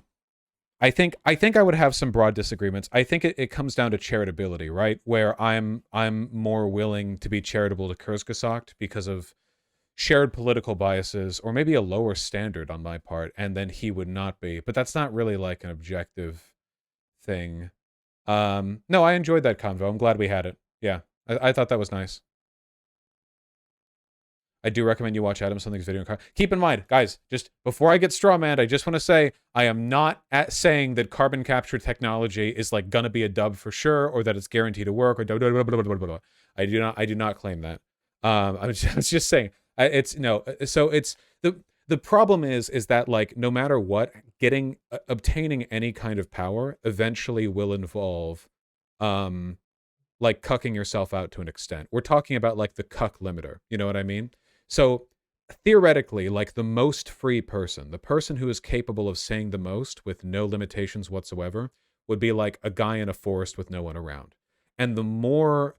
I think I would have some broad disagreements. I think it comes down to charitability, right? Where I'm more willing to be charitable to Kurzgesagt because of shared political biases, or maybe a lower standard on my part, and then he would not be. But that's not really like an objective thing. No, I enjoyed that convo. I'm glad we had it. Yeah, I thought that was nice. I do recommend you watch Adam Something's video. Keep in mind, guys, just before I get strawmanned, I just want to say I am not saying that carbon capture technology is like gonna be a dub for sure, or that it's guaranteed to work, or blah, blah, blah, blah, blah, blah, blah. I do not claim that. I was just saying, it's no. So it's the problem is that like no matter what, obtaining any kind of power eventually will involve, like cucking yourself out to an extent. We're talking about like the cuck limiter. You know what I mean? So theoretically, like the most free person, the person who is capable of saying the most with no limitations whatsoever, would be like a guy in a forest with no one around. And the more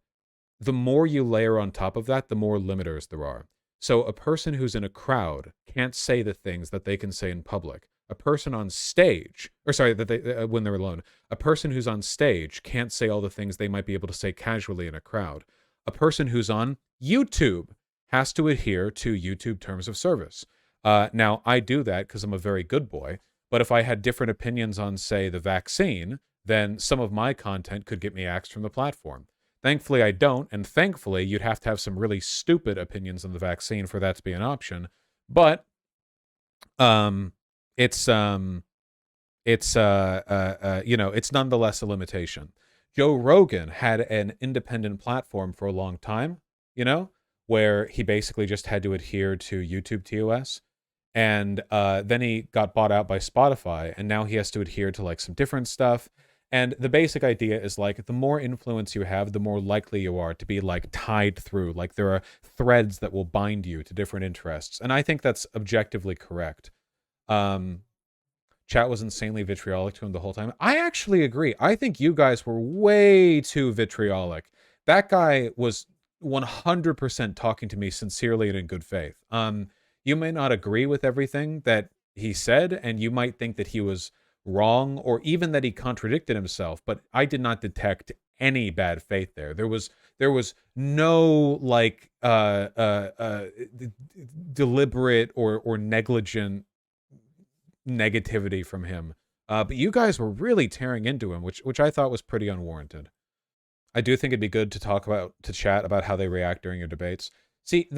you layer on top of that, the more limiters there are. So a person who's in a crowd can't say the things that they can say in public. A person on stage, or sorry, that they when they're alone, a person who's on stage can't say all the things they might be able to say casually in a crowd. A person who's on YouTube has to adhere to YouTube terms of service. Now, I do that because I'm a very good boy, but if I had different opinions on, say, the vaccine, then some of my content could get me axed from the platform. Thankfully, I don't, and thankfully, you'd have to have some really stupid opinions on the vaccine for that to be an option. But it's it's nonetheless a limitation. Joe Rogan had an independent platform for a long time, where he basically just had to adhere to YouTube TOS. And then he got bought out by Spotify, and now he has to adhere to like some different stuff. And the basic idea is like the more influence you have, the more likely you are to be like tied through. Like there are threads that will bind you to different interests. And I think that's objectively correct. Chat was insanely vitriolic to him the whole time. I actually agree. I think you guys were way too vitriolic. That guy was 100% talking to me sincerely and in good faith. You may not agree with everything that he said, and you might think that he was wrong, or even that he contradicted himself, but I did not detect any bad faith there. There was no like deliberate or negligent negativity from him. But you guys were really tearing into him, which I thought was pretty unwarranted. I do think it'd be good to chat about how they react during your debates. See,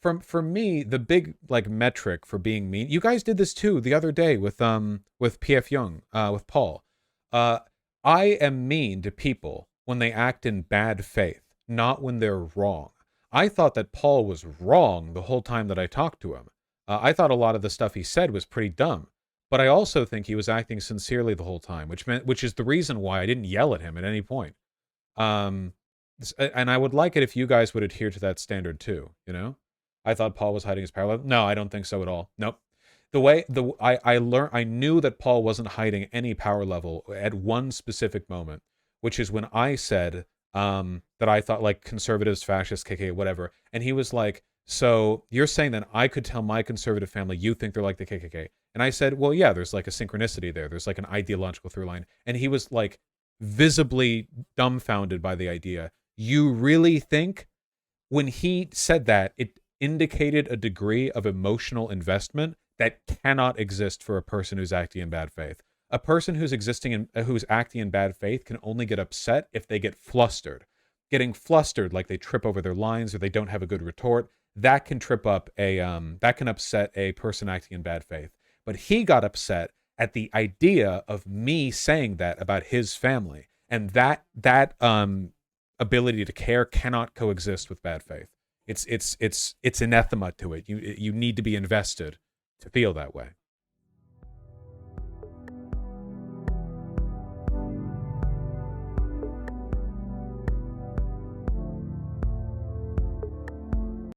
for me, the big like metric for being mean. You guys did this too the other day with PF Young, with Paul. I am mean to people when they act in bad faith, not when they're wrong. I thought that Paul was wrong the whole time that I talked to him. I thought a lot of the stuff he said was pretty dumb, but I also think he was acting sincerely the whole time, which is the reason why I didn't yell at him at any point. And I would like it if you guys would adhere to that standard too. I thought Paul was hiding his power level. No, I don't think so at all. Nope. I knew that Paul wasn't hiding any power level at one specific moment, which is when I said that I thought like conservatives, fascists, KKK, whatever, and he was like, "So you're saying that I could tell my conservative family you think they're like the KKK?" And I said, "Well, yeah, there's like a synchronicity there. There's like an ideological through line." And he was like visibly dumbfounded by the idea. You really think? When he said that, it indicated a degree of emotional investment that cannot exist for a person who's acting in bad faith. A person who's acting in bad faith can only get upset if they get flustered. Getting flustered, like they trip over their lines or they don't have a good retort, that can that can upset a person acting in bad faith. But he got upset at the idea of me saying that about his family, and that ability to care cannot coexist with bad faith. It's anathema to it. You need to be invested to feel that way.